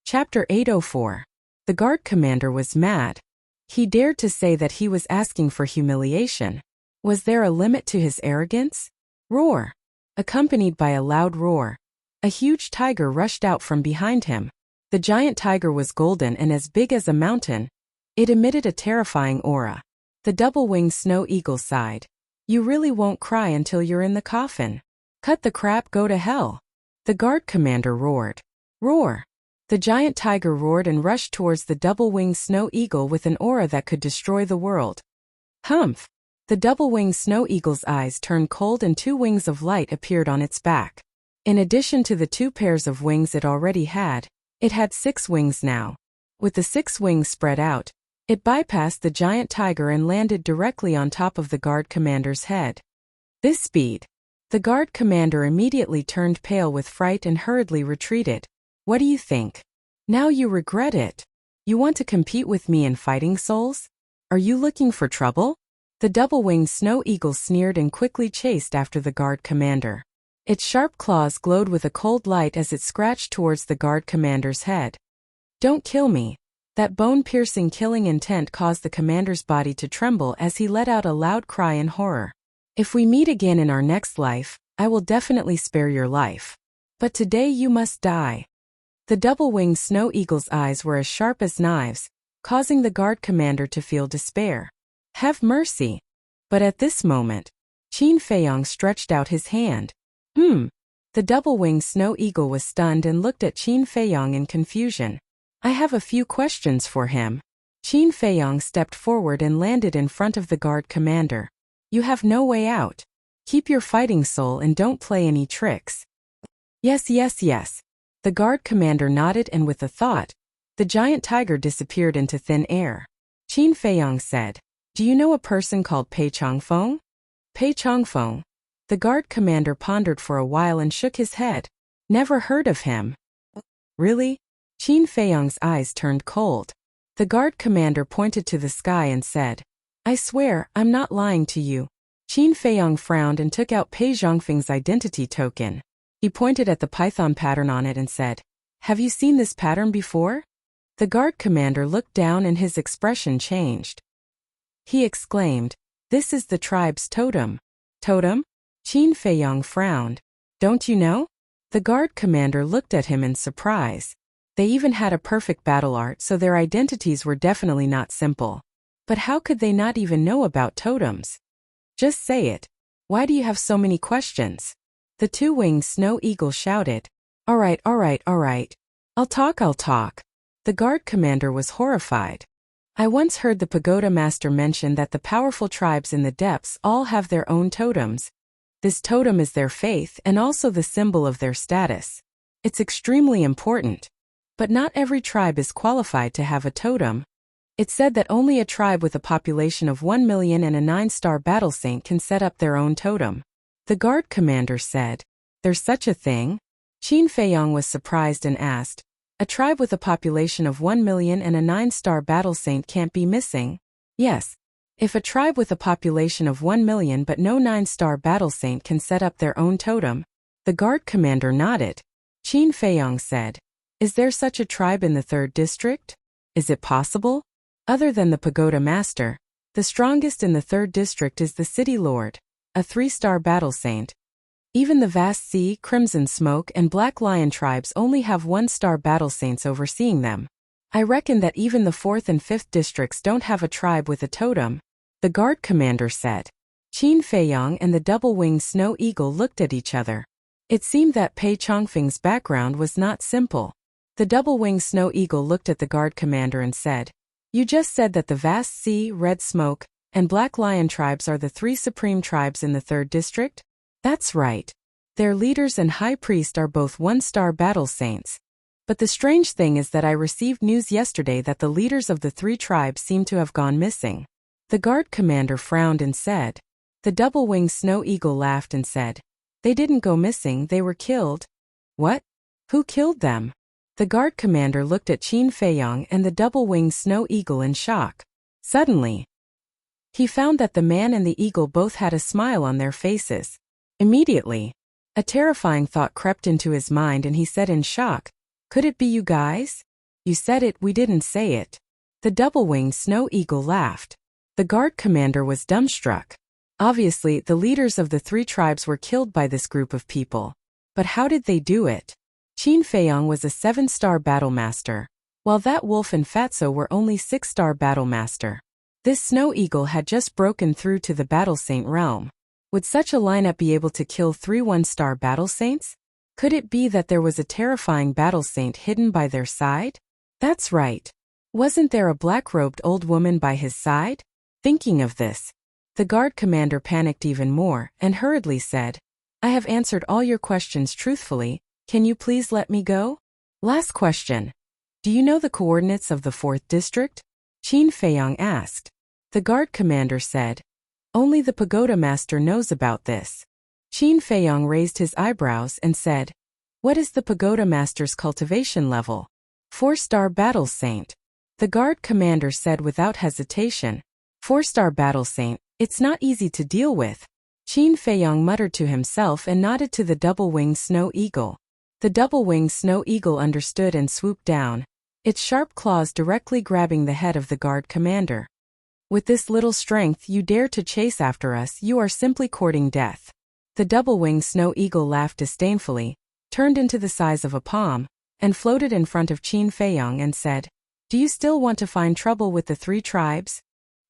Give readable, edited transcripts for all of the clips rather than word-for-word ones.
Chapter 804. The guard commander was mad. He dared to say that he was asking for humiliation. Was there a limit to his arrogance? Roar! Accompanied by a loud roar, a huge tiger rushed out from behind him. The giant tiger was golden and as big as a mountain. It emitted a terrifying aura. The double-winged snow eagle sighed. You really won't cry until you're in the coffin. Cut the crap, go to hell. The guard commander roared. Roar! The giant tiger roared and rushed towards the double-winged snow eagle with an aura that could destroy the world. Humph! The double-winged snow eagle's eyes turned cold and 2 wings of light appeared on its back. In addition to the 2 pairs of wings it already had, it had 6 wings now. With the 6 wings spread out, it bypassed the giant tiger and landed directly on top of the guard commander's head. This speed! The guard commander immediately turned pale with fright and hurriedly retreated. What do you think? Now you regret it. You want to compete with me in fighting souls? Are you looking for trouble? The double-winged snow eagle sneered and quickly chased after the guard commander. Its sharp claws glowed with a cold light as it scratched towards the guard commander's head. Don't kill me. That bone-piercing killing intent caused the commander's body to tremble as he let out a loud cry in horror. If we meet again in our next life, I will definitely spare your life. But today you must die. The double-winged snow eagle's eyes were as sharp as knives, causing the guard commander to feel despair. Have mercy. But at this moment, Qin Feiyong stretched out his hand. The double-winged snow eagle was stunned and looked at Qin Feiyong in confusion. I have a few questions for him. Qin Feiyong stepped forward and landed in front of the guard commander. You have no way out. Keep your fighting soul and don't play any tricks. Yes. The guard commander nodded and with a thought, the giant tiger disappeared into thin air. Qin Feiyong said, Do you know a person called Pei Changfeng? Pei Changfeng. The guard commander pondered for a while and shook his head. Never heard of him. Really? Qin Feiyong's eyes turned cold. The guard commander pointed to the sky and said, I swear, I'm not lying to you. Qin Feiyong frowned and took out Pei Zhongfeng's identity token. He pointed at the python pattern on it and said, Have you seen this pattern before? The guard commander looked down and his expression changed. He exclaimed, This is the tribe's totem. Totem? Qin Feiyong frowned. Don't you know? The guard commander looked at him in surprise. They even had a perfect battle art, so their identities were definitely not simple. But how could they not even know about totems? Just say it. Why do you have so many questions? The 2-winged snow eagle shouted. All right. I'll talk. The guard commander was horrified. I once heard the pagoda master mention that the powerful tribes in the depths all have their own totems. This totem is their faith and also the symbol of their status. It's extremely important. But not every tribe is qualified to have a totem. It's said that only a tribe with a population of 1 million and a 9-star battle saint can set up their own totem. The guard commander said, There's such a thing? Qin Feiyong was surprised and asked, A tribe with a population of 1 million and a 9-star battle saint can't be missing? Yes. If a tribe with a population of 1 million but no 9-star battle saint can set up their own totem, the guard commander nodded. Qin Feiyong said, Is there such a tribe in the 3rd district? Is it possible? Other than the pagoda master, the strongest in the 3rd district is the city lord, a 3-star battle saint. Even the Vast Sea, Crimson Smoke, and Black Lion tribes only have 1-star battle saints overseeing them. I reckon that even the 4th and 5th districts don't have a tribe with a totem, the guard commander said. Qin Feiyong and the double-winged snow eagle looked at each other. It seemed that Pei Changfeng's background was not simple. The double-winged snow eagle looked at the guard commander and said, You just said that the Vast Sea, Red Smoke, and Black Lion tribes are the 3 supreme tribes in the 3rd district? That's right. Their leaders and high priest are both 1-star battle saints. But the strange thing is that I received news yesterday that the leaders of the 3 tribes seem to have gone missing. The guard commander frowned and said. The double-winged snow eagle laughed and said, They didn't go missing, they were killed. What? Who killed them? The guard commander looked at Qin Feiyong and the double-winged snow eagle in shock. Suddenly, he found that the man and the eagle both had a smile on their faces. Immediately, a terrifying thought crept into his mind and he said in shock, Could it be you guys? You said it, we didn't say it. The double-winged snow eagle laughed. The guard commander was dumbstruck. Obviously, the leaders of the 3 tribes were killed by this group of people. But how did they do it? Qin Feiyang was a 7-star battle master, while that wolf and Fatso were only 6-star battle master. This snow eagle had just broken through to the battle saint realm. Would such a lineup be able to kill 3 1-star battle saints? Could it be that there was a terrifying battle saint hidden by their side? That's right. Wasn't there a black-robed old woman by his side? Thinking of this, the guard commander panicked even more and hurriedly said, I have answered all your questions truthfully, can you please let me go? Last question. Do you know the coordinates of the 4th district? Qin Feiyang asked. The guard commander said, only the pagoda master knows about this. Qin Feiyang raised his eyebrows and said, what is the pagoda master's cultivation level? 4-star battle saint. The guard commander said without hesitation, 4-star battle saint, it's not easy to deal with. Qin Feiyang muttered to himself and nodded to the double-winged snow eagle. The double-winged snow eagle understood and swooped down, its sharp claws directly grabbing the head of the guard commander. With this little strength you dare to chase after us, you are simply courting death. The double-winged snow eagle laughed disdainfully, turned into the size of a palm, and floated in front of Qin Feiyang and said, do you still want to find trouble with the 3 tribes?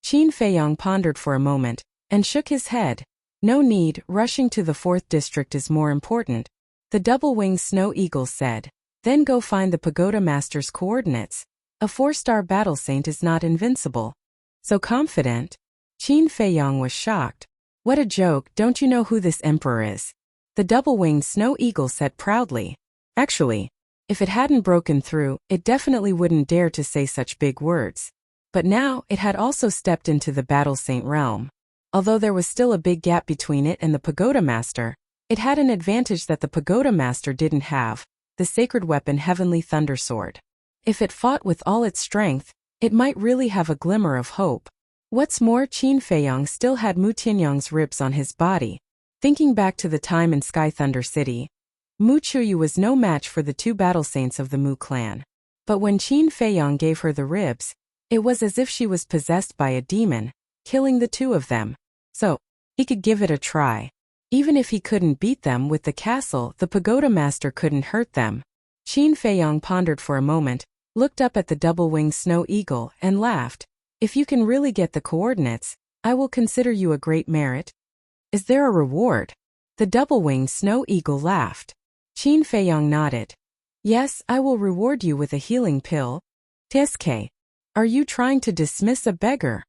Qin Feiyang pondered for a moment, and shook his head. No need, rushing to the 4th district is more important. The double-winged snow eagle said, then go find the pagoda master's coordinates. A 4-star battle saint is not invincible. So confident? Qin Feiyang was shocked. What a joke, don't you know who this emperor is? The double-winged snow eagle said proudly. Actually, if it hadn't broken through, it definitely wouldn't dare to say such big words. But now, it had also stepped into the battle saint realm. Although there was still a big gap between it and the pagoda master, it had an advantage that the pagoda master didn't have, the sacred weapon Heavenly Thundersword. If it fought with all its strength, it might really have a glimmer of hope. What's more, Qin Feiyang still had Mu Tianyang's ribs on his body. Thinking back to the time in Sky Thunder City, Mu Chuyu was no match for the 2 battle saints of the Mu clan. But when Qin Feiyang gave her the ribs, it was as if she was possessed by a demon, killing the 2 of them. So, he could give it a try. Even if he couldn't beat them with the castle, the pagoda master couldn't hurt them. Qin Feiyang pondered for a moment, looked up at the double-winged snow eagle, and laughed. If you can really get the coordinates, I will consider you a great merit. Is there a reward? The double-winged snow eagle laughed. Qin Feiyang nodded. Yes, I will reward you with a healing pill. TSK. Are you trying to dismiss a beggar?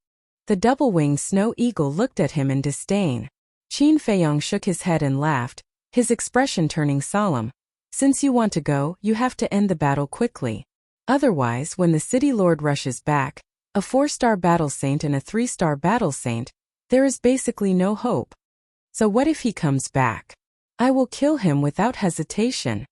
The double-winged snow eagle looked at him in disdain. Qin Feiyang shook his head and laughed, his expression turning solemn. Since you want to go, you have to end the battle quickly. Otherwise, when the city lord rushes back, a 4-star battle saint and a 3-star battle saint, there is basically no hope. So what if he comes back? I will kill him without hesitation.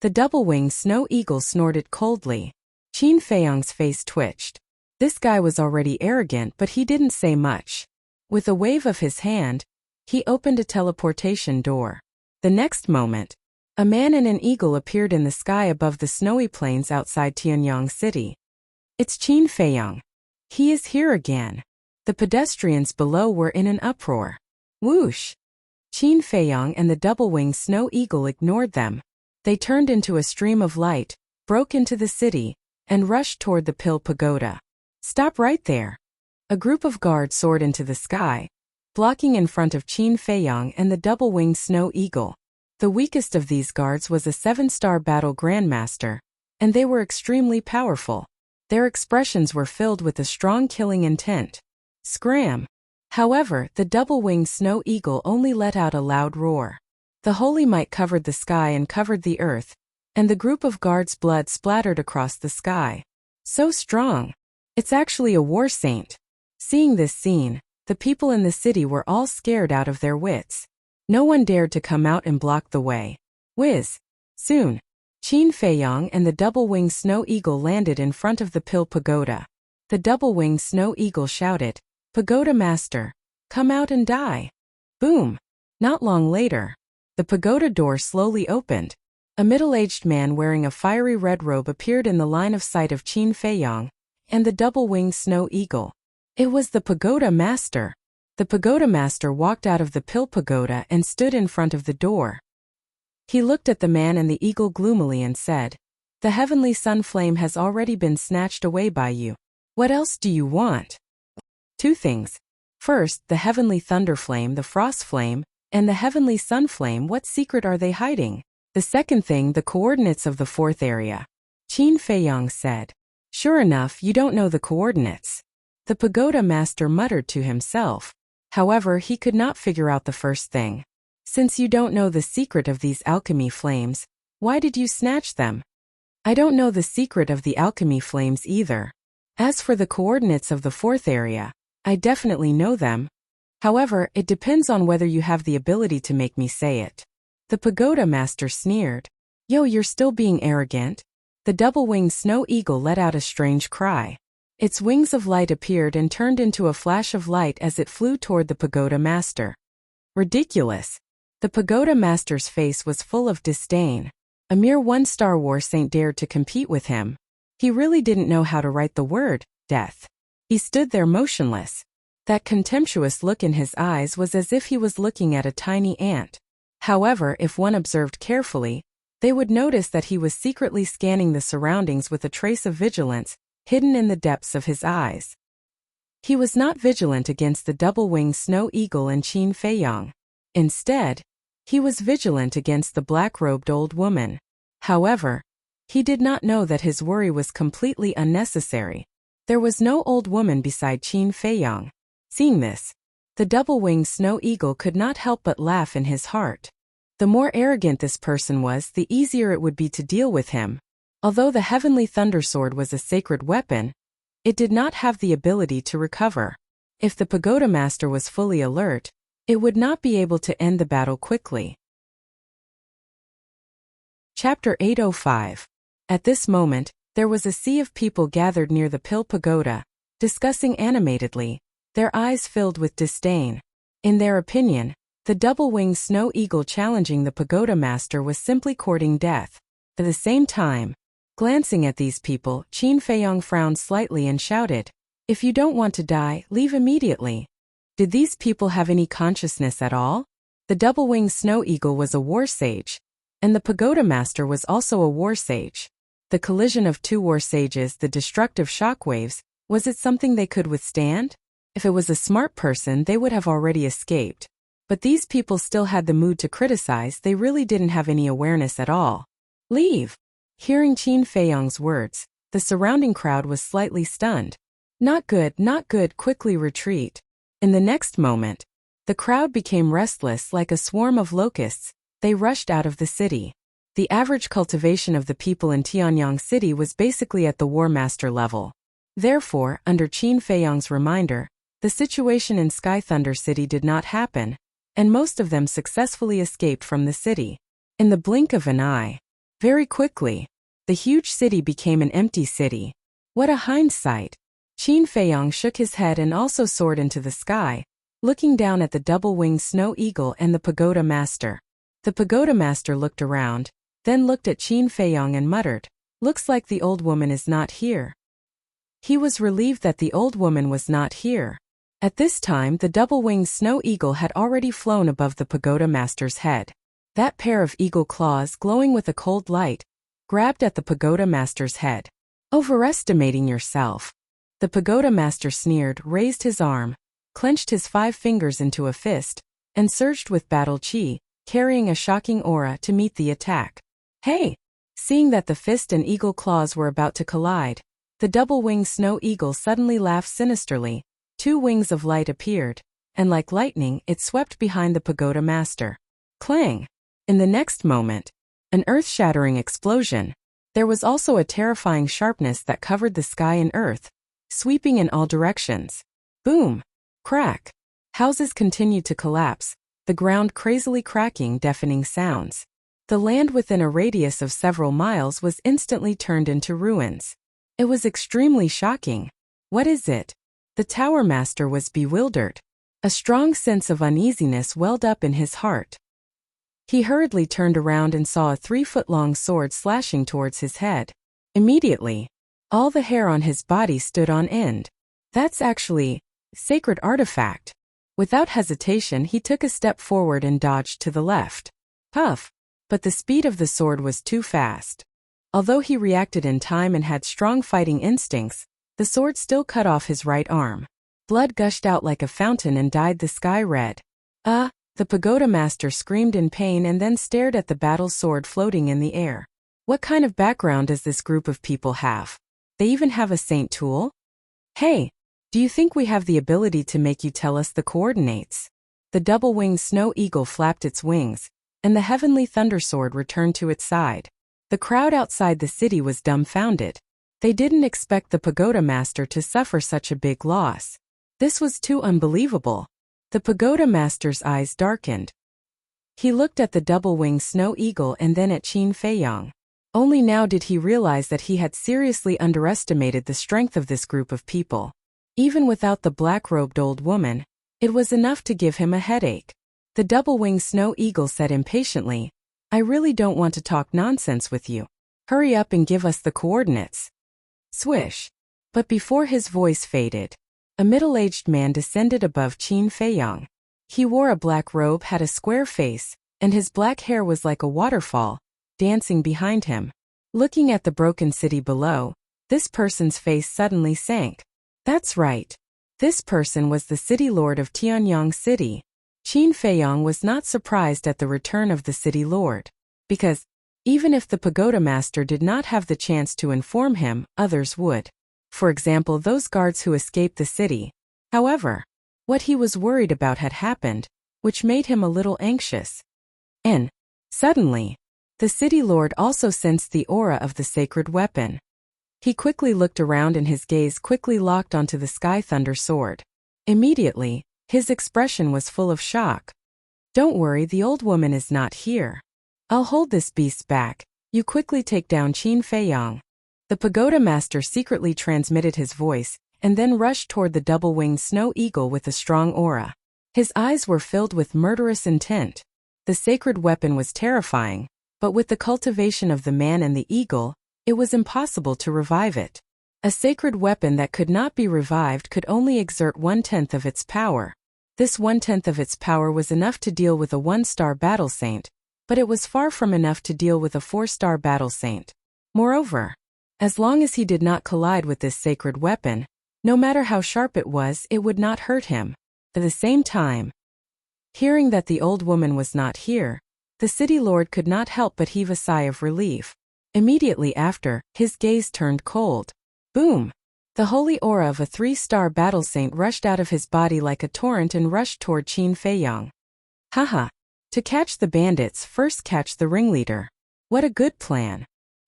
The double-winged snow eagle snorted coldly. Qin Feiyang's face twitched. This guy was already arrogant, but he didn't say much. With a wave of his hand, he opened a teleportation door. The next moment, a man and an eagle appeared in the sky above the snowy plains outside Tianyang City. It's Qin Feiyang. He is here again. The pedestrians below were in an uproar. Whoosh! Qin Feiyang and the double-winged snow eagle ignored them. They turned into a stream of light, broke into the city, and rushed toward the Pill Pagoda. Stop right there. A group of guards soared into the sky, blocking in front of Qin Feiyang and the double-winged snow eagle. The weakest of these guards was a 7-star battle grandmaster, and they were extremely powerful. Their expressions were filled with a strong killing intent. Scram! However, the double-winged snow eagle only let out a loud roar. The holy might covered the sky and covered the earth, and the group of guards' blood splattered across the sky. So strong! It's actually a war saint. Seeing this scene, the people in the city were all scared out of their wits. No one dared to come out and block the way. Whiz! Soon, Qin Feiyang and the double-winged snow eagle landed in front of the Pill Pagoda. The double-winged snow eagle shouted, Pagoda Master, come out and die. Boom! Not long later, the pagoda door slowly opened. A middle-aged man wearing a fiery red robe appeared in the line of sight of Qin Feiyang and the double-winged snow eagle. It was the pagoda master. The pagoda master walked out of the pill pagoda and stood in front of the door. He looked at the man and the eagle gloomily and said, "The heavenly sun flame has already been snatched away by you. What else do you want?" Two things. First, the heavenly thunder flame, the frost flame, and the heavenly sun flame. What secret are they hiding? The second thing, the coordinates of the fourth area. Qin Feiyang said, "Sure enough, you don't know the coordinates." The pagoda master muttered to himself. However, he could not figure out the first thing. "Since you don't know the secret of these alchemy flames, why did you snatch them?" "I don't know the secret of the alchemy flames either. As for the coordinates of the fourth area, I definitely know them. However, it depends on whether you have the ability to make me say it." The pagoda master sneered. "Yo, you're still being arrogant?" The double-winged snow eagle let out a strange cry. Its wings of light appeared and turned into a flash of light as it flew toward the pagoda master. Ridiculous. The pagoda master's face was full of disdain. A mere one-star war saint dared to compete with him. He really didn't know how to write the word, death. He stood there motionless. That contemptuous look in his eyes was as if he was looking at a tiny ant. However, if one observed carefully, they would notice that he was secretly scanning the surroundings with a trace of vigilance hidden in the depths of his eyes. He was not vigilant against the double-winged snow eagle and Qin Feiyang. Instead, he was vigilant against the black-robed old woman. However, he did not know that his worry was completely unnecessary. There was no old woman beside Qin Feiyang. Seeing this, the double-winged snow eagle could not help but laugh in his heart. The more arrogant this person was, the easier it would be to deal with him. Although the heavenly thunder sword was a sacred weapon, it did not have the ability to recover. If the pagoda master was fully alert, it would not be able to end the battle quickly. Chapter 805. At this moment, there was a sea of people gathered near the pill pagoda, discussing animatedly, their eyes filled with disdain. In their opinion, the double-winged snow eagle challenging the pagoda master was simply courting death. At the same time, glancing at these people, Qin Feiyang frowned slightly and shouted, "If you don't want to die, leave immediately." Did these people have any consciousness at all? The double-winged snow eagle was a war sage, and the pagoda master was also a war sage. The collision of two war sages, the destructive shockwaves, was it something they could withstand? If it was a smart person, they would have already escaped. But these people still had the mood to criticize. They really didn't have any awareness at all. "Leave." Hearing Qin Feiyang's words, the surrounding crowd was slightly stunned. Not good, quickly retreat." In the next moment, the crowd became restless like a swarm of locusts. They rushed out of the city. The average cultivation of the people in Tianyang City was basically at the War Master level. Therefore, under Qin Feiyang's reminder, the situation in Sky Thunder City did not happen, and most of them successfully escaped from the city. In the blink of an eye, very quickly, the huge city became an empty city. What a hindsight! Qin Feiyang shook his head and also soared into the sky, looking down at the double-winged snow eagle and the pagoda master. The pagoda master looked around, then looked at Qin Feiyang and muttered, "Looks like the old woman is not here." He was relieved that the old woman was not here. At this time, the double-winged snow eagle had already flown above the pagoda master's head. That pair of eagle claws, glowing with a cold light, grabbed at the pagoda master's head. "Overestimating yourself." The pagoda master sneered, raised his arm, clenched his 5 fingers into a fist, and surged with battle chi, carrying a shocking aura to meet the attack. "Hey!" Seeing that the fist and eagle claws were about to collide, the double-winged snow eagle suddenly laughed sinisterly. 2 wings of light appeared, and like lightning, it swept behind the pagoda master. Clang! In the next moment, an earth-shattering explosion. There was also a terrifying sharpness that covered the sky and earth, sweeping in all directions. Boom! Crack! Houses continued to collapse, the ground crazily cracking, deafening sounds. The land within a radius of several miles was instantly turned into ruins. It was extremely shocking. What is it? The Tower Master was bewildered. A strong sense of uneasiness welled up in his heart. He hurriedly turned around and saw a 3-foot-long sword slashing towards his head. Immediately, all the hair on his body stood on end. That's actually sacred artifact. Without hesitation, he took a step forward and dodged to the left. Puff! But the speed of the sword was too fast. Although he reacted in time and had strong fighting instincts, the sword still cut off his right arm. Blood gushed out like a fountain and dyed the sky red. The pagoda master screamed in pain and then stared at the battle sword floating in the air. What kind of background does this group of people have? They even have a saint tool? Hey, do you think we have the ability to make you tell us the coordinates? The double-winged snow eagle flapped its wings, and the heavenly thunder sword returned to its side. The crowd outside the city was dumbfounded. They didn't expect the pagoda master to suffer such a big loss. This was too unbelievable. The pagoda master's eyes darkened. He looked at the double-winged snow eagle and then at Qin Feiyang. Only now did he realize that he had seriously underestimated the strength of this group of people. Even without the black-robed old woman, it was enough to give him a headache. The double-winged snow eagle said impatiently, "I really don't want to talk nonsense with you. Hurry up and give us the coordinates." Swish! But before his voice faded, a middle-aged man descended above Qin Feiyang. He wore a black robe, had a square face, and his black hair was like a waterfall, dancing behind him. Looking at the broken city below, this person's face suddenly sank. That's right. This person was the city lord of Tianyang City. Qin Feiyang was not surprised at the return of the city lord. Because, even if the pagoda master did not have the chance to inform him, others would. For example, those guards who escaped the city. However, what he was worried about had happened, which made him a little anxious. And, suddenly, the city lord also sensed the aura of the sacred weapon. He quickly looked around and his gaze quickly locked onto the sky thunder sword. Immediately, his expression was full of shock. "Don't worry, the old woman is not here. I'll hold this beast back. You quickly take down Qin Feiyang." The pagoda master secretly transmitted his voice, and then rushed toward the double-winged snow eagle with a strong aura. His eyes were filled with murderous intent. The sacred weapon was terrifying, but with the cultivation of the man and the eagle, it was impossible to revive it. A sacred weapon that could not be revived could only exert 1/10 of its power. This 1/10 of its power was enough to deal with a 1-star battle saint, but it was far from enough to deal with a 4-star battle saint. Moreover, as long as he did not collide with this sacred weapon, no matter how sharp it would not hurt him. At the same time, hearing that the old woman was not here, the city lord could not help but heave a sigh of relief. Immediately after, his gaze turned cold. Boom! The holy aura of a 3-star battle saint rushed out of his body like a torrent and rushed toward Qin Feiyang. Haha! To catch the bandits, first catch the ringleader. What a good plan.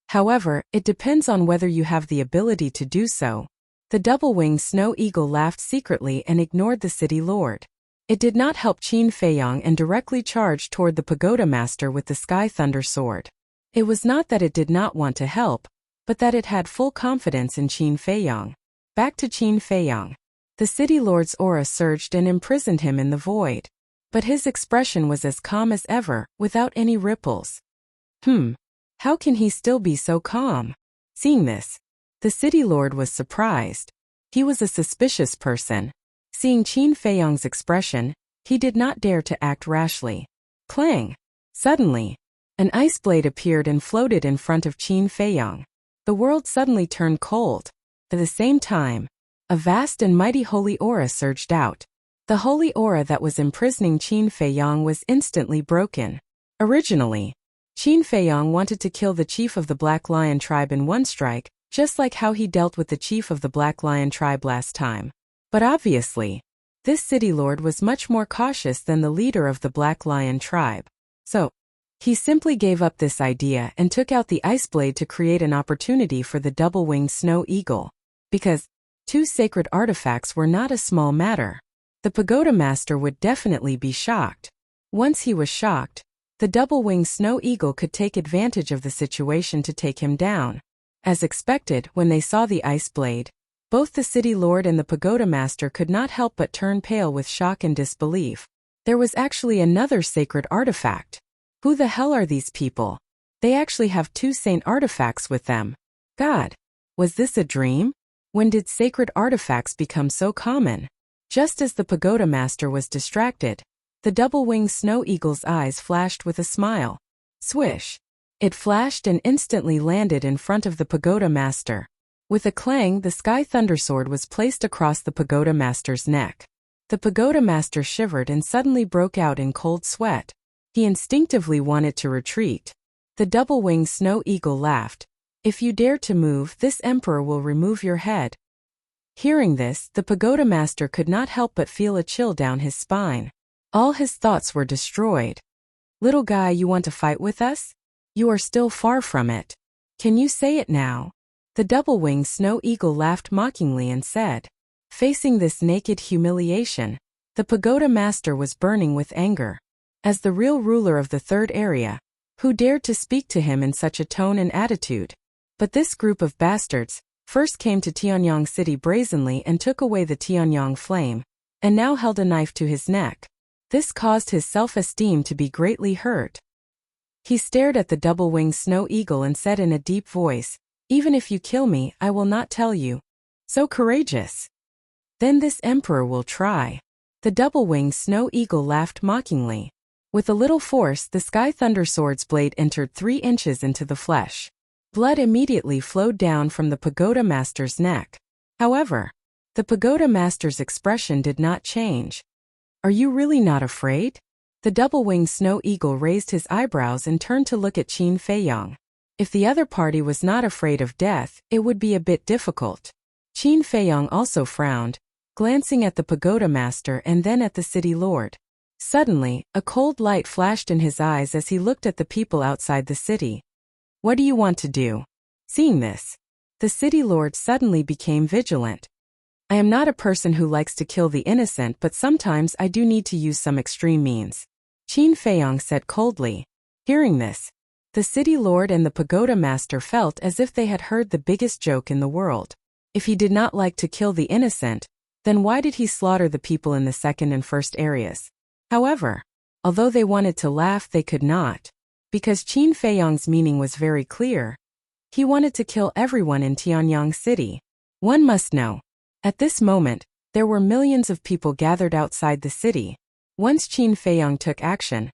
However, it depends on whether you have the ability to do so. The double-winged snow eagle laughed secretly and ignored the city lord. It did not help Qin Feiyang and directly charged toward the pagoda master with the sky thunder sword. It was not that it did not want to help, but that it had full confidence in Qin Feiyang. Back to Qin Feiyang. The city lord's aura surged and imprisoned him in the void. But his expression was as calm as ever, without any ripples. How can he still be so calm? Seeing this, the city lord was surprised. He was a suspicious person. Seeing Qin Feiyang's expression, he did not dare to act rashly. Clang! Suddenly, an ice blade appeared and floated in front of Qin Feiyang. The world suddenly turned cold. At the same time, a vast and mighty holy aura surged out. The holy aura that was imprisoning Qin Feiyang was instantly broken. Originally, Qin Feiyang wanted to kill the chief of the Black Lion tribe in one strike, just like how he dealt with the chief of the Black Lion tribe last time. But obviously, this city lord was much more cautious than the leader of the Black Lion tribe. So, he simply gave up this idea and took out the ice blade to create an opportunity for the double-winged snow eagle. Because 2 sacred artifacts were not a small matter. The pagoda master would definitely be shocked. Once he was shocked, the double-winged snow eagle could take advantage of the situation to take him down. As expected, when they saw the ice blade, both the city lord and the pagoda master could not help but turn pale with shock and disbelief. There was actually another sacred artifact. Who the hell are these people? They actually have 2 saint artifacts with them. God, was this a dream? When did sacred artifacts become so common? Just as the pagoda master was distracted, the double-winged snow eagle's eyes flashed with a smile. Swish! It flashed and instantly landed in front of the pagoda master. With a clang, the sky thundersword was placed across the pagoda master's neck. The pagoda master shivered and suddenly broke out in cold sweat. He instinctively wanted to retreat. The double-winged snow eagle laughed. If you dare to move, this emperor will remove your head. Hearing this, the pagoda master could not help but feel a chill down his spine. All his thoughts were destroyed. Little guy, you want to fight with us? You are still far from it. Can you say it now? The double-winged snow eagle laughed mockingly and said. Facing this naked humiliation, the pagoda master was burning with anger. As the real ruler of the third area, who dared to speak to him in such a tone and attitude? But this group of bastards first came to Tianyang City brazenly and took away the Tianyang flame, and now held a knife to his neck. This caused his self-esteem to be greatly hurt. He stared at the double-winged snow eagle and said in a deep voice, even if you kill me, I will not tell you. So courageous. Then this emperor will try. The double-winged snow eagle laughed mockingly. With a little force, the sky thundersword's blade entered 3 inches into the flesh. Blood immediately flowed down from the pagoda master's neck. However, the pagoda master's expression did not change. Are you really not afraid? The double-winged snow eagle raised his eyebrows and turned to look at Qin Feiyang. If the other party was not afraid of death, it would be a bit difficult. Qin Feiyang also frowned, glancing at the pagoda master and then at the city lord. Suddenly, a cold light flashed in his eyes as he looked at the people outside the city. What do you want to do? Seeing this, the city lord suddenly became vigilant. I am not a person who likes to kill the innocent, but sometimes I do need to use some extreme means. Qin Feiyang said coldly. Hearing this, the city lord and the pagoda master felt as if they had heard the biggest joke in the world. If he did not like to kill the innocent, then why did he slaughter the people in the second and first areas? However, although they wanted to laugh, they could not, because Qin Feiyang's meaning was very clear. He wanted to kill everyone in Tianyang City. One must know. At this moment, there were millions of people gathered outside the city. Once Qin Feiyang took action,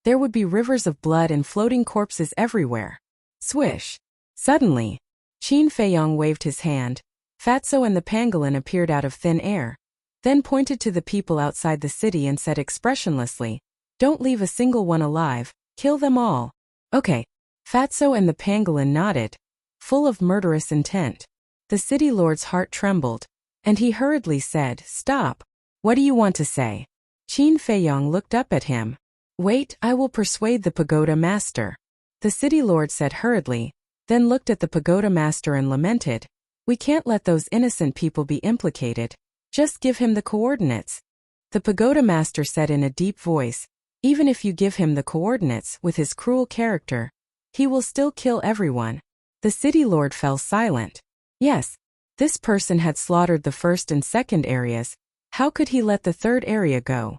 there would be rivers of blood and floating corpses everywhere. Swish! Suddenly, Qin Feiyang waved his hand. Fatso and the pangolin appeared out of thin air, then pointed to the people outside the city and said expressionlessly, "Don't leave a single one alive, kill them all." Okay. Fatso and the pangolin nodded, full of murderous intent. The city lord's heart trembled, and he hurriedly said, "Stop. What do you want to say?" Qin Feiyang looked up at him. "Wait, I will persuade the pagoda master." The city lord said hurriedly, then looked at the pagoda master and lamented, "We can't let those innocent people be implicated. Just give him the coordinates." The pagoda master said in a deep voice, "Even if you give him the coordinates, with his cruel character, he will still kill everyone." The city lord fell silent. Yes, this person had slaughtered the first and second areas. How could he let the third area go?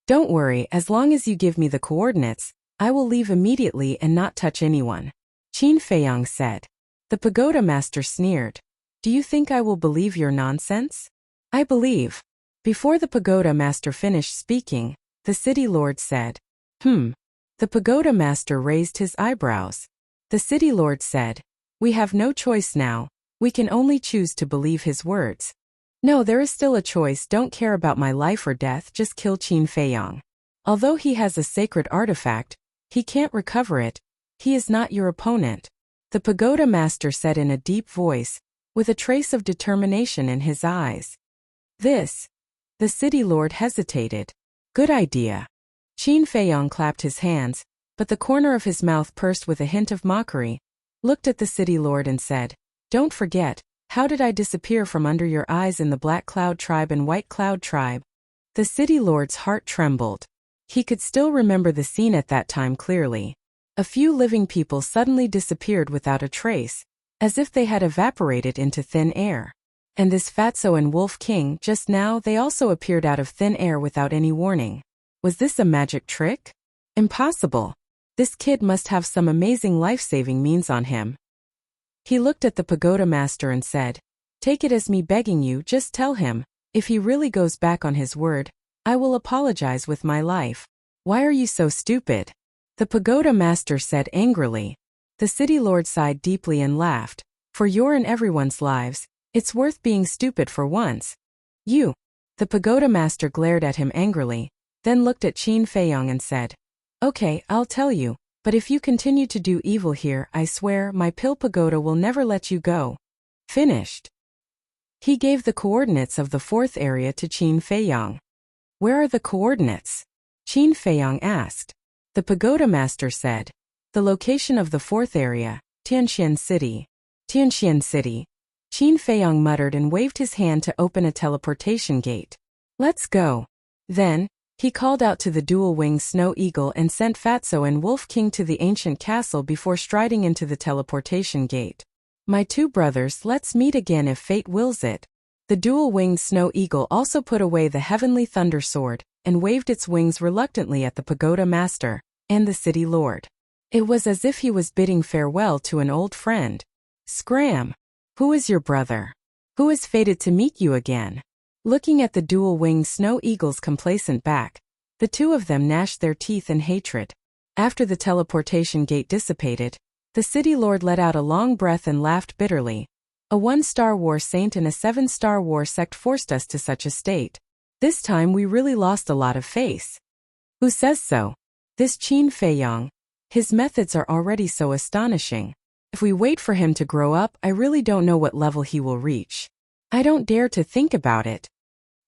"Don't worry, as long as you give me the coordinates, I will leave immediately and not touch anyone," Qin Feiyang said. The pagoda master sneered. "Do you think I will believe your nonsense?" "I believe." Before the pagoda master finished speaking, the city lord said, The pagoda master raised his eyebrows. The city lord said, "We have no choice now. We can only choose to believe his words." "No, there is still a choice. Don't care about my life or death, just kill Qin Feiyang. Although he has a sacred artifact, he can't recover it. He is not your opponent," the pagoda master said in a deep voice, with a trace of determination in his eyes. The city lord hesitated. "Good idea." Qin Feiyang clapped his hands, but the corner of his mouth pursed with a hint of mockery, looked at the city lord and said, "Don't forget, how did I disappear from under your eyes in the Black Cloud tribe and White Cloud tribe?" The city lord's heart trembled. He could still remember the scene at that time clearly. A few living people suddenly disappeared without a trace, as if they had evaporated into thin air. And this Fatso and Wolf King, just now they also appeared out of thin air without any warning. Was this a magic trick? Impossible. This kid must have some amazing life-saving means on him. He looked at the pagoda master and said, "Take it as me begging you, just tell him, if he really goes back on his word, I will apologize with my life." "Why are you so stupid?" the pagoda master said angrily. The city lord sighed deeply and laughed. "For your and everyone's lives, it's worth being stupid for once." "You." The pagoda master glared at him angrily, then looked at Qin Feiyong and said, "Okay, I'll tell you, but if you continue to do evil here, I swear my pill pagoda will never let you go." Finished. He gave the coordinates of the fourth area to Qin Feiyong. "Where are the coordinates?" Qin Feiyong asked. The pagoda master said, "The location of the fourth area, Tianxian City." Tianxian City. Qin Feiyong muttered and waved his hand to open a teleportation gate. "Let's go." Then, he called out to the dual-winged snow eagle and sent Fatso and Wolf King to the ancient castle before striding into the teleportation gate. "My two brothers, let's meet again if fate wills it." The dual-winged snow eagle also put away the heavenly thunder sword and waved its wings reluctantly at the pagoda master and the city lord. It was as if he was bidding farewell to an old friend. Scram! "Who is your brother? Who is fated to meet you again?" Looking at the dual-winged snow eagle's complacent back, the two of them gnashed their teeth in hatred. After the teleportation gate dissipated, the city lord let out a long breath and laughed bitterly. "A 1-star war saint and a 7-star war sect forced us to such a state. This time we really lost a lot of face." "Who says so?" "This Qin Feiyong. His methods are already so astonishing. If we wait for him to grow up, I really don't know what level he will reach. I don't dare to think about it."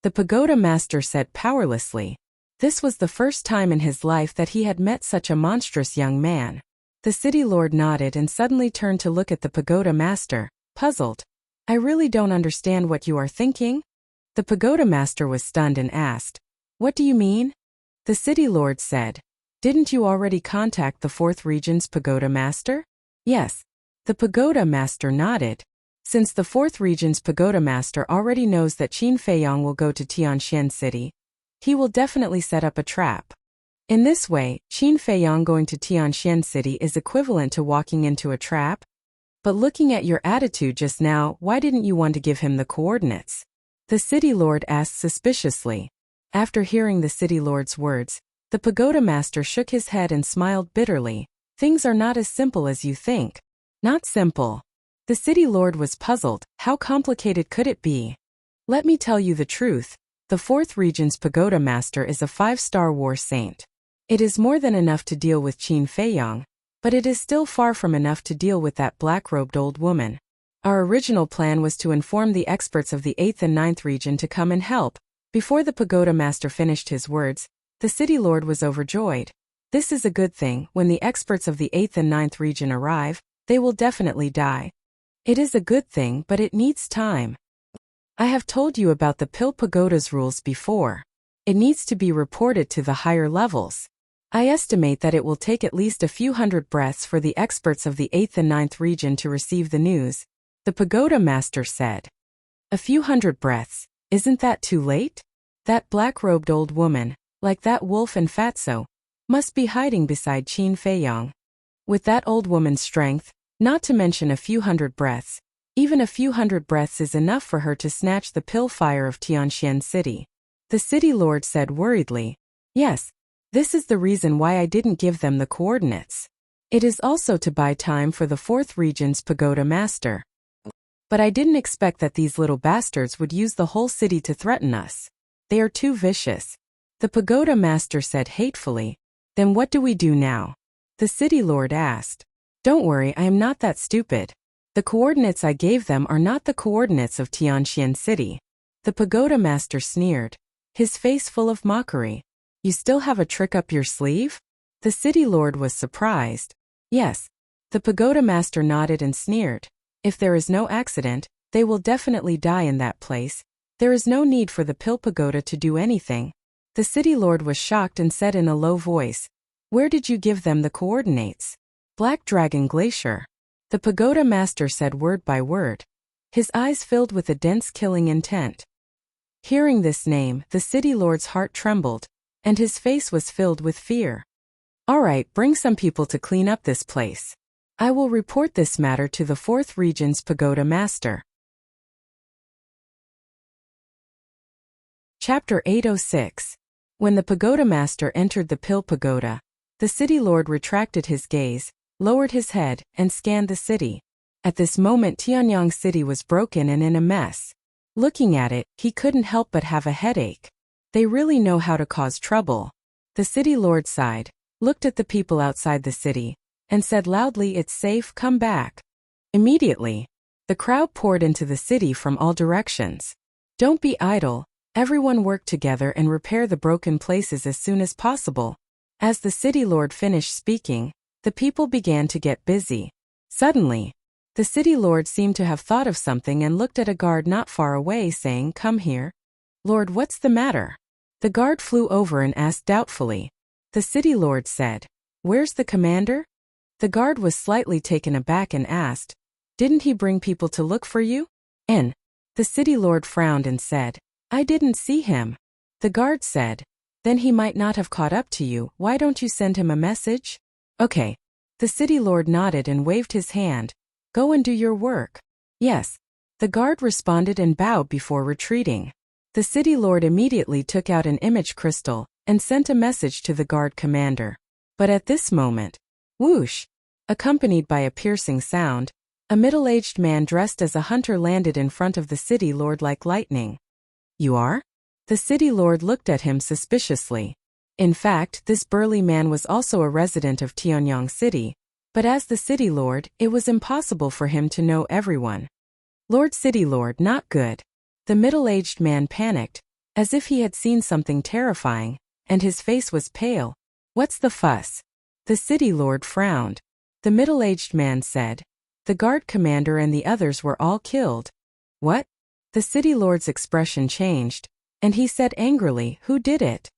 The pagoda master said powerlessly. This was the first time in his life that he had met such a monstrous young man. The city lord nodded and suddenly turned to look at the pagoda master, puzzled. "I really don't understand what you are thinking." The pagoda master was stunned and asked, "What do you mean?" The city lord said, "Didn't you already contact the fourth region's pagoda master?" "Yes." The pagoda master nodded. Since the fourth region's pagoda master already knows that Qin Feiyong will go to Tianxian City, he will definitely set up a trap. In this way, Qin Feiyong going to Tianxian City is equivalent to walking into a trap. "But looking at your attitude just now, why didn't you want to give him the coordinates?" the city lord asked suspiciously. After hearing the city lord's words, the pagoda master shook his head and smiled bitterly. "Things are not as simple as you think." "Not simple." The city lord was puzzled. How complicated could it be? "Let me tell you the truth. The fourth region's pagoda master is a 5-star war saint. It is more than enough to deal with Qin Feiyong, but it is still far from enough to deal with that black-robed old woman. Our original plan was to inform the experts of the 8th and 9th region to come and help." Before the pagoda master finished his words, the city lord was overjoyed. "This is a good thing. When the experts of the 8th and 9th region arrive, they will definitely die. It is a good thing, but it needs time. I have told you about the Pill Pagoda's rules before. It needs to be reported to the higher levels. I estimate that it will take at least a few hundred breaths for the experts of the 8th and 9th region to receive the news," the pagoda master said. "A few hundred breaths, isn't that too late?" That black-robed old woman, like that wolf and Fatso, must be hiding beside Qin Feiyong. With that old woman's strength, not to mention a few hundred breaths, even a few hundred breaths is enough for her to snatch the pill fire of Tianxian City. The city lord said worriedly, "Yes, this is the reason why I didn't give them the coordinates. It is also to buy time for the fourth region's pagoda master. But I didn't expect that these little bastards would use the whole city to threaten us. They are too vicious." The pagoda master said hatefully. "Then what do we do now?" the city lord asked. "Don't worry, I am not that stupid. The coordinates I gave them are not the coordinates of Tianxian City." The pagoda master sneered, his face full of mockery. "You still have a trick up your sleeve?" The city lord was surprised. "Yes." The pagoda master nodded and sneered. "If there is no accident, they will definitely die in that place. There is no need for the pill pagoda to do anything." The city lord was shocked and said in a low voice, "Where did you give them the coordinates?" "Black Dragon Glacier." The pagoda master said word by word. His eyes filled with a dense killing intent. Hearing this name, the city lord's heart trembled, and his face was filled with fear. All right, bring some people to clean up this place. I will report this matter to the 4th Region's Pagoda Master. Chapter 806. When the Pagoda Master entered the Pill Pagoda, the City Lord retracted his gaze, lowered his head, and scanned the city. At this moment Tianyang City was broken and in a mess. Looking at it, he couldn't help but have a headache. They really know how to cause trouble. The City Lord sighed, looked at the people outside the city, and said loudly, "It's safe, come back." Immediately, the crowd poured into the city from all directions. "Don't be idle, everyone work together and repair the broken places as soon as possible." As the City Lord finished speaking, the people began to get busy. Suddenly, the City Lord seemed to have thought of something and looked at a guard not far away, saying, "Come here." "Lord, what's the matter?" The guard flew over and asked doubtfully. The City Lord said, "Where's the commander?" The guard was slightly taken aback and asked, "Didn't he bring people to look for you?" And the City Lord frowned and said, "I didn't see him." The guard said, "Then he might not have caught up to you, why don't you send him a message?" "Okay." The City Lord nodded and waved his hand. "Go and do your work." "Yes." The guard responded and bowed before retreating. The City Lord immediately took out an image crystal and sent a message to the guard commander. But at this moment, whoosh! Accompanied by a piercing sound, a middle-aged man dressed as a hunter landed in front of the City Lord like lightning. "You are?" The City Lord looked at him suspiciously. In fact, this burly man was also a resident of Tianyang City, but as the City Lord, it was impossible for him to know everyone. "Lord City Lord, not good." The middle-aged man panicked, as if he had seen something terrifying, and his face was pale. "What's the fuss?" The City Lord frowned. The middle-aged man said, "The guard commander and the others were all killed." "What?" The City Lord's expression changed, and he said angrily, "Who did it?"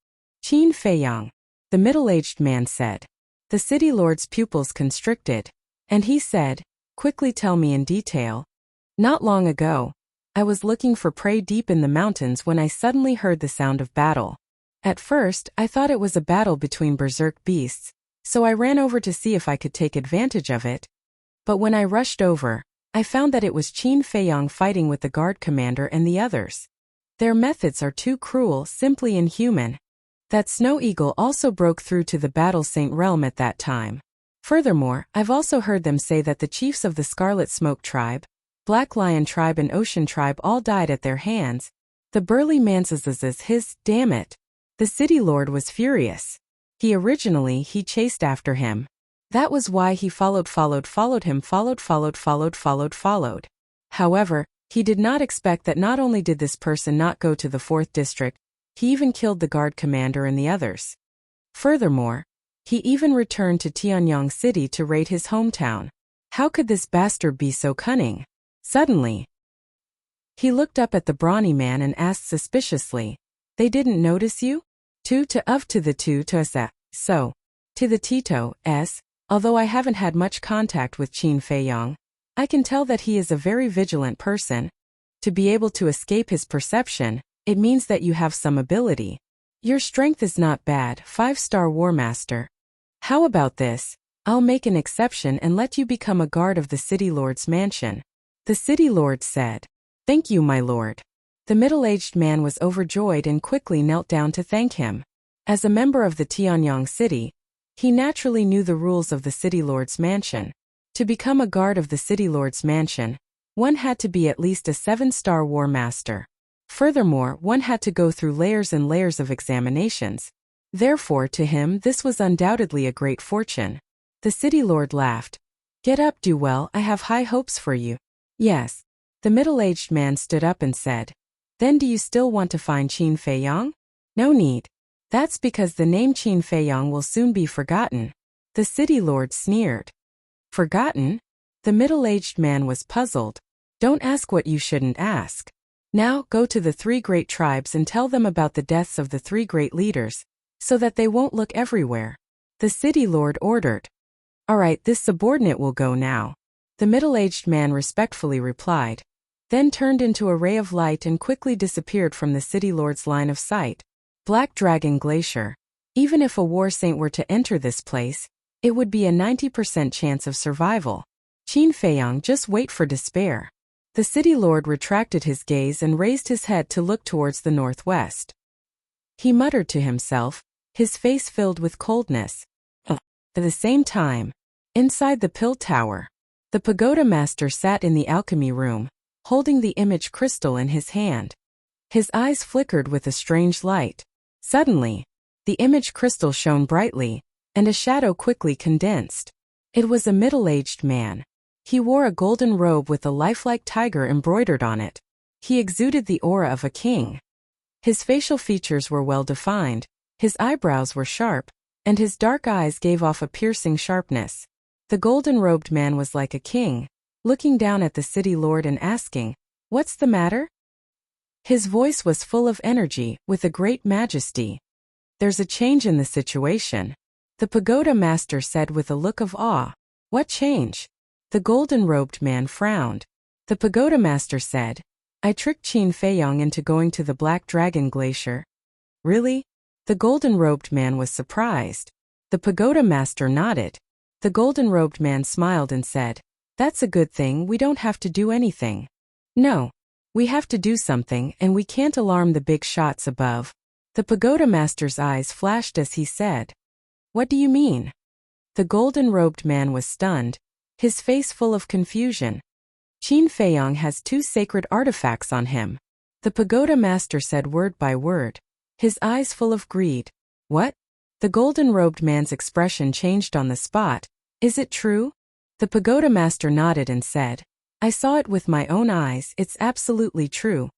"Qin Feiyang." The middle-aged man said. The City Lord's pupils constricted, and he said, "Quickly tell me in detail." "Not long ago, I was looking for prey deep in the mountains when I suddenly heard the sound of battle. At first, I thought it was a battle between berserk beasts, so I ran over to see if I could take advantage of it. But when I rushed over, I found that it was Qin Feiyang fighting with the guard commander and the others. Their methods are too cruel, simply inhuman. That Snow Eagle also broke through to the Battle Saint realm at that time. Furthermore, I've also heard them say that the chiefs of the Scarlet Smoke tribe, Black Lion tribe and Ocean tribe all died at their hands. The burly man says his, damn it. The City Lord was furious. He chased after him. That was why he followed him. However, he did not expect that not only did this person not go to the 4th district, he even killed the guard commander and the others. Furthermore, he even returned to Tianyang City to raid his hometown. How could this bastard be so cunning? Suddenly, he looked up at the brawny man and asked suspiciously, "They didn't notice you?" To the so. To the Tito, s. Although I haven't had much contact with Qin Feiyang, I can tell that he is a very vigilant person. To be able to escape his perception, it means that you have some ability. Your strength is not bad, 5-star War Master. How about this? I'll make an exception and let you become a guard of the City Lord's mansion. The City Lord said, "Thank you, my lord." The middle-aged man was overjoyed and quickly knelt down to thank him. As a member of the Tianyang City, he naturally knew the rules of the City Lord's mansion. To become a guard of the City Lord's mansion, one had to be at least a 7-star War Master. Furthermore, one had to go through layers and layers of examinations. Therefore, to him, this was undoubtedly a great fortune. The City Lord laughed. "Get up, do well, I have high hopes for you." "Yes." The middle-aged man stood up and said, "Then do you still want to find Qin Feiyang?" "No need. That's because the name Qin Feiyang will soon be forgotten." The City Lord sneered. "Forgotten?" The middle-aged man was puzzled. "Don't ask what you shouldn't ask. Now, go to the 3 great tribes and tell them about the deaths of the 3 great leaders, so that they won't look everywhere." The City Lord ordered. "All right, this subordinate will go now." The middle-aged man respectfully replied, then turned into a ray of light and quickly disappeared from the City Lord's line of sight. Black Dragon Glacier. Even if a war saint were to enter this place, it would be a 90% chance of survival. Qin Feiyang, just wait for despair. The city lord retracted his gaze and raised his head to look towards the northwest. He muttered to himself, his face filled with coldness. At the same time, inside the pill tower, the pagoda master sat in the alchemy room, holding the image crystal in his hand. His eyes flickered with a strange light. Suddenly, the image crystal shone brightly, and a shadow quickly condensed. It was a middle-aged man. He wore a golden robe with a lifelike tiger embroidered on it. He exuded the aura of a king. His facial features were well-defined, his eyebrows were sharp, and his dark eyes gave off a piercing sharpness. The golden-robed man was like a king, looking down at the city lord and asking, "What's the matter?" His voice was full of energy, with a great majesty. "There's a change in the situation," the pagoda master said with a look of awe. "What change?" The golden-robed man frowned. The pagoda master said, "I tricked Qin Feiyang into going to the Black Dragon Glacier." "Really?" The golden-robed man was surprised. The pagoda master nodded. The golden-robed man smiled and said, "That's a good thing, we don't have to do anything." "No. We have to do something, and we can't alarm the big shots above." The pagoda master's eyes flashed as he said, "What do you mean?" The golden-robed man was stunned, his face full of confusion. "Qin Feiyang has 2 sacred artifacts on him," the pagoda master said word by word, his eyes full of greed. "What?" The golden-robed man's expression changed on the spot. "Is it true?" The pagoda master nodded and said, "I saw it with my own eyes, it's absolutely true.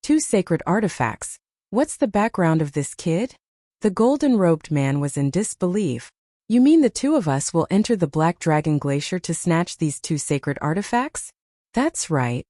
2 sacred artifacts. What's the background of this kid?" The golden-robed man was in disbelief. "You mean the 2 of us will enter the Black Dragon Glacier to snatch these 2 sacred artifacts?" "That's right.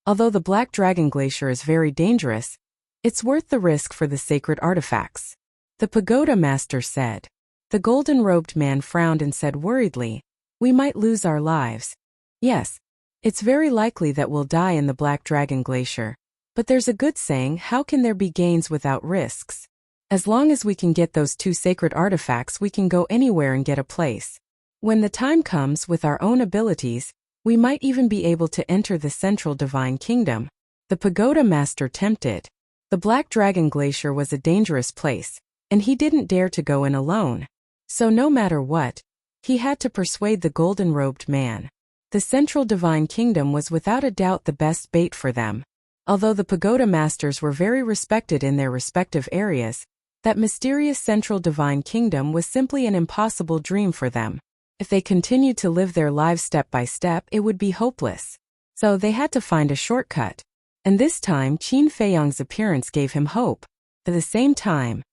Although the Black Dragon Glacier is very dangerous, it's worth the risk for the sacred artifacts," the pagoda master said. The golden-robed man frowned and said worriedly, "We might lose our lives." "Yes, it's very likely that we'll die in the Black Dragon Glacier. But there's a good saying, how can there be gains without risks? As long as we can get those 2 sacred artifacts, we can go anywhere and get a place. When the time comes, with our own abilities, we might even be able to enter the central divine kingdom." The pagoda master tempted. The Black Dragon Glacier was a dangerous place, and he didn't dare to go in alone. So no matter what, he had to persuade the golden-robed man. The central divine kingdom was without a doubt the best bait for them. Although the pagoda masters were very respected in their respective areas, that mysterious central divine kingdom was simply an impossible dream for them. If they continued to live their lives step by step, it would be hopeless. So they had to find a shortcut. And this time Qin Feiyang's appearance gave him hope. At the same time,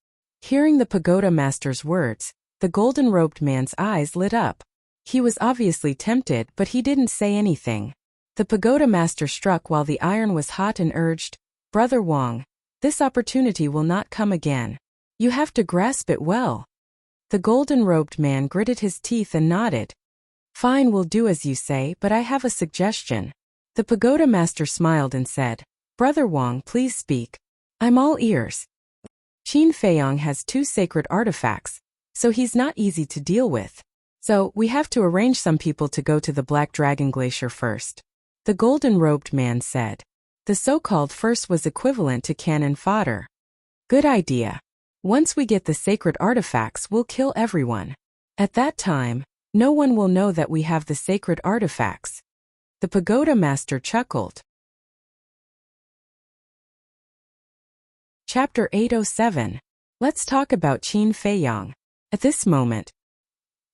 hearing the pagoda master's words, the golden-robed man's eyes lit up. He was obviously tempted, but he didn't say anything. The pagoda master struck while the iron was hot and urged, "Brother Wang, this opportunity will not come again. You have to grasp it well." The golden-robed man gritted his teeth and nodded. "Fine, we'll do as you say, but I have a suggestion." The pagoda master smiled and said, "Brother Wang, please speak. I'm all ears." Qin Feiyang has 2 sacred artifacts, so he's not easy to deal with. So we have to arrange some people to go to the Black Dragon Glacier first. The golden-robed man said. The so-called first was equivalent to cannon fodder. "Good idea. Once we get the sacred artifacts, we'll kill everyone. At that time, no one will know that we have the sacred artifacts." The pagoda master chuckled. Chapter 807. Let's talk about Qin Feiyang. At this moment,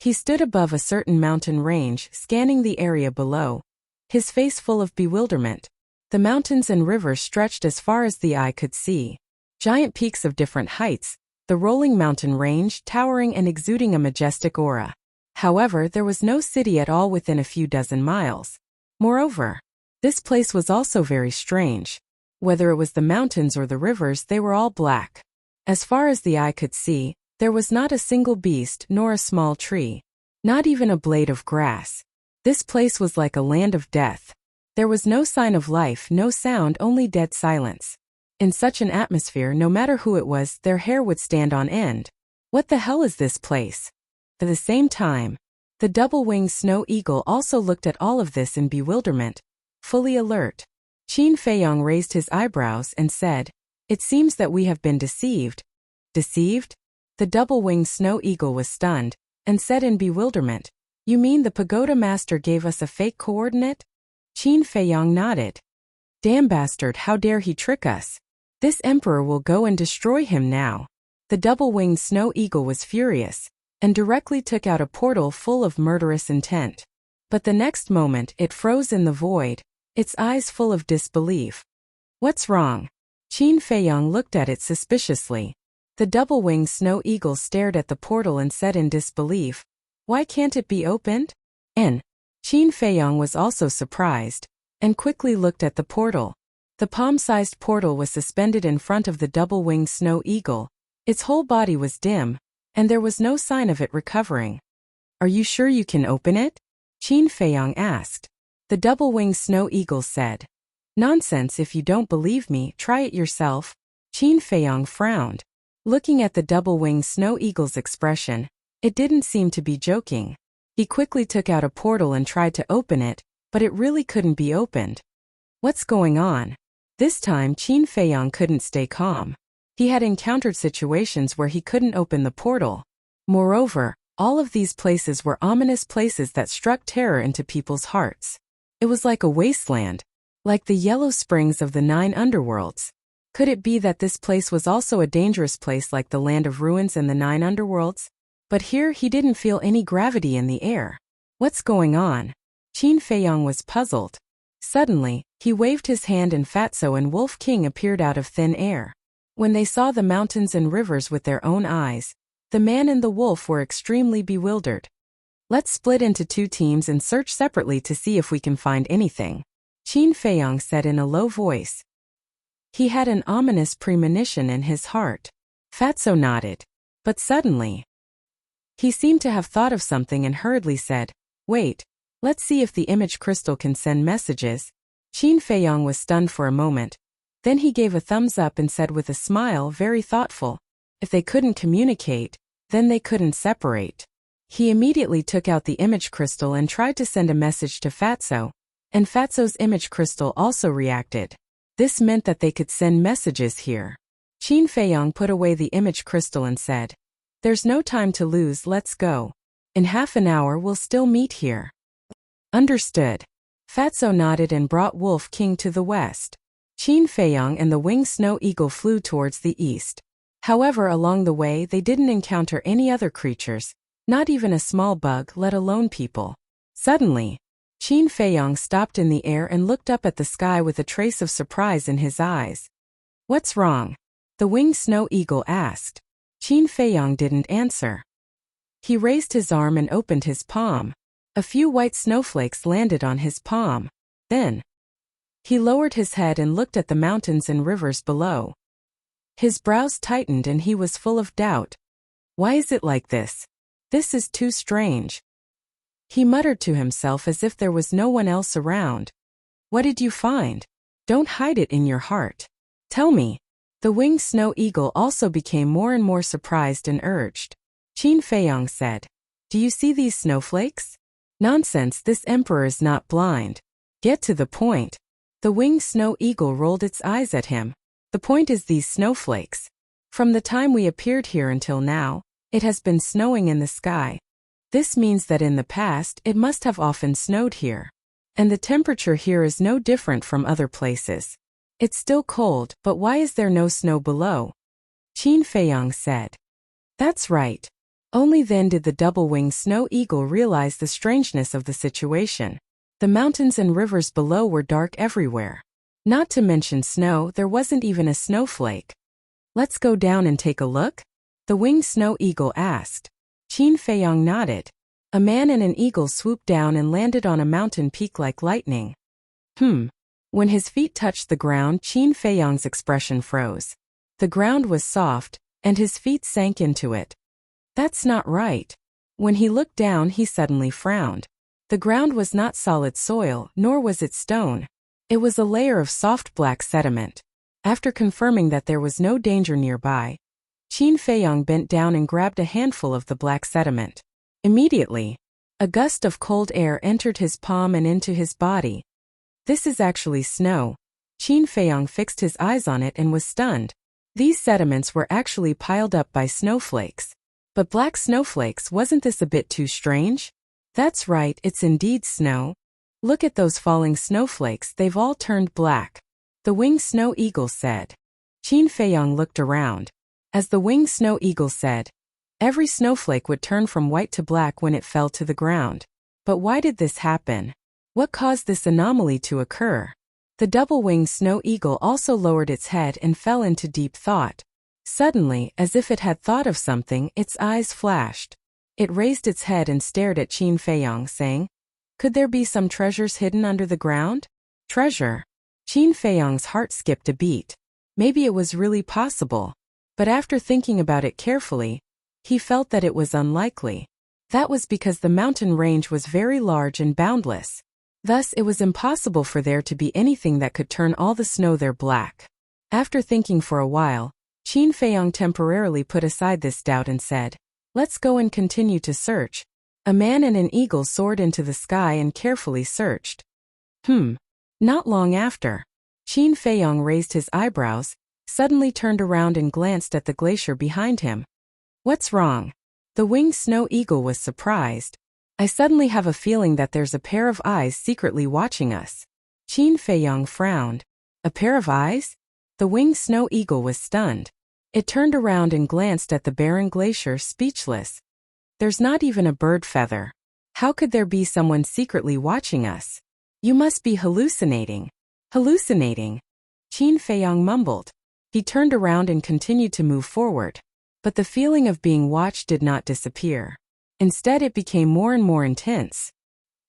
he stood above a certain mountain range, scanning the area below, his face full of bewilderment. The mountains and rivers stretched as far as the eye could see. Giant peaks of different heights, the rolling mountain range towering and exuding a majestic aura. However, there was no city at all within a few dozen miles. Moreover, this place was also very strange. Whether it was the mountains or the rivers, they were all black. As far as the eye could see, there was not a single beast nor a small tree, not even a blade of grass. This place was like a land of death. There was no sign of life, no sound, only dead silence. In such an atmosphere, no matter who it was, their hair would stand on end. What the hell is this place? At the same time, the double-winged snow eagle also looked at all of this in bewilderment, fully alert. Qin Feiyong raised his eyebrows and said, "It seems that we have been deceived." Deceived? The double-winged snow eagle was stunned, and said in bewilderment, "You mean the pagoda master gave us a fake coordinate?" Qin Feiyong nodded. "Damn bastard, how dare he trick us? This emperor will go and destroy him now." The double-winged snow eagle was furious, and directly took out a portal full of murderous intent. But the next moment it froze in the void, its eyes full of disbelief. "What's wrong?" Qin Feiyong looked at it suspiciously. The double-winged snow eagle stared at the portal and said in disbelief, "Why can't it be opened?" Qin Feiyong was also surprised, and quickly looked at the portal. The palm-sized portal was suspended in front of the double-winged snow eagle. Its whole body was dim, and there was no sign of it recovering. "Are you sure you can open it?" Qin Feiyong asked. The double-winged snow eagle said, "Nonsense, if you don't believe me, try it yourself." Qin Feiyong frowned. Looking at the double-winged snow eagle's expression, it didn't seem to be joking. He quickly took out a portal and tried to open it, but it really couldn't be opened. What's going on? This time Qin Feiyong couldn't stay calm. He had encountered situations where he couldn't open the portal. Moreover, all of these places were ominous places that struck terror into people's hearts. It was like a wasteland, like the yellow springs of the 9 underworlds. Could it be that this place was also a dangerous place like the Land of Ruins and the 9 underworlds? But here he didn't feel any gravity in the air. What's going on? Qin Feiyong was puzzled. Suddenly, he waved his hand and Fatso and Wolf King appeared out of thin air. When they saw the mountains and rivers with their own eyes, the man and the wolf were extremely bewildered. "Let's split into 2 teams and search separately to see if we can find anything," Qin Feiyong said in a low voice. He had an ominous premonition in his heart. Fatso nodded. But suddenly, he seemed to have thought of something and hurriedly said, "Wait, let's see if the image crystal can send messages." Qin Feiyong was stunned for a moment. Then he gave a thumbs up and said with a smile, very thoughtful, "If they couldn't communicate, then they couldn't separate." He immediately took out the image crystal and tried to send a message to Fatso, and Fatso's image crystal also reacted. This meant that they could send messages here. Qin Feiyong put away the image crystal and said, "There's no time to lose, let's go. In half an hour we'll still meet here." "Understood." Fatso nodded and brought Wolf King to the west. Qin Feiyong and the winged snow eagle flew towards the east. However, along the way they didn't encounter any other creatures, not even a small bug, let alone people. Suddenly, Qin Feiyong stopped in the air and looked up at the sky with a trace of surprise in his eyes. "What's wrong?" the winged snow eagle asked. Qin Feiyong didn't answer. He raised his arm and opened his palm. A few white snowflakes landed on his palm. Then, he lowered his head and looked at the mountains and rivers below. His brows tightened and he was full of doubt. "Why is it like this? This is too strange." He muttered to himself as if there was no one else around. "What did you find? Don't hide it in your heart. Tell me." The winged snow eagle also became more and more surprised and urged. Qin Feiyong said, "Do you see these snowflakes?" "Nonsense, this emperor is not blind. Get to the point." The winged snow eagle rolled its eyes at him. "The point is these snowflakes. From the time we appeared here until now, it has been snowing in the sky. This means that in the past it must have often snowed here. And the temperature here is no different from other places. It's still cold, but why is there no snow below?" Qin Feiyong said. "That's right." Only then did the double-winged snow eagle realize the strangeness of the situation. The mountains and rivers below were dark everywhere. Not to mention snow, there wasn't even a snowflake. "Let's go down and take a look?" the winged snow eagle asked. Qin Feiyong nodded. A man and an eagle swooped down and landed on a mountain peak like lightning. When his feet touched the ground, Qin Feiyong's expression froze. The ground was soft, and his feet sank into it. "That's not right." When he looked down, he suddenly frowned. The ground was not solid soil, nor was it stone. It was a layer of soft black sediment. After confirming that there was no danger nearby, Qin Feiyong bent down and grabbed a handful of the black sediment. Immediately, a gust of cold air entered his palm and into his body. This is actually snow. Qin Feiyong fixed his eyes on it and was stunned. These sediments were actually piled up by snowflakes. But black snowflakes, wasn't this a bit too strange? That's right, it's indeed snow. Look at those falling snowflakes, they've all turned black. The winged snow eagle said. Qin Feiyong looked around. As the winged snow eagle said, every snowflake would turn from white to black when it fell to the ground. But why did this happen? What caused this anomaly to occur? The double-winged snow eagle also lowered its head and fell into deep thought. Suddenly, as if it had thought of something, its eyes flashed. It raised its head and stared at Qin Feiyong, saying, "Could there be some treasures hidden under the ground?" Treasure? Qin Feiyong's heart skipped a beat. Maybe it was really possible. But after thinking about it carefully, he felt that it was unlikely. That was because the mountain range was very large and boundless. Thus, it was impossible for there to be anything that could turn all the snow there black. After thinking for a while, Qin Feiyong temporarily put aside this doubt and said, "Let's go and continue to search." A man and an eagle soared into the sky and carefully searched. Not long after, Qin Feiyong raised his eyebrows, suddenly turned around and glanced at the glacier behind him. "What's wrong?" The winged snow eagle was surprised. "I suddenly have a feeling that there's a pair of eyes secretly watching us." Qin Feiyong frowned. A pair of eyes? The winged snow eagle was stunned. It turned around and glanced at the barren glacier, speechless. "There's not even a bird feather. How could there be someone secretly watching us? You must be hallucinating." "Hallucinating?" Qin Feiyong mumbled. He turned around and continued to move forward. But the feeling of being watched did not disappear. Instead, it became more and more intense.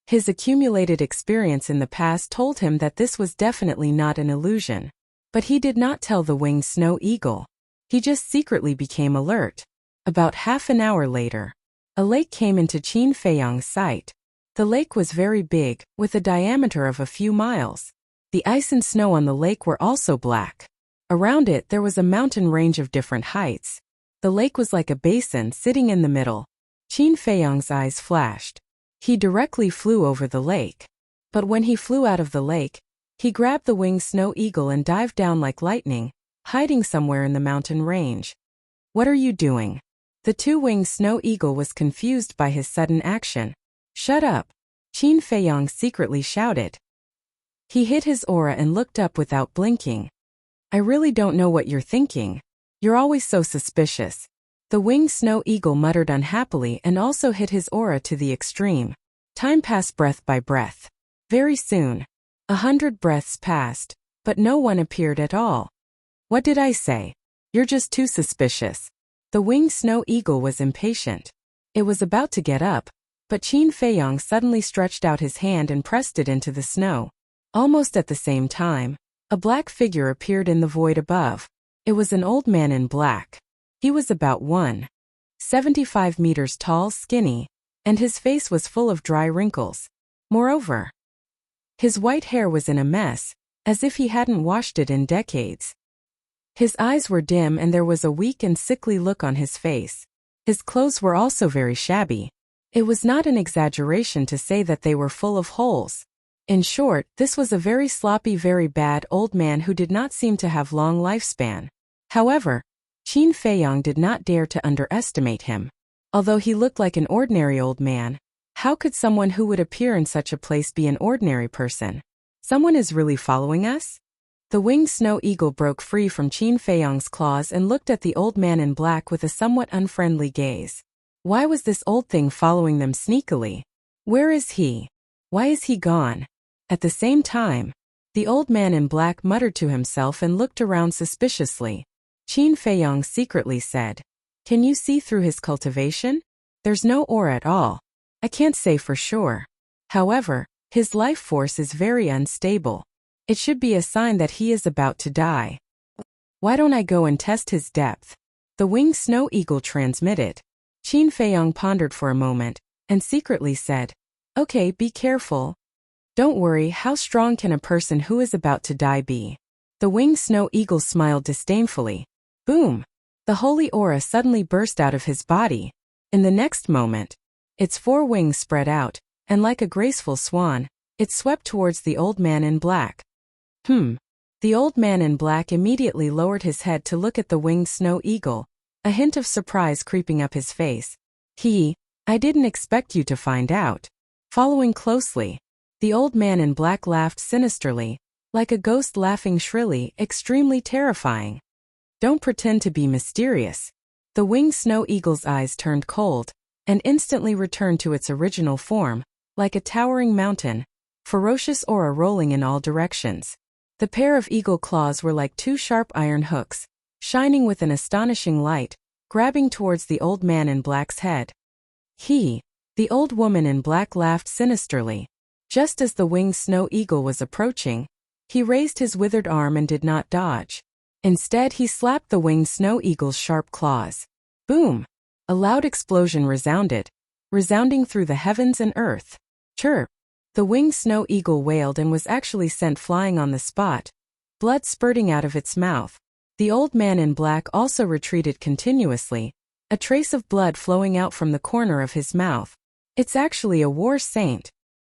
His accumulated experience in the past told him that this was definitely not an illusion. But he did not tell the winged snow eagle. He just secretly became alert. About half an hour later, a lake came into Qin Feiyong's sight. The lake was very big, with a diameter of a few miles. The ice and snow on the lake were also black. Around it there was a mountain range of different heights. The lake was like a basin sitting in the middle. Qin Feiyong's eyes flashed. He directly flew over the lake. But when he flew out of the lake, he grabbed the winged snow eagle and dived down like lightning, hiding somewhere in the mountain range. "What are you doing?" The two-winged snow eagle was confused by his sudden action. "Shut up!" Qin Feiyong secretly shouted. He hid his aura and looked up without blinking. "I really don't know what you're thinking. You're always so suspicious." The winged snow eagle muttered unhappily and also hid his aura to the extreme. Time passed breath by breath. Very soon, 100 breaths passed, but no one appeared at all. "What did I say? You're just too suspicious." The winged snow eagle was impatient. It was about to get up, but Qin Feiyong suddenly stretched out his hand and pressed it into the snow. Almost at the same time, a black figure appeared in the void above. It was an old man in black. He was about 1.75 meters tall, skinny, and his face was full of dry wrinkles. Moreover, his white hair was in a mess, as if he hadn't washed it in decades. His eyes were dim and there was a weak and sickly look on his face. His clothes were also very shabby. It was not an exaggeration to say that they were full of holes. In short, this was a very sloppy, very bad old man who did not seem to have long lifespan. However, Qin Feiyong did not dare to underestimate him. Although he looked like an ordinary old man, how could someone who would appear in such a place be an ordinary person? Someone is really following us? The winged snow eagle broke free from Qin Feiyong's claws and looked at the old man in black with a somewhat unfriendly gaze. Why was this old thing following them sneakily? Where is he? Why is he gone? At the same time, the old man in black muttered to himself and looked around suspiciously. Qin Feiyong secretly said, "Can you see through his cultivation? There's no aura at all. I can't say for sure. However, his life force is very unstable. It should be a sign that he is about to die. Why don't I go and test his depth?" The winged snow eagle transmitted. Qin Feiyong pondered for a moment, and secretly said, "Okay, be careful. Don't worry, how strong can a person who is about to die be?" The winged snow eagle smiled disdainfully. Boom! The holy aura suddenly burst out of his body. In the next moment, its 4 wings spread out, and like a graceful swan, it swept towards the old man in black. The old man in black immediately lowered his head to look at the winged snow eagle, a hint of surprise creeping up his face. I didn't expect you to find out. Following closely, the old man in black laughed sinisterly, like a ghost laughing shrilly, extremely terrifying. Don't pretend to be mysterious. The winged snow eagle's eyes turned cold, and instantly returned to its original form, like a towering mountain, ferocious aura rolling in all directions. The pair of eagle claws were like 2 sharp iron hooks, shining with an astonishing light, grabbing towards the old man in black's head. The old woman in black laughed sinisterly. Just as the winged snow eagle was approaching, he raised his withered arm and did not dodge. Instead, he slapped the winged snow eagle's sharp claws. Boom! A loud explosion resounding through the heavens and earth. Chirp! The winged snow eagle wailed and was actually sent flying on the spot, blood spurting out of its mouth. The old man in black also retreated continuously, a trace of blood flowing out from the corner of his mouth. It's actually a war saint.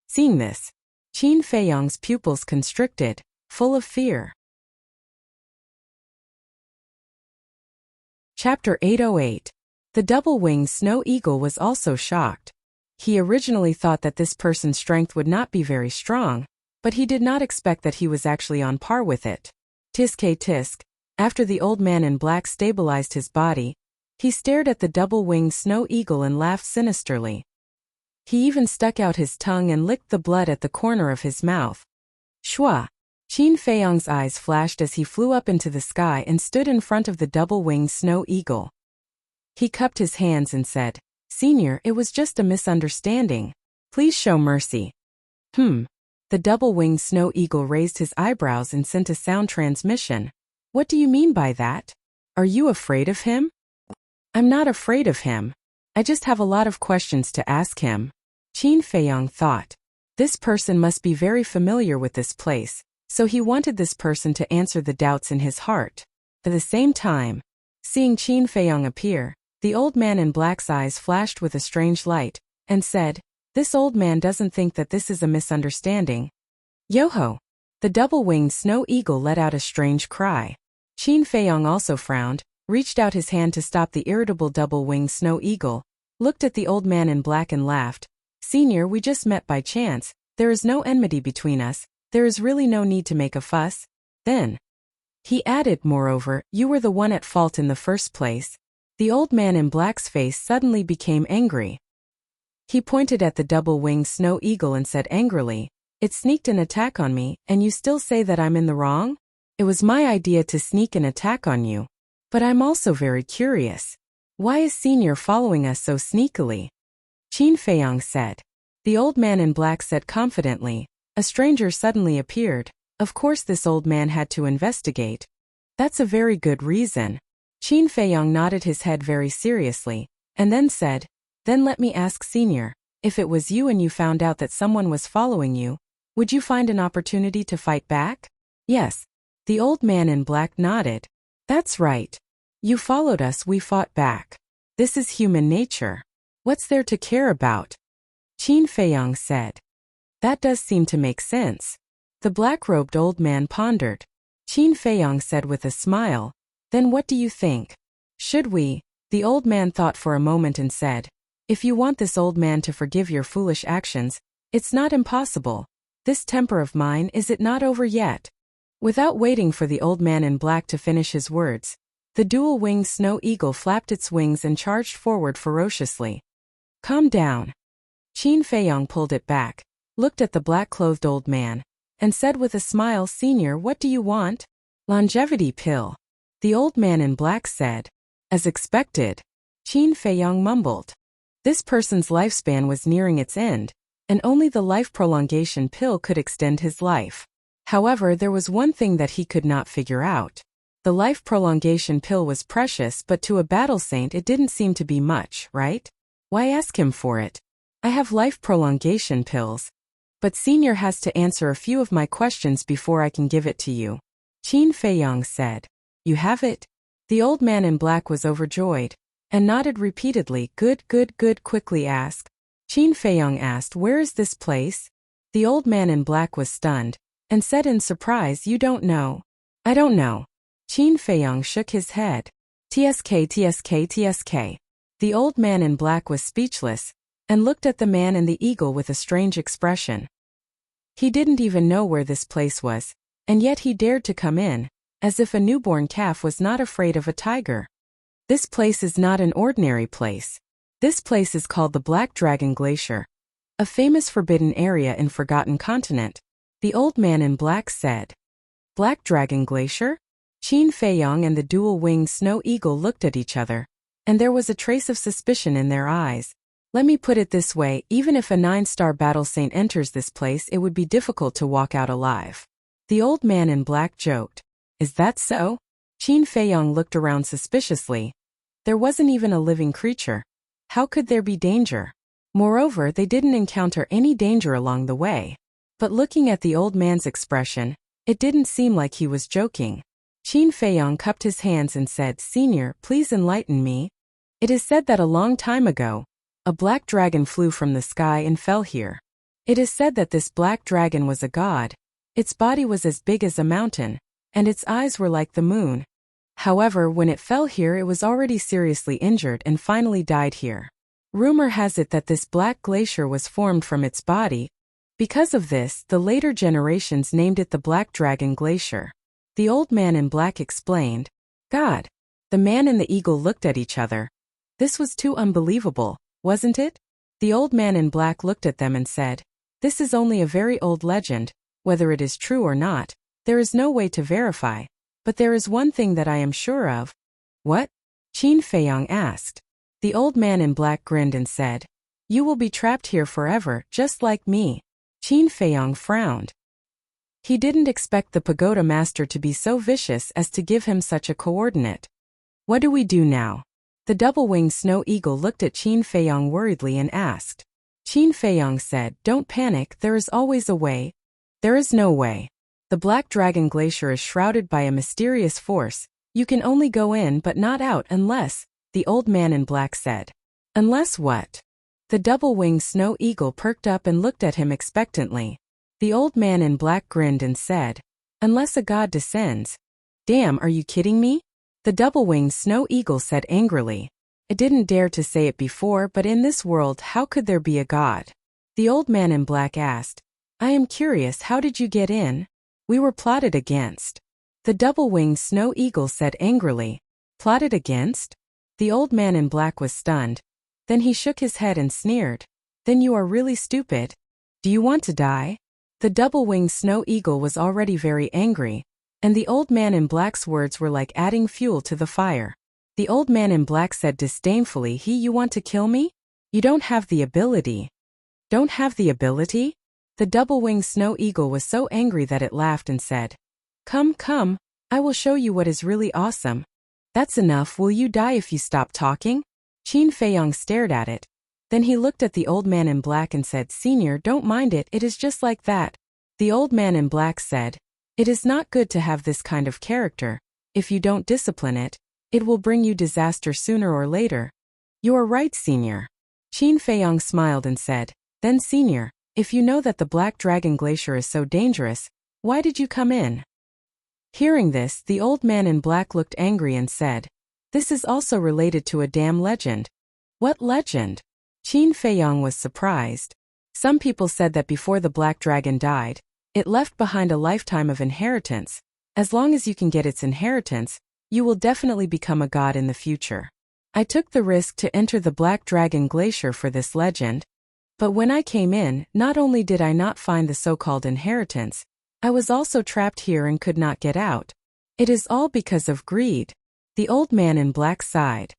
Seeing this, Qin Feiyong's pupils constricted, full of fear. Chapter 808. The double-winged snow eagle was also shocked. He originally thought that this person's strength would not be very strong, but he did not expect that he was actually on par with it. Tisk. After the old man in black stabilized his body, he stared at the double-winged snow eagle and laughed sinisterly. He even stuck out his tongue and licked the blood at the corner of his mouth. Shua! Qin Feiyong's eyes flashed as he flew up into the sky and stood in front of the double-winged snow eagle. He cupped his hands and said, "Senior, it was just a misunderstanding. Please show mercy." The double-winged snow eagle raised his eyebrows and sent a sound transmission. What do you mean by that? Are you afraid of him? I'm not afraid of him. I just have a lot of questions to ask him. Qin Feiyong thought. This person must be very familiar with this place, so he wanted this person to answer the doubts in his heart. At the same time, seeing Qin Feiyong appear, the old man in black's eyes flashed with a strange light, and said, "This old man doesn't think that this is a misunderstanding." Yo-ho! The double-winged snow eagle let out a strange cry. Qin Feiyong also frowned, reached out his hand to stop the irritable double-winged snow eagle, looked at the old man in black and laughed. "Senior, we just met by chance. There is no enmity between us. There is really no need to make a fuss." Then, he added, "Moreover, you were the one at fault in the first place." The old man in black's face suddenly became angry. He pointed at the double-winged snow eagle and said angrily, "It sneaked an attack on me, and you still say that I'm in the wrong? It was my idea to sneak an attack on you. But I'm also very curious. Why is Senior following us so sneakily?" Qin Feiyong said. The old man in black said confidently, "A stranger suddenly appeared. Of course this old man had to investigate." "That's a very good reason." Qin Feiyong nodded his head very seriously, and then said, "Then let me ask Senior, if it was you and you found out that someone was following you, would you find an opportunity to fight back?" "Yes." The old man in black nodded. "That's right. You followed us, we fought back. This is human nature. What's there to care about?" Qin Feiyong said. "That does seem to make sense." The black-robed old man pondered. Qin Feiyong said with a smile, "Then what do you think? Should we?" The old man thought for a moment and said, "If you want this old man to forgive your foolish actions, it's not impossible. This temper of mine, is it not over yet?" Without waiting for the old man in black to finish his words, the dual-winged snow eagle flapped its wings and charged forward ferociously. "Calm down." Qin Feiyong pulled it back, looked at the black-clothed old man, and said with a smile, "Senior, what do you want?" "Longevity pill." The old man in black said. "As expected." Qin Feiyong mumbled. This person's lifespan was nearing its end, and only the life prolongation pill could extend his life. However, there was one thing that he could not figure out. The life prolongation pill was precious, but to a battle saint it didn't seem to be much, right? Why ask him for it? I have life prolongation pills. But Senior has to answer a few of my questions before I can give it to you. Qin Feiyong said. "You have it?" The old man in black was overjoyed and nodded repeatedly. Good, good, good. Quickly ask. Qin Feiyong asked, where is this place? The old man in black was stunned and said in surprise, you don't know? I don't know. Qin Feiyong shook his head. TSK, TSK, TSK. The old man in black was speechless and looked at the man and the eagle with a strange expression. He didn't even know where this place was, and yet he dared to come in, as if a newborn calf was not afraid of a tiger. This place is not an ordinary place. This place is called the Black Dragon Glacier, a famous forbidden area in Forgotten Continent, the old man in black said. Black Dragon Glacier? Qin Feiyong and the dual-winged snow eagle looked at each other, and there was a trace of suspicion in their eyes. Let me put it this way, even if a 9-star battle saint enters this place, it would be difficult to walk out alive. The old man in black joked. Is that so? Qin Feiyong looked around suspiciously. There wasn't even a living creature. How could there be danger? Moreover, they didn't encounter any danger along the way. But looking at the old man's expression, it didn't seem like he was joking. Qin Feiyong cupped his hands and said, Senior, please enlighten me. It is said that a long time ago, a black dragon flew from the sky and fell here. It is said that this black dragon was a god. Its body was as big as a mountain, and its eyes were like the moon. However, when it fell here, it was already seriously injured and finally died here. Rumor has it that this black glacier was formed from its body. Because of this, the later generations named it the Black Dragon Glacier. The old man in black explained. God. The man and the eagle looked at each other. This was too unbelievable, wasn't it? The old man in black looked at them and said, this is only a very old legend. Whether it is true or not, there is no way to verify. But there is one thing that I am sure of. What? Qin Feiyong asked. The old man in black grinned and said, you will be trapped here forever, just like me. Qin Feiyong frowned. He didn't expect the pagoda master to be so vicious as to give him such a coordinate. What do we do now? The double-winged snow eagle looked at Qin Feiyong worriedly and asked. Qin Feiyong said, don't panic, there is always a way. There is no way. The Black Dragon Glacier is shrouded by a mysterious force. You can only go in but not out unless, the old man in black said. Unless what? The double-winged snow eagle perked up and looked at him expectantly. The old man in black grinned and said, unless a god descends. Damn, are you kidding me? The double-winged snow eagle said angrily. I didn't dare to say it before, but in this world how could there be a god? The old man in black asked. I am curious, how did you get in? We were plotted against. The double-winged snow eagle said angrily. Plotted against? The old man in black was stunned. Then he shook his head and sneered. Then you are really stupid. Do you want to die? The double-winged snow eagle was already very angry, and the old man in black's words were like adding fuel to the fire. The old man in black said disdainfully, you want to kill me? You don't have the ability. Don't have the ability? The double-winged snow eagle was so angry that it laughed and said, come, come, I will show you what is really awesome. That's enough, will you die if you stop talking? Qin Feiyong stared at it. Then he looked at the old man in black and said, Senior, don't mind it, it is just like that. The old man in black said, it is not good to have this kind of character. If you don't discipline it, it will bring you disaster sooner or later. You are right, Senior. Qin Feiyong smiled and said, then Senior, if you know that the Black Dragon Glacier is so dangerous, why did you come in? Hearing this, the old man in black looked angry and said, this is also related to a damn legend. What legend? Qin Feiyong was surprised. Some people said that before the Black Dragon died, it left behind a lifetime of inheritance. As long as you can get its inheritance, you will definitely become a god in the future. I took the risk to enter the Black Dragon Glacier for this legend. But when I came in, not only did I not find the so-called inheritance, I was also trapped here and could not get out. It is all because of greed. The old man in black sighed.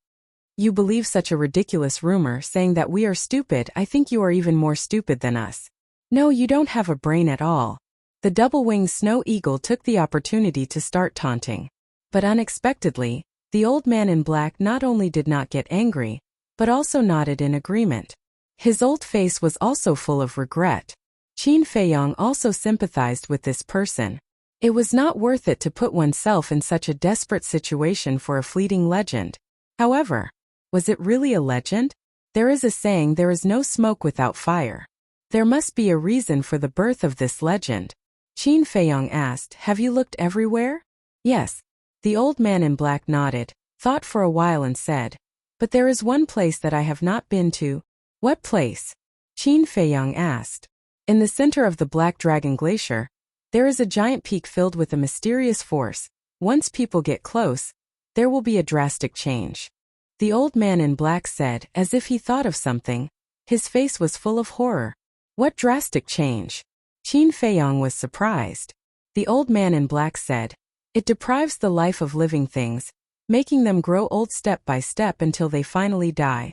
You believe such a ridiculous rumor saying that we are stupid. I think you are even more stupid than us. No, you don't have a brain at all. The double-winged snow eagle took the opportunity to start taunting. But unexpectedly, the old man in black not only did not get angry, but also nodded in agreement. His old face was also full of regret. Qin Feiyong also sympathized with this person. It was not worth it to put oneself in such a desperate situation for a fleeting legend. However, was it really a legend? There is a saying, there is no smoke without fire. There must be a reason for the birth of this legend. Qin Feiyong asked, have you looked everywhere? Yes. The old man in black nodded, thought for a while and said, but there is one place that I have not been to. What place? Qin Feiyong asked. In the center of the Black Dragon Glacier, there is a giant peak filled with a mysterious force. Once people get close, there will be a drastic change. The old man in black said, as if he thought of something. His face was full of horror. What drastic change? Qin Feiyong was surprised. The old man in black said, it deprives the life of living things, making them grow old step by step until they finally die.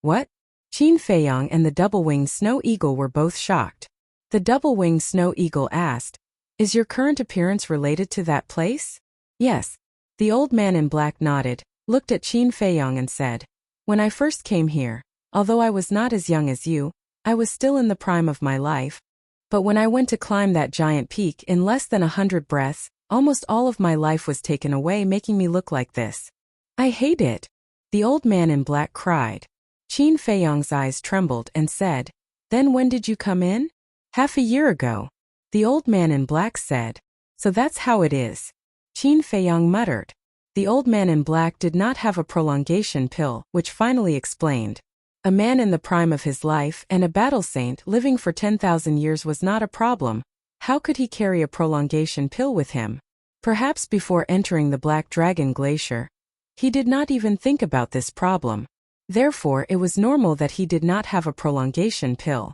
What? Qin Feiyong and the double-winged snow eagle were both shocked. The double-winged snow eagle asked, is your current appearance related to that place? Yes. The old man in black nodded, looked at Qin Feiyong and said, when I first came here, although I was not as young as you, I was still in the prime of my life. But when I went to climb that giant peak in less than 100 breaths, almost all of my life was taken away, making me look like this. I hate it. The old man in black cried. Qin Feiyong's eyes trembled and said, then when did you come in? Half a year ago. The old man in black said, so that's how it is. Qin Feiyong muttered. The old man in black did not have a prolongation pill, which finally explained. A man in the prime of his life and a battle saint living for 10,000 years was not a problem. How could he carry a prolongation pill with him? Perhaps before entering the Black Dragon Glacier, he did not even think about this problem. Therefore, it was normal that he did not have a prolongation pill.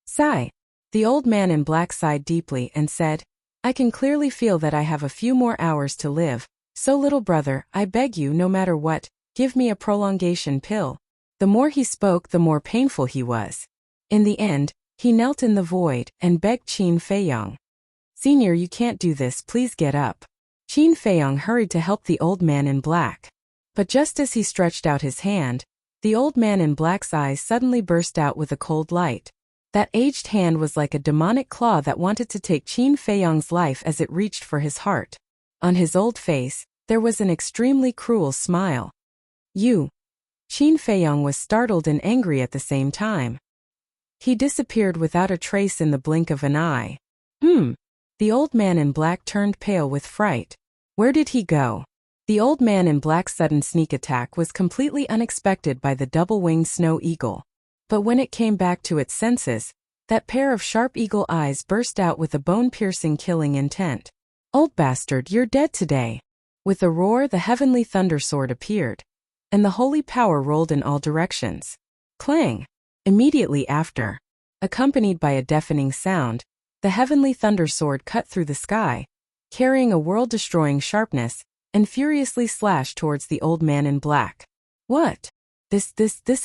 Sigh. The old man in black sighed deeply and said, I can clearly feel that I have a few more hours to live, so little brother, I beg you, no matter what, give me a prolongation pill. The more he spoke, the more painful he was. In the end, he knelt in the void and begged Qin Feiyong. Senior, you can't do this, please get up. Qin Feiyong hurried to help the old man in black. But just as he stretched out his hand, the old man in black's eyes suddenly burst out with a cold light. That aged hand was like a demonic claw that wanted to take Qin Feiyong's life as it reached for his heart. On his old face, there was an extremely cruel smile. You. Qin Feiyong was startled and angry at the same time. He disappeared without a trace in the blink of an eye. The old man in black turned pale with fright. Where did he go? The old man in black's sudden sneak attack was completely unexpected by the double-winged snow eagle. But when it came back to its senses, that pair of sharp eagle eyes burst out with a bone-piercing killing intent. Old bastard, you're dead today. With a roar, the heavenly thunder sword appeared, and the holy power rolled in all directions. Clang! Immediately after, accompanied by a deafening sound, the heavenly thunder sword cut through the sky, carrying a world-destroying sharpness, and furiously slashed towards the old man in black. What? This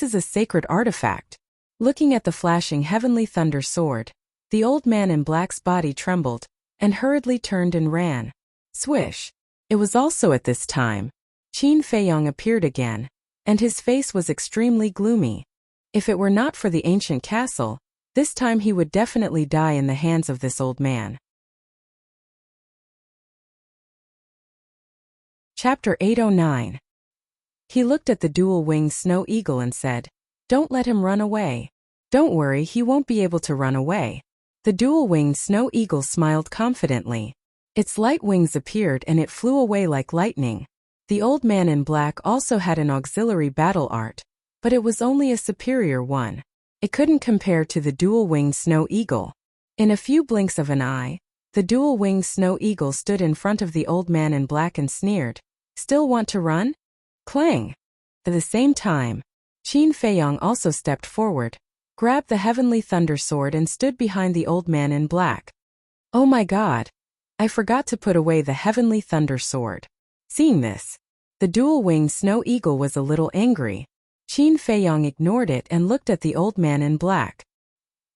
is a sacred artifact. Looking at the flashing heavenly thunder sword, the old man in black's body trembled, and hurriedly turned and ran. Swish! It was also at this time, Qin Feiyong appeared again, and his face was extremely gloomy. If it were not for the ancient castle, this time he would definitely die in the hands of this old man. Chapter 809. He looked at the dual-winged snow eagle and said, don't let him run away. Don't worry, he won't be able to run away. The dual-winged snow eagle smiled confidently. Its light wings appeared and it flew away like lightning. The old man in black also had an auxiliary battle art, but it was only a superior one. It couldn't compare to the dual-winged snow eagle. In a few blinks of an eye, the dual-winged snow eagle stood in front of the old man in black and sneered, still want to run? Clang! At the same time, Qin Feiyong also stepped forward, grabbed the heavenly thunder sword and stood behind the old man in black. Oh my god! I forgot to put away the heavenly thunder sword. Seeing this, the dual-winged snow eagle was a little angry. Qin Feiyong ignored it and looked at the old man in black.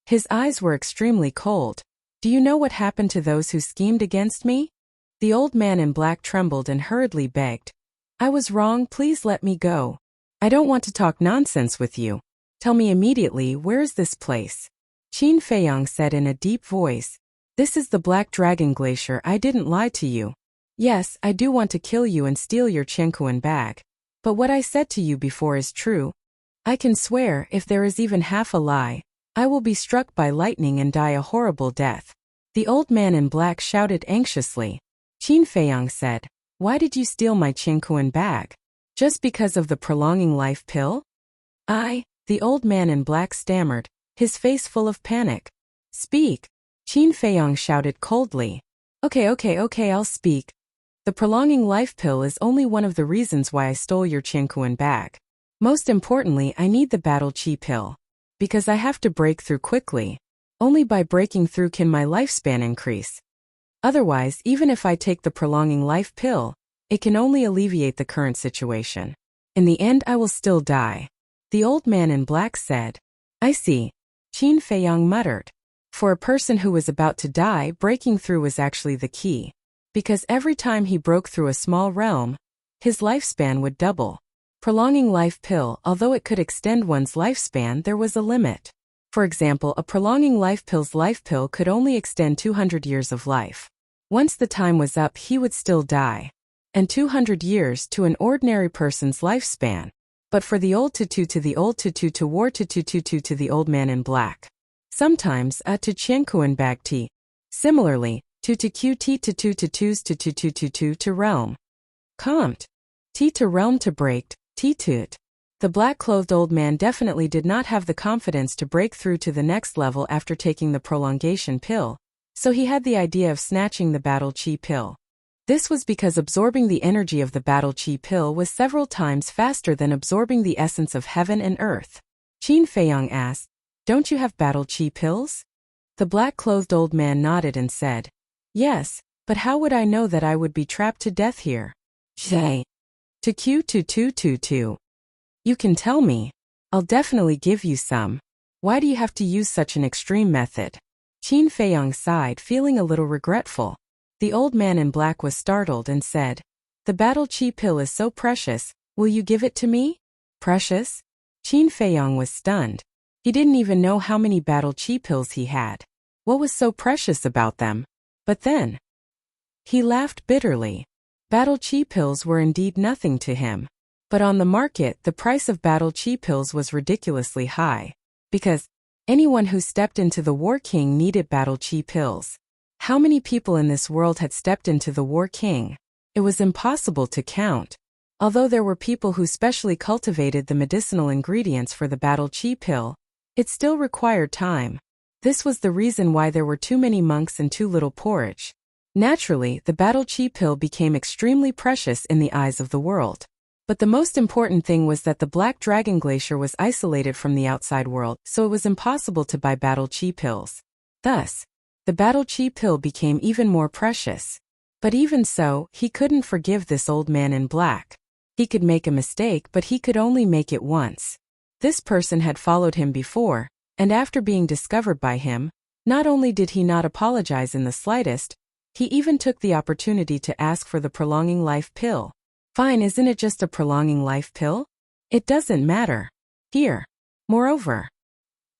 His eyes were extremely cold. Do you know what happened to those who schemed against me? The old man in black trembled and hurriedly begged. I was wrong, please let me go. I don't want to talk nonsense with you. Tell me immediately, where is this place? Qin Feiyong said in a deep voice. This is the Black Dragon Glacier. I didn't lie to you. Yes, I do want to kill you and steal your Chenkuan bag. But what I said to you before is true. I can swear, if there is even half a lie, I will be struck by lightning and die a horrible death. The old man in black shouted anxiously. Qin Feiyang said, Why did you steal my Chenkuan bag? Just because of the prolonging life pill? The old man in black stammered, his face full of panic. Speak. Qin Feiyang shouted coldly. Okay, I'll speak. The prolonging life pill is only one of the reasons why I stole your Chenkuan bag. Most importantly, I need the battle chi pill. Because I have to break through quickly. Only by breaking through can my lifespan increase. Otherwise, even if I take the prolonging life pill, it can only alleviate the current situation. In the end, I will still die. The old man in black said. I see. Qin Feiyang muttered. For a person who was about to die, breaking through was actually the key. Because every time he broke through a small realm, his lifespan would double. Prolonging life pill, although it could extend one's lifespan, there was a limit. For example, a prolonging life pill's life pill could only extend 200 years of life. Once the time was up, he would still die. And 200 years to an ordinary person's lifespan. But for the old tutu to the old tutu to war tutu to the old man in black. Sometimes to Chenkuan bag ti. Similarly, to qt to to realm. Compt. T to realm to break. T-tut. The black-clothed old man definitely did not have the confidence to break through to the next level after taking the prolongation pill, so he had the idea of snatching the battle chi pill. This was because absorbing the energy of the battle chi pill was several times faster than absorbing the essence of heaven and earth. Qin Feiyang asked, Don't you have battle chi pills? The black-clothed old man nodded and said, Yes, but how would I know that I would be trapped to death here? Zay. To Q2222. You can tell me. I'll definitely give you some. Why do you have to use such an extreme method? Qin Feiyang sighed, feeling a little regretful. The old man in black was startled and said, The battle chi pill is so precious, will you give it to me? Precious? Qin Feiyang was stunned. He didn't even know how many battle chi pills he had. What was so precious about them? But then, he laughed bitterly. Battle chi pills were indeed nothing to him. But on the market, the price of battle chi pills was ridiculously high. Because anyone who stepped into the War King needed battle chi pills. How many people in this world had stepped into the War King? It was impossible to count. Although there were people who specially cultivated the medicinal ingredients for the battle chi pill, it still required time. This was the reason why there were too many monks and too little porridge. Naturally, the battle chi pill became extremely precious in the eyes of the world. But the most important thing was that the Black Dragon Glacier was isolated from the outside world, so it was impossible to buy battle chi pills. Thus, the battle chi pill became even more precious. But even so, he couldn't forgive this old man in black. He could make a mistake, but he could only make it once. This person had followed him before, and after being discovered by him, not only did he not apologize in the slightest, he even took the opportunity to ask for the prolonging life pill. Fine, isn't it just a prolonging life pill? It doesn't matter. Here. Moreover,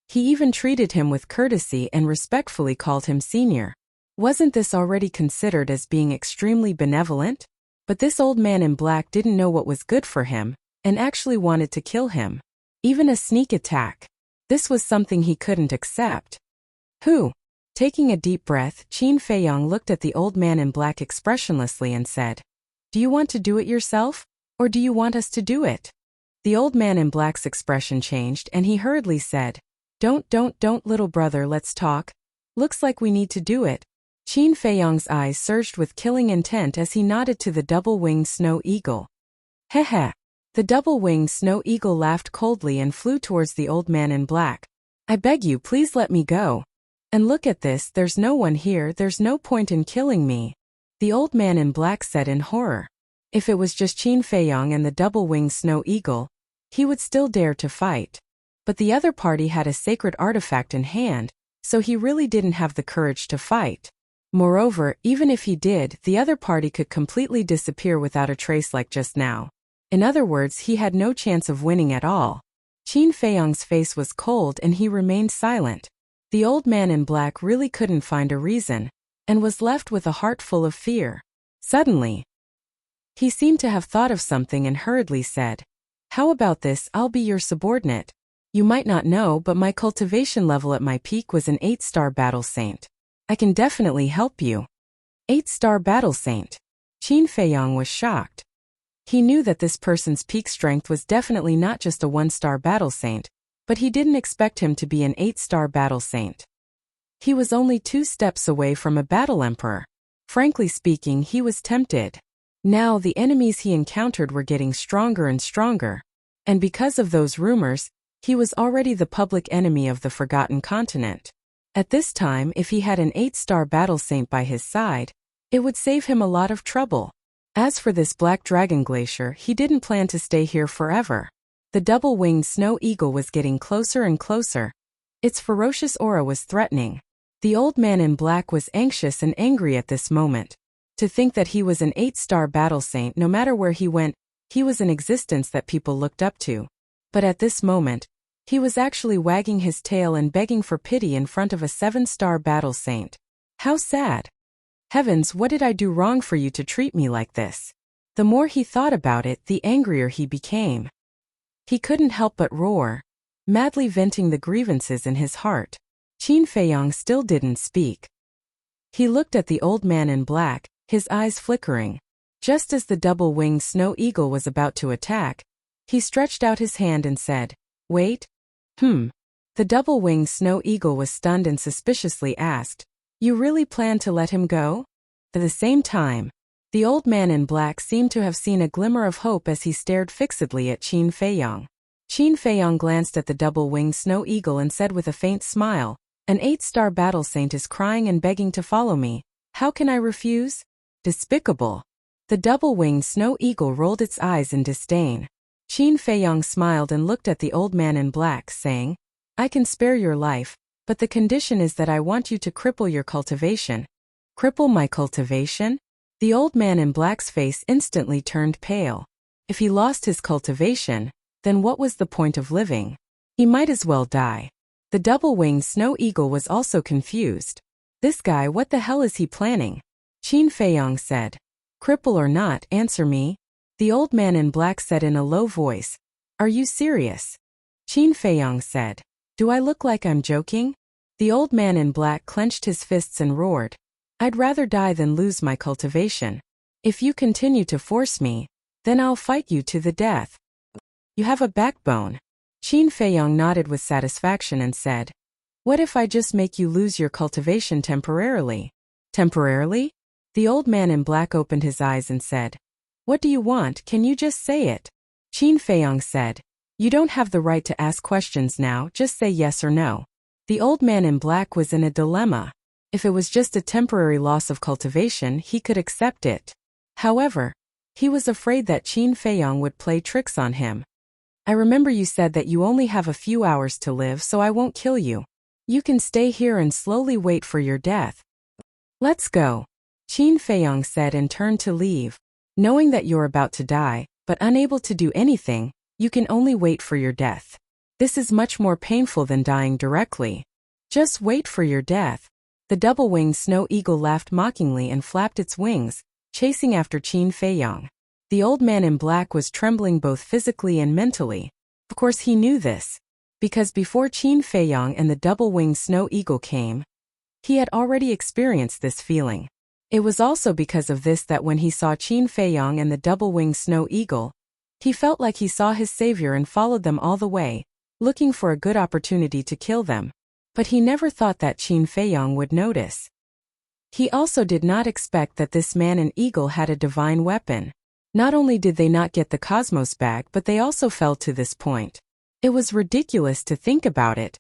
he even treated him with courtesy and respectfully called him senior. Wasn't this already considered as being extremely benevolent? But this old man in black didn't know what was good for him, and actually wanted to kill him. Even a sneak attack. This was something he couldn't accept. Who? Taking a deep breath, Qin Feiyang looked at the old man in black expressionlessly and said, Do you want to do it yourself? Or do you want us to do it? The old man in black's expression changed and he hurriedly said, Don't, little brother, let's talk. Looks like we need to do it. Qin Feiyang's eyes surged with killing intent as he nodded to the double-winged snow eagle. Heh. The double-winged snow eagle laughed coldly and flew towards the old man in black. I beg you, please let me go. And look at this, there's no one here, there's no point in killing me. The old man in black said in horror. If it was just Qin Feiyang and the double-winged snow eagle, he would still dare to fight. But the other party had a sacred artifact in hand, so he really didn't have the courage to fight. Moreover, even if he did, the other party could completely disappear without a trace like just now. In other words, he had no chance of winning at all. Qin Feiyang's face was cold and he remained silent. The old man in black really couldn't find a reason, and was left with a heart full of fear. Suddenly, he seemed to have thought of something and hurriedly said, "How about this? I'll be your subordinate. You might not know, but my cultivation level at my peak was an 8-star battle saint. I can definitely help you." 8-star battle saint. Qin Feiyang was shocked. He knew that this person's peak strength was definitely not just a 1-star battle saint, but he didn't expect him to be an 8-star battle saint. He was only 2 steps away from a battle emperor. Frankly speaking, he was tempted. Now the enemies he encountered were getting stronger and stronger, and because of those rumors, he was already the public enemy of the Forgotten Continent. At this time, if he had an 8-star battle saint by his side, it would save him a lot of trouble. As for this black dragon glacier, he didn't plan to stay here forever. The double-winged snow eagle was getting closer and closer. Its ferocious aura was threatening. The old man in black was anxious and angry at this moment. To think that he was an 8-star battle saint, no matter where he went, he was an existence that people looked up to. But at this moment, he was actually wagging his tail and begging for pity in front of a 7-star battle saint. How sad. Heavens, what did I do wrong for you to treat me like this? The more he thought about it, the angrier he became. He couldn't help but roar, madly venting the grievances in his heart. Qin Feiyang still didn't speak. He looked at the old man in black, his eyes flickering. Just as the double-winged snow eagle was about to attack, he stretched out his hand and said, "Wait." The double-winged snow eagle was stunned and suspiciously asked, "You really plan to let him go?" At the same time, the old man in black seemed to have seen a glimmer of hope as he stared fixedly at Qin Feiyang. Qin Feiyang glanced at the double-winged snow eagle and said with a faint smile, "An 8-star battle saint is crying and begging to follow me. How can I refuse? Despicable." The double-winged snow eagle rolled its eyes in disdain. Qin Feiyang smiled and looked at the old man in black, saying, "I can spare your life, but the condition is that I want you to cripple your cultivation." Cripple my cultivation? The old man in black's face instantly turned pale. If he lost his cultivation, then what was the point of living? He might as well die. The double-winged snow eagle was also confused. This guy, what the hell is he planning? Qin Feiyang said, "Cripple or not, answer me." The old man in black said in a low voice, "Are you serious?" Qin Feiyang said, "Do I look like I'm joking?" The old man in black clenched his fists and roared, "I'd rather die than lose my cultivation. If you continue to force me, then I'll fight you to the death." "You have a backbone." Qin Feiyang nodded with satisfaction and said, "What if I just make you lose your cultivation temporarily?" "Temporarily?" The old man in black opened his eyes and said, "What do you want? Can you just say it?" Qin Feiyang said, "You don't have the right to ask questions now, just say yes or no." The old man in black was in a dilemma. If it was just a temporary loss of cultivation, he could accept it. However, he was afraid that Qin Feiyang would play tricks on him. "I remember you said that you only have a few hours to live, so I won't kill you. You can stay here and slowly wait for your death." "Let's go," Qin Feiyang said and turned to leave. Knowing that you're about to die, but unable to do anything, you can only wait for your death. This is much more painful than dying directly. Just wait for your death. The double-winged snow eagle laughed mockingly and flapped its wings, chasing after Qin Feiyang. The old man in black was trembling both physically and mentally. Of course he knew this, because before Qin Feiyang and the double-winged snow eagle came, he had already experienced this feeling. It was also because of this that when he saw Qin Feiyang and the double-winged snow eagle, he felt like he saw his savior and followed them all the way, looking for a good opportunity to kill them. But he never thought that Qin Feiyang would notice. He also did not expect that this man in eagle had a divine weapon. Not only did they not get the Cosmos bag, but they also fell to this point. It was ridiculous to think about it.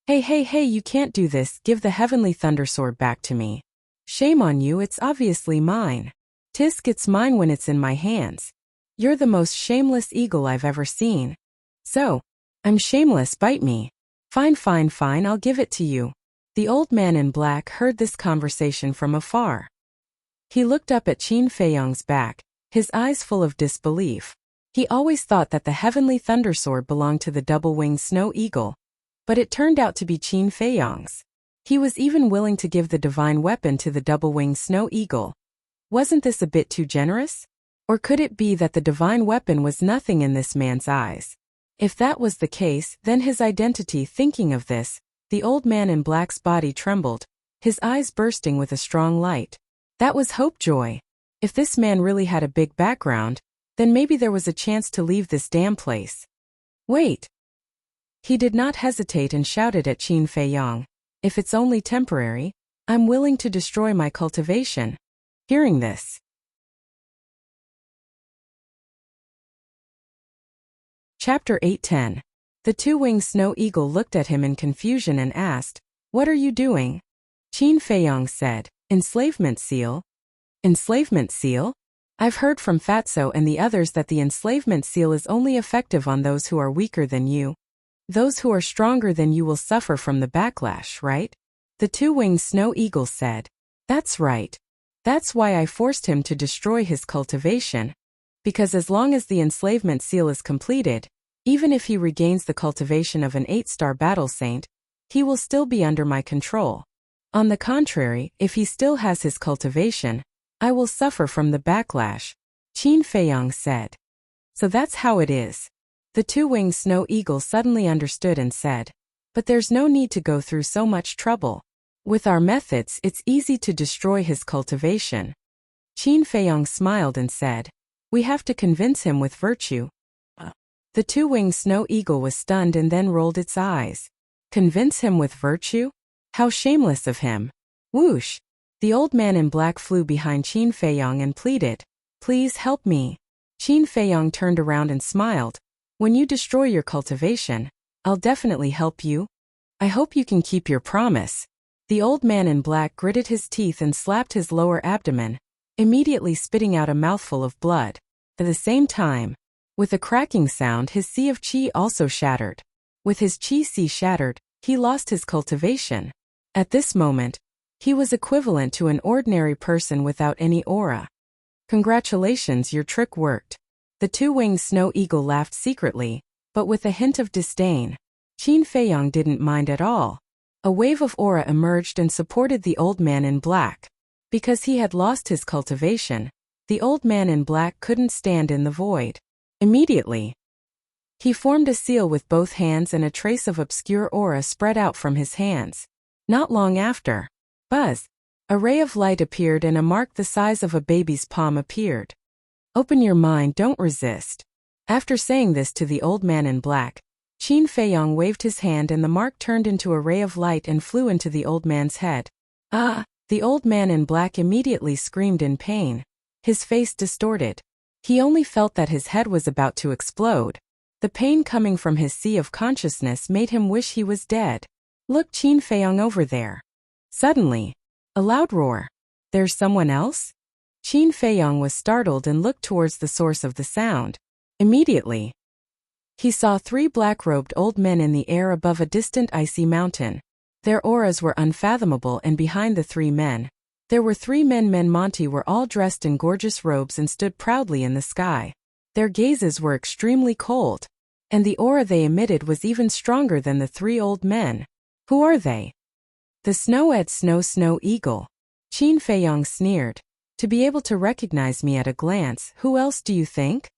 Hey, you can't do this, give the heavenly thunder sword back to me. Shame on you, it's obviously mine. Tisk, it's mine when it's in my hands. You're the most shameless eagle I've ever seen. So, I'm shameless, bite me. Fine, I'll give it to you. The old man in black heard this conversation from afar. He looked up at Qin Feiyang's back, his eyes full of disbelief. He always thought that the heavenly thunder sword belonged to the double-winged snow eagle, but it turned out to be Qin Feiyang's. He was even willing to give the divine weapon to the double-winged snow eagle. Wasn't this a bit too generous? Or could it be that the divine weapon was nothing in this man's eyes? If that was the case, then his identity. Thinking of this, the old man in black's body trembled, his eyes bursting with a strong light. That was Hope-Joy. If this man really had a big background, then maybe there was a chance to leave this damn place. Wait! He did not hesitate and shouted at Qin Feiyong. If it's only temporary, I'm willing to destroy my cultivation. Hearing this. Chapter 8:10. The two-winged snow eagle looked at him in confusion and asked, "What are you doing?" Qin Feiyong said, "Enslavement seal." Enslavement seal? I've heard from Fatso and the others that the enslavement seal is only effective on those who are weaker than you. Those who are stronger than you will suffer from the backlash, right? The two-winged snow eagle said, "That's right. That's why I forced him to destroy his cultivation. Because as long as the enslavement seal is completed, even if he regains the cultivation of an 8-star battle saint, he will still be under my control. On the contrary, if he still has his cultivation, I will suffer from the backlash," Qin Feiyong said. "So that's how it is." The two-winged snow eagle suddenly understood and said, "But there's no need to go through so much trouble. With our methods, it's easy to destroy his cultivation." Qin Feiyong smiled and said, "We have to convince him with virtue." The two-winged snow eagle was stunned and then rolled its eyes. Convince him with virtue? How shameless of him. Whoosh! The old man in black flew behind Qin Feiyong and pleaded, "Please help me." Qin Feiyong turned around and smiled. "When you destroy your cultivation, I'll definitely help you. I hope you can keep your promise." The old man in black gritted his teeth and slapped his lower abdomen, immediately spitting out a mouthful of blood. At the same time, with a cracking sound, his sea of qi also shattered. With his qi sea shattered, he lost his cultivation. At this moment, he was equivalent to an ordinary person without any aura. "Congratulations, your trick worked." The two-winged snow eagle laughed secretly, but with a hint of disdain. Qin Feiyong didn't mind at all. A wave of aura emerged and supported the old man in black. Because he had lost his cultivation, the old man in black couldn't stand in the void. Immediately, he formed a seal with both hands and a trace of obscure aura spread out from his hands. Not long after, buzz! A ray of light appeared and a mark the size of a baby's palm appeared. "Open your mind, don't resist." After saying this to the old man in black, Qin Feiyong waved his hand and the mark turned into a ray of light and flew into the old man's head. "Ah!" The old man in black immediately screamed in pain. His face distorted. He only felt that his head was about to explode. The pain coming from his sea of consciousness made him wish he was dead. "Look, Qin Feiyong over there." Suddenly, a loud roar. "There's someone else?" Qin Feiyong was startled and looked towards the source of the sound. Immediately, he saw 3 black-robed old men in the air above a distant icy mountain. Their auras were unfathomable, and behind the 3 men, there were 3 men. Monty were all dressed in gorgeous robes and stood proudly in the sky. Their gazes were extremely cold, and the aura they emitted was even stronger than the 3 old men. "Who are they?" "The Snow-Ed Snow Eagle." Qin Feiyong sneered. "To be able to recognize me at a glance, who else do you think?"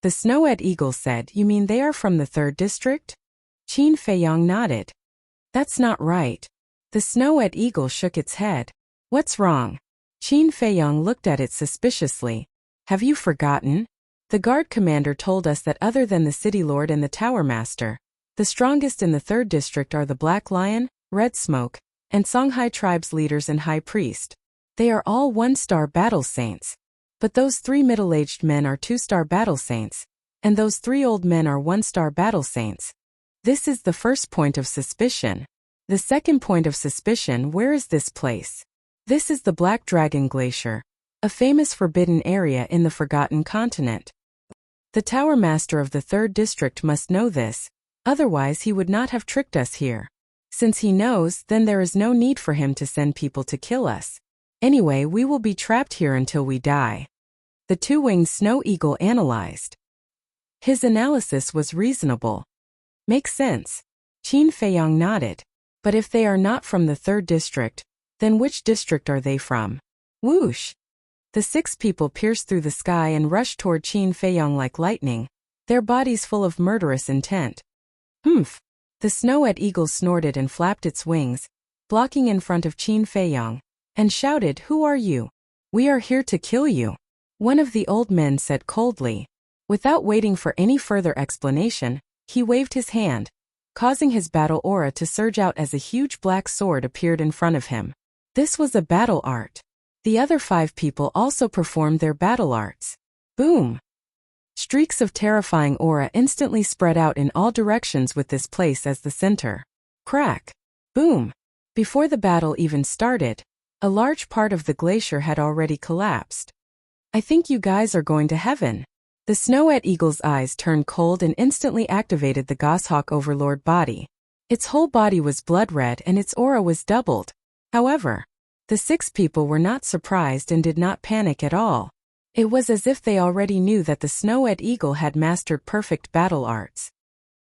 The Snow-Ed Eagle said, "You mean they are from the 3rd district?" Qin Feiyong nodded. "That's not right." The Snow-Ed Eagle shook its head. "What's wrong?" Qin Feiyong looked at it suspiciously. "Have you forgotten? The guard commander told us that other than the city lord and the tower master, the strongest in the 3rd district are the Black Lion, Red Smoke, and Songhai tribes leaders and high priest. They are all 1-star battle saints. But those 3 middle-aged men are 2-star battle saints, and those 3 old men are 1-star battle saints. This is the first point of suspicion. The second point of suspicion, where is this place? This is the Black Dragon Glacier, a famous forbidden area in the Forgotten Continent. The Tower Master of the 3rd District must know this, otherwise he would not have tricked us here. Since he knows, then there is no need for him to send people to kill us. Anyway, we will be trapped here until we die." The two-winged snow eagle analyzed. His analysis was reasonable. "Makes sense." Qin Feiyong nodded. But if they are not from the 3rd district, then which district are they from? Whoosh! The 6 people pierced through the sky and rushed toward Qin Feiyong like lightning, their bodies full of murderous intent. Humph! The snow-white eagle snorted and flapped its wings, blocking in front of Qin Feiyong, and shouted, "Who are you? We are here to kill you," one of the old men said coldly. Without waiting for any further explanation, he waved his hand, causing his battle aura to surge out as a huge black sword appeared in front of him. This was a battle art. The other 5 people also performed their battle arts. Boom! Streaks of terrifying aura instantly spread out in all directions with this place as the center. Crack! Boom! Before the battle even started, a large part of the glacier had already collapsed. "I think you guys are going to heaven." The snow-white eagle's eyes turned cold and instantly activated the goshawk overlord body. Its whole body was blood red and its aura was doubled. However, the 6 people were not surprised and did not panic at all. It was as if they already knew that the snow-white eagle had mastered perfect battle arts.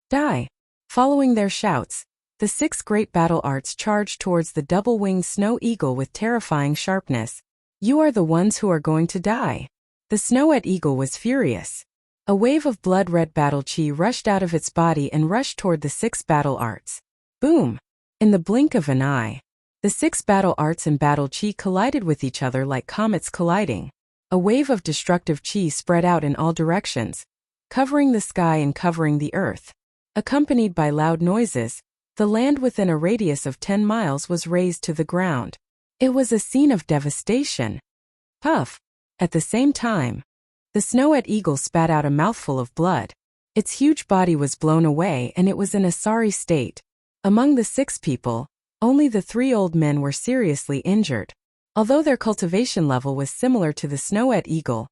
Die! Following their shouts, the 6 great battle arts charged towards the double-winged snow eagle with terrifying sharpness. "You are the ones who are going to die." The snow-white eagle was furious. A wave of blood-red battle chi rushed out of its body and rushed toward the 6 battle arts. Boom! In the blink of an eye, the 6 battle arts and battle chi collided with each other like comets colliding. A wave of destructive chi spread out in all directions, covering the sky and covering the earth. Accompanied by loud noises, the land within a radius of 10 miles was razed to the ground. It was a scene of devastation. Puff! At the same time, the snow-white eagle spat out a mouthful of blood. Its huge body was blown away and it was in a sorry state. Among the 6 people, only the 3 old men were seriously injured. Although their cultivation level was similar to the snow-white eagle,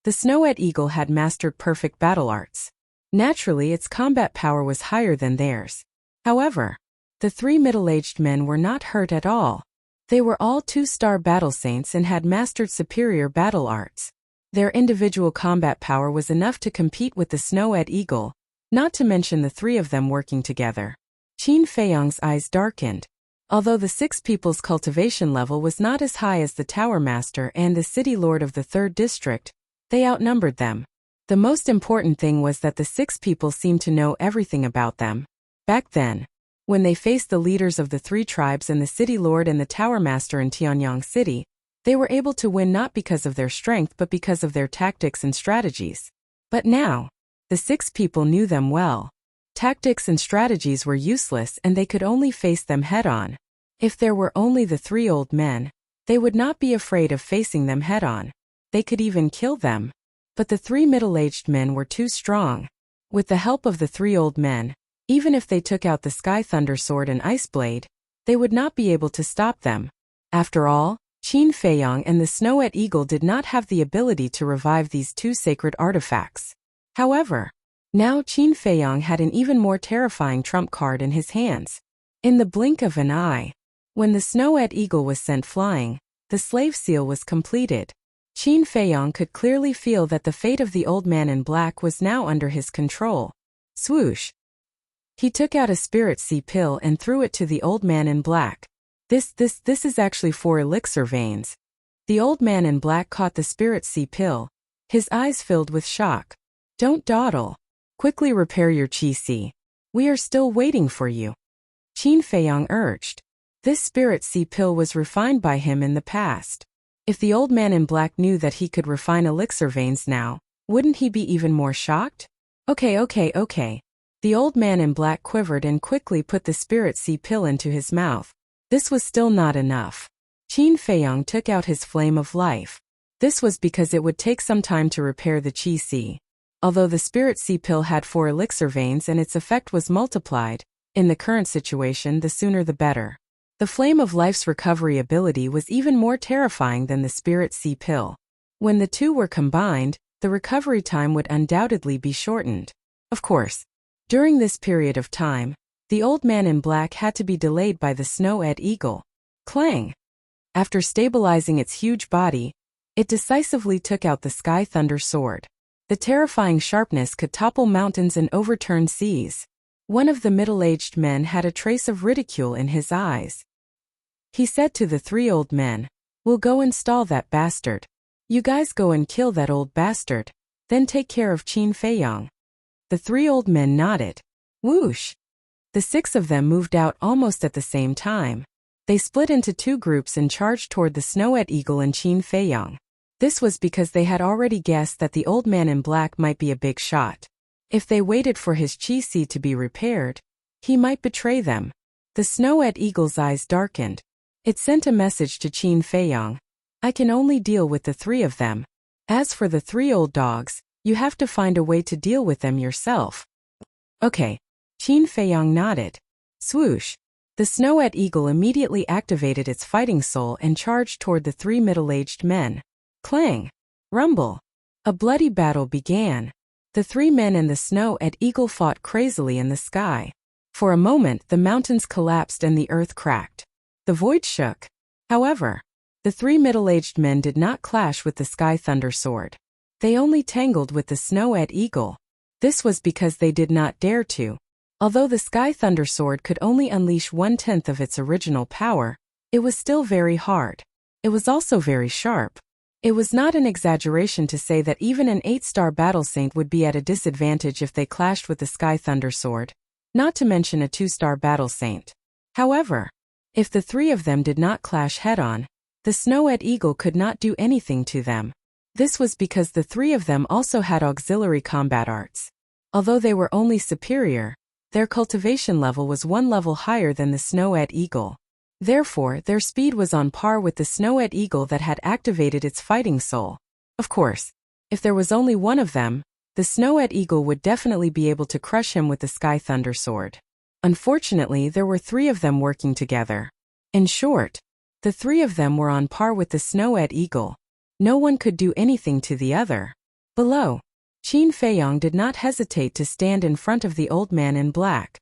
the snow-white eagle had mastered perfect battle arts. Naturally, its combat power was higher than theirs. However, the 3 middle-aged men were not hurt at all. They were all 2-star battle saints and had mastered superior battle arts. Their individual combat power was enough to compete with the snow-white eagle, not to mention the 3 of them working together. Qin Feiyong's eyes darkened. Although the 6 people's cultivation level was not as high as the Tower Master and the City Lord of the 3rd District, they outnumbered them. The most important thing was that the 6 people seemed to know everything about them. Back then, when they faced the leaders of the 3 tribes and the City Lord and the Tower Master in Tianyang City, they were able to win not because of their strength but because of their tactics and strategies. But now, the 6 people knew them well. Tactics and strategies were useless and they could only face them head-on. If there were only the 3 old men, they would not be afraid of facing them head-on. They could even kill them. But the 3 middle-aged men were too strong. With the help of the 3 old men, even if they took out the Sky Thunder Sword and Ice Blade, they would not be able to stop them. After all, Qin Feiyong and the Snow-White Eagle did not have the ability to revive these 2 sacred artifacts. However, now Qin Feiyong had an even more terrifying trump card in his hands. In the blink of an eye, when the Snow-White Eagle was sent flying, the slave seal was completed. Qin Feiyong could clearly feel that the fate of the old man in black was now under his control. Swoosh! He took out a spirit sea pill and threw it to the old man in black. This is actually 4 elixir veins. The old man in black caught the spirit sea pill, his eyes filled with shock. Don't dawdle. Quickly repair your chi si. We are still waiting for you, Qin Feiyong urged. This spirit sea pill was refined by him in the past. If the old man in black knew that he could refine elixir veins now, wouldn't he be even more shocked? Okay. The old man in black quivered and quickly put the spirit sea pill into his mouth. This was still not enough. Qin Feiyong took out his flame of life. This was because it would take some time to repair the chi si. Although the spirit sea pill had 4 elixir veins and its effect was multiplied, in the current situation the sooner the better. The flame of life's recovery ability was even more terrifying than the spirit sea pill. When the 2 were combined, the recovery time would undoubtedly be shortened. Of course, during this period of time, the old man in black had to be delayed by the Snow-White Eagle. Clang! After stabilizing its huge body, it decisively took out the Sky Thunder Sword. The terrifying sharpness could topple mountains and overturn seas. One of the middle-aged men had a trace of ridicule in his eyes. He said to the three old men, "We'll go install that bastard. You guys go and kill that old bastard, then take care of Qin Feiyang." The three old men nodded. Whoosh! The six of them moved out almost at the same time. They split into two groups and charged toward the Snow-Eyed Eagle and Qin Feiyang. This was because they had already guessed that the old man in black might be a big shot. If they waited for his qi to be repaired, he might betray them. The Snow-Eyed Eagle's eyes darkened. It sent a message to Qin Feiyang. "I can only deal with the three of them. As for the three old dogs, you have to find a way to deal with them yourself." "Okay." Qin Feiyang nodded. Swoosh! The Snow-Eyed Eagle immediately activated its fighting soul and charged toward the three middle-aged men. Clang! Rumble! A bloody battle began. The three men and the Snow-Eyed Eagle fought crazily in the sky. For a moment the mountains collapsed and the earth cracked. The void shook. However, the three middle-aged men did not clash with the Sky Thunder Sword. They only tangled with the Snow-Eyed Eagle. This was because they did not dare to. Although the Sky Thunder Sword could only unleash 1/10 of its original power, it was still very hard. It was also very sharp. It was not an exaggeration to say that even an 8-star battle saint would be at a disadvantage if they clashed with the Sky Thunder Sword, not to mention a 2-star battle saint. However, if the three of them did not clash head-on, the Snow-Eyed Eagle could not do anything to them. This was because the three of them also had auxiliary combat arts. Although they were only superior, their cultivation level was 1 level higher than the Snow-Eyed Eagle. Therefore, their speed was on par with the Snow-Eyed Eagle that had activated its fighting soul. Of course, if there was only one of them, the Snow-Eyed Eagle would definitely be able to crush him with the Sky Thunder Sword. Unfortunately, there were three of them working together. In short, the three of them were on par with the Snow-Eyed Eagle. No one could do anything to the other. Below, Qin Feiyang did not hesitate to stand in front of the old man in black.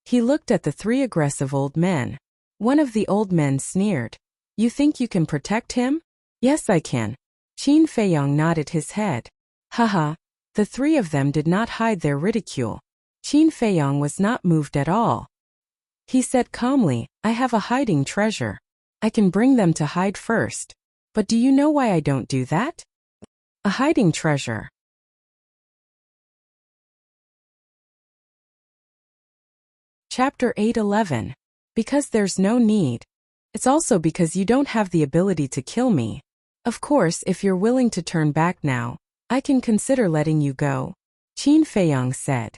He looked at the three aggressive old men. One of the old men sneered. "You think you can protect him?" "Yes, I can." Qin Feiyang nodded his head. Haha. The three of them did not hide their ridicule. Qin Feiyang was not moved at all. He said calmly, "I have a hiding treasure. I can bring them to hide first. But do you know why I don't do that?" A hiding treasure. Chapter 8:11. Because there's no need. It's also because you don't have the ability to kill me. Of course, if you're willing to turn back now, I can consider letting you go, Qin Feiyang said.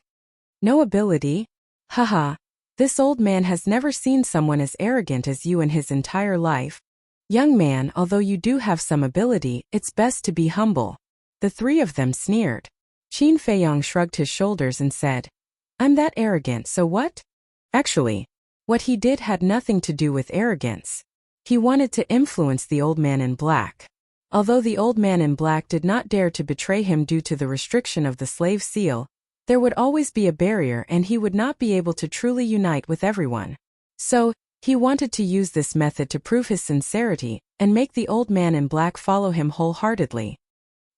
No ability? Haha. This old man has never seen someone as arrogant as you in his entire life. Young man, although you do have some ability, it's best to be humble. The three of them sneered. Qin Feiyang shrugged his shoulders and said, "I'm that arrogant, so what?" Actually, what he did had nothing to do with arrogance. He wanted to influence the old man in black. Although the old man in black did not dare to betray him due to the restriction of the slave seal, there would always be a barrier and he would not be able to truly unite with everyone. So, he wanted to use this method to prove his sincerity and make the old man in black follow him wholeheartedly.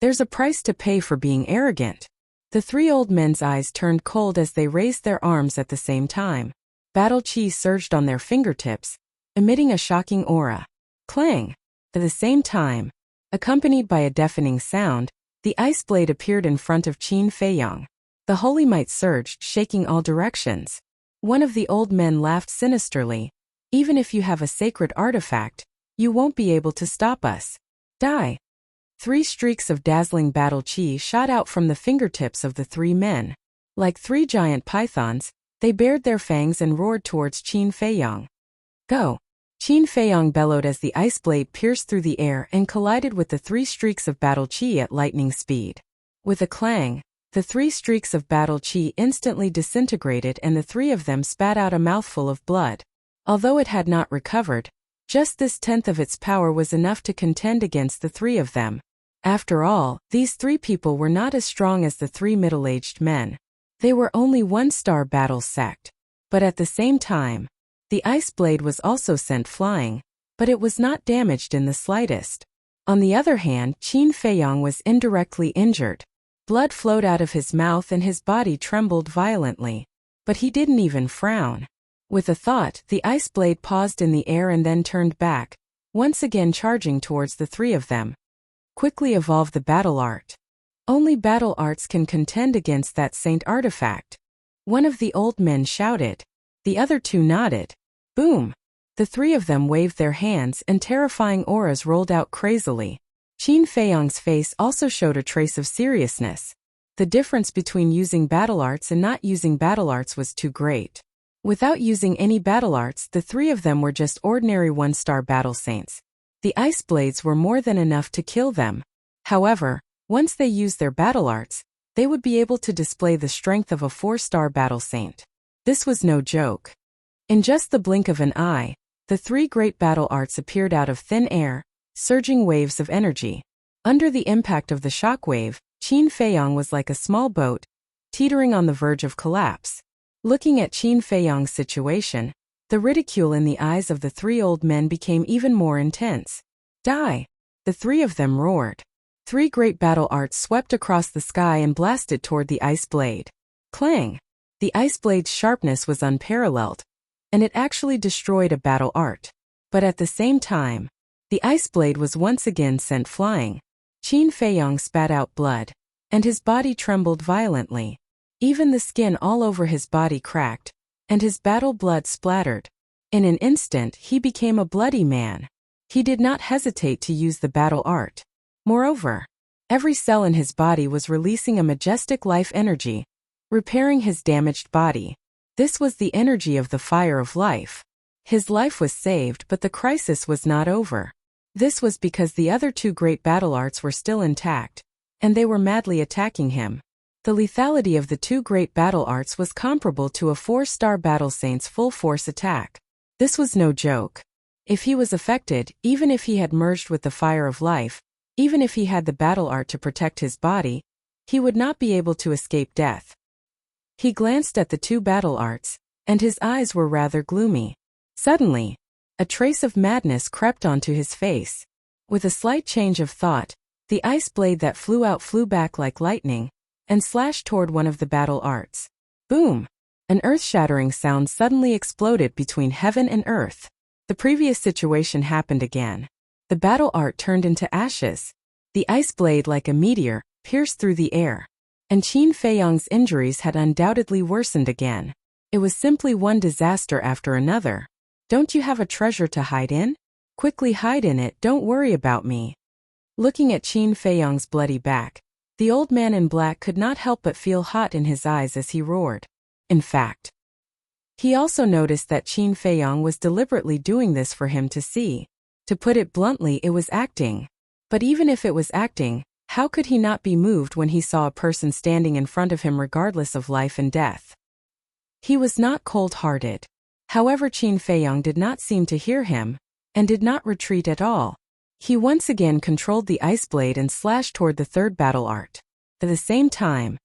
There's a price to pay for being arrogant. The three old men's eyes turned cold as they raised their arms at the same time. Battle chi surged on their fingertips, emitting a shocking aura. Clang! At the same time, accompanied by a deafening sound, the ice blade appeared in front of Qin Feiyang. The holy might surged, shaking all directions. One of the old men laughed sinisterly. "Even if you have a sacred artifact, you won't be able to stop us. Die!" 3 streaks of dazzling battle chi shot out from the fingertips of the three men. Like 3 giant pythons, they bared their fangs and roared towards Qin Feiyang. Go! Qin Feiyang bellowed as the ice blade pierced through the air and collided with the 3 streaks of battle chi at lightning speed. With a clang, the 3 streaks of battle chi instantly disintegrated and the 3 of them spat out a mouthful of blood. Although it had not recovered, just this 10th of its power was enough to contend against the 3 of them. After all, these 3 people were not as strong as the 3 middle-aged men. They were only 1-star battle sect. But at the same time, the ice blade was also sent flying, but it was not damaged in the slightest. On the other hand, Qin Feiyang was indirectly injured. Blood flowed out of his mouth and his body trembled violently. But he didn't even frown. With a thought, the ice blade paused in the air and then turned back, once again charging towards the three of them. Quickly evolve the battle art. Only battle arts can contend against that saint artifact. One of the old men shouted. The other two nodded. Boom! The three of them waved their hands and terrifying auras rolled out crazily. Qin Feiyang's face also showed a trace of seriousness. The difference between using battle arts and not using battle arts was too great. Without using any battle arts, the three of them were just ordinary one-star battle saints. The ice blades were more than enough to kill them. However, once they used their battle arts, they would be able to display the strength of a 4-star battle saint. This was no joke. In just the blink of an eye, the three great battle arts appeared out of thin air, surging waves of energy. Under the impact of the shockwave, Qin Feiyang was like a small boat, teetering on the verge of collapse. Looking at Qin Feiyang's situation, the ridicule in the eyes of the three old men became even more intense. Die! The three of them roared. Three great battle arts swept across the sky and blasted toward the ice blade. Clang! The ice blade's sharpness was unparalleled, and it actually destroyed a battle art. But at the same time, the ice blade was once again sent flying. Qin Feiyang spat out blood, and his body trembled violently. Even the skin all over his body cracked, and his battle blood splattered. In an instant, he became a bloody man. He did not hesitate to use the battle art. Moreover, every cell in his body was releasing a majestic life energy, repairing his damaged body. This was the energy of the fire of life. His life was saved, but the crisis was not over. This was because the other two great battle arts were still intact, and they were madly attacking him. The lethality of the two great battle arts was comparable to a 4-star battle saint's full-force attack. This was no joke. If he was affected, even if he had merged with the fire of life, even if he had the battle art to protect his body, he would not be able to escape death. He glanced at the two battle arts, and his eyes were rather gloomy. Suddenly, a trace of madness crept onto his face. With a slight change of thought, the ice blade that flew out flew back like lightning, and slashed toward one of the battle arts. Boom! An earth-shattering sound suddenly exploded between heaven and earth. The previous situation happened again. The battle art turned into ashes. The ice blade, like a meteor, pierced through the air. And Qin Feiyang's injuries had undoubtedly worsened again. It was simply one disaster after another. Don't you have a treasure to hide in? Quickly hide in it, don't worry about me. Looking at Qin Feiyang's bloody back, the old man in black could not help but feel hot in his eyes as he roared. In fact, he also noticed that Qin Feiyang was deliberately doing this for him to see. To put it bluntly, it was acting. But even if it was acting, how could he not be moved when he saw a person standing in front of him regardless of life and death? He was not cold-hearted. However, Qin Feiyang did not seem to hear him, and did not retreat at all. He once again controlled the ice blade and slashed toward the third battle art. At the same time,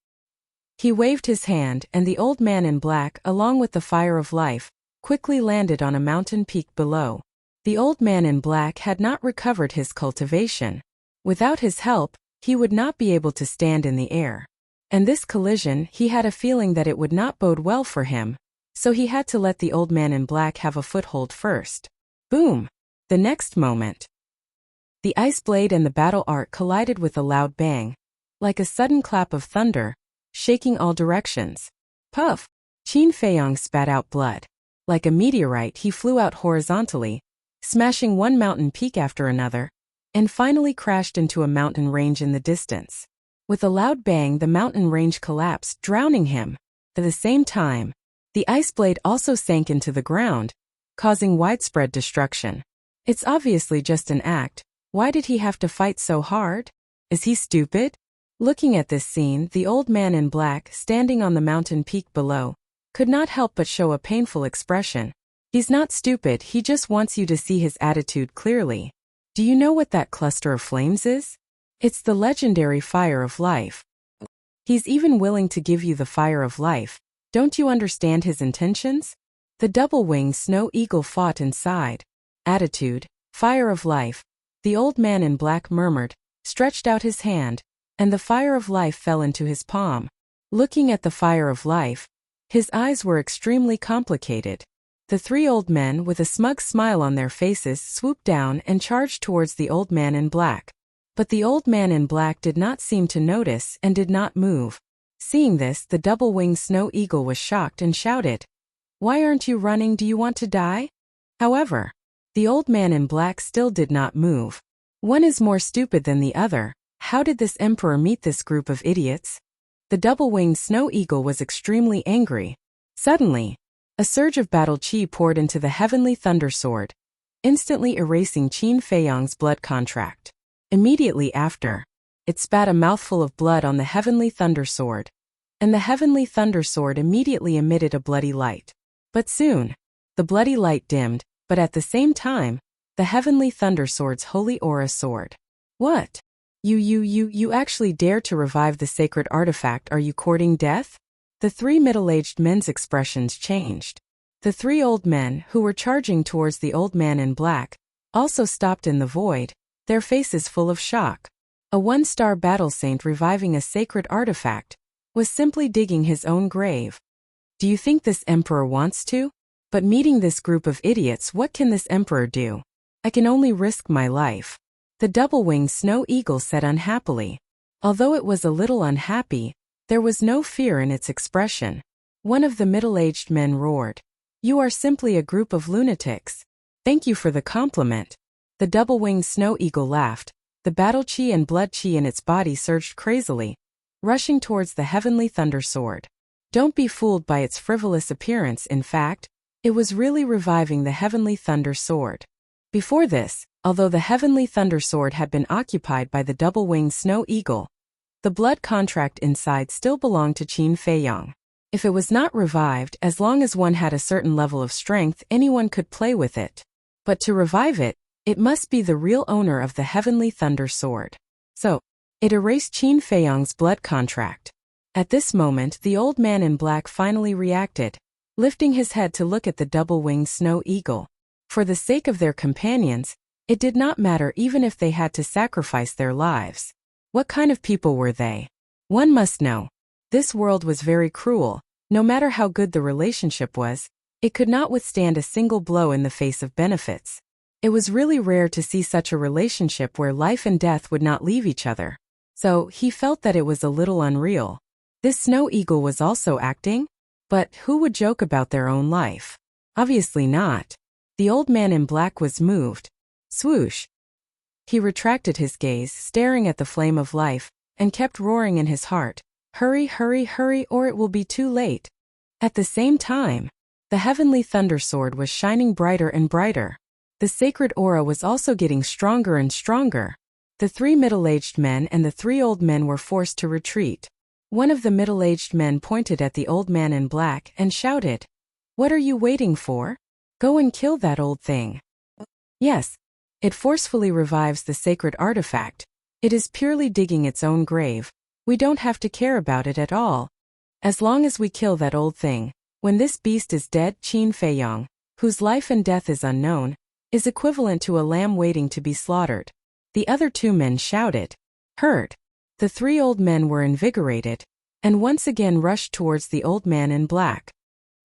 he waved his hand, and the old man in black, along with the fire of life, quickly landed on a mountain peak below. The old man in black had not recovered his cultivation. Without his help, he would not be able to stand in the air. And this collision, he had a feeling that it would not bode well for him, so he had to let the old man in black have a foothold first. Boom! The next moment, the ice blade and the battle art collided with a loud bang, like a sudden clap of thunder, shaking all directions. Puff! Qin Feiyang spat out blood. Like a meteorite, he flew out horizontally, smashing one mountain peak after another, and finally crashed into a mountain range in the distance. With a loud bang, the mountain range collapsed, drowning him. At the same time, the ice blade also sank into the ground, causing widespread destruction. It's obviously just an act. Why did he have to fight so hard? Is he stupid? Looking at this scene, the old man in black, standing on the mountain peak below, could not help but show a painful expression. He's not stupid, he just wants you to see his attitude clearly. Do you know what that cluster of flames is? It's the legendary fire of life. He's even willing to give you the fire of life. Don't you understand his intentions? The double-winged snow eagle fought and sighed. Attitude, fire of life. The old man in black murmured, stretched out his hand, and the fire of life fell into his palm. Looking at the fire of life, His eyes were extremely complicated. The three old men, with a smug smile on their faces, swooped down and charged towards the old man in black. But the old man in black did not seem to notice and did not move. Seeing this, the double-winged snow eagle was shocked and shouted, "Why aren't you running? Do you want to die?" However, the old man in black still did not move. One is more stupid than the other. How did this emperor meet this group of idiots? The double-winged snow eagle was extremely angry. Suddenly, a surge of battle chi poured into the heavenly thunder sword, instantly erasing Qin Feiyang's blood contract. Immediately after, it spat a mouthful of blood on the heavenly thunder sword, and the heavenly thunder sword immediately emitted a bloody light. But soon, the bloody light dimmed, but at the same time, the heavenly thunder sword's holy aura soared. What? You actually dare to revive the sacred artifact? Are you courting death? The three middle-aged men's expressions changed. The three old men, who were charging towards the old man in black, also stopped in the void, their faces full of shock. A one-star battle saint reviving a sacred artifact was simply digging his own grave. Do you think this emperor wants to? But meeting this group of idiots, what can this emperor do? I can only risk my life. The double-winged snow eagle said unhappily. Although it was a little unhappy, there was no fear in its expression. One of the middle-aged men roared, "You are simply a group of lunatics. Thank you for the compliment." The double-winged snow eagle laughed. The battle chi and blood chi in its body surged crazily, rushing towards the heavenly thunder sword. Don't be fooled by its frivolous appearance. In fact, it was really reviving the heavenly thunder sword. Before this, although the heavenly thunder sword had been occupied by the double-winged snow eagle, the blood contract inside still belonged to Qin Feiyang. If it was not revived, as long as one had a certain level of strength, anyone could play with it. But to revive it, it must be the real owner of the heavenly thunder sword. So, it erased Qin Feiyang's blood contract. At this moment, the old man in black finally reacted, lifting his head to look at the double-winged snow eagle. For the sake of their companions, it did not matter even if they had to sacrifice their lives. What kind of people were they? One must know. This world was very cruel. No matter how good the relationship was, it could not withstand a single blow in the face of benefits. It was really rare to see such a relationship where life and death would not leave each other. So, he felt that it was a little unreal. This snow eagle was also acting? But who would joke about their own life? Obviously not. The old man in black was moved. Swoosh! He retracted his gaze, staring at the flame of life, and kept roaring in his heart, "Hurry, hurry, hurry, or it will be too late." At the same time, the heavenly thunder sword was shining brighter and brighter. The sacred aura was also getting stronger and stronger. The three middle-aged men and the three old men were forced to retreat. One of the middle-aged men pointed at the old man in black and shouted, "What are you waiting for? Go and kill that old thing." Yes, it forcefully revives the sacred artifact. It is purely digging its own grave. We don't have to care about it at all. As long as we kill that old thing. When this beast is dead, Qin Feiyang, whose life and death is unknown, is equivalent to a lamb waiting to be slaughtered. The other two men shouted, "Heard." The three old men were invigorated, and once again rushed towards the old man in black.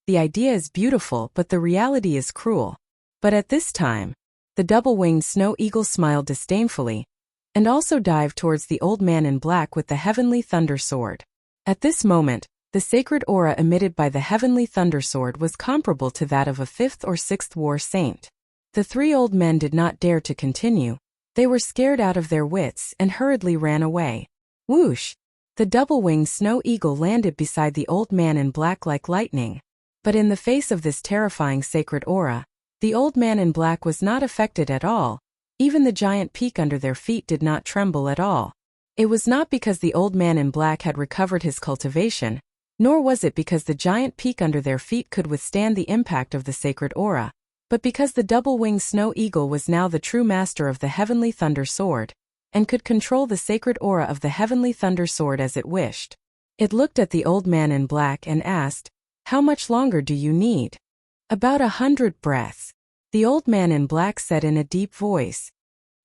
The idea is beautiful, but the reality is cruel. But at this time, the double-winged snow eagle smiled disdainfully, and also dived towards the old man in black with the heavenly thunder sword. At this moment, the sacred aura emitted by the heavenly thunder sword was comparable to that of a 5th or 6th war saint. The three old men did not dare to continue. They were scared out of their wits and hurriedly ran away. Whoosh! The double-winged snow eagle landed beside the old man in black like lightning. But in the face of this terrifying sacred aura, the old man in black was not affected at all. Even the giant peak under their feet did not tremble at all. It was not because the old man in black had recovered his cultivation, nor was it because the giant peak under their feet could withstand the impact of the sacred aura, but because the double-winged snow eagle was now the true master of the heavenly thunder sword, and could control the sacred aura of the heavenly thunder sword as it wished. It looked at the old man in black and asked, "How much longer do you need?" "About 100 breaths. The old man in black said in a deep voice.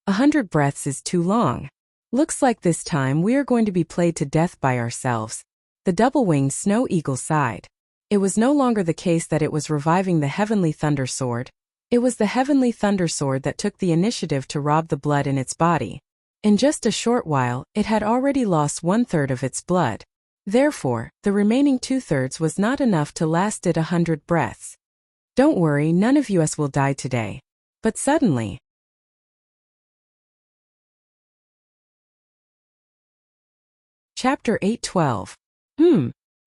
100 breaths is too long. Looks like this time we are going to be played to death by ourselves. The double-winged snow eagle sighed. It was no longer the case that it was reviving the Heavenly Thunder Sword. It was the Heavenly Thunder Sword that took the initiative to rob the blood in its body. In just a short while, it had already lost 1/3 of its blood. Therefore, the remaining 2/3 was not enough to last it 100 breaths. Don't worry, none of us will die today. But suddenly, Chapter 8:12.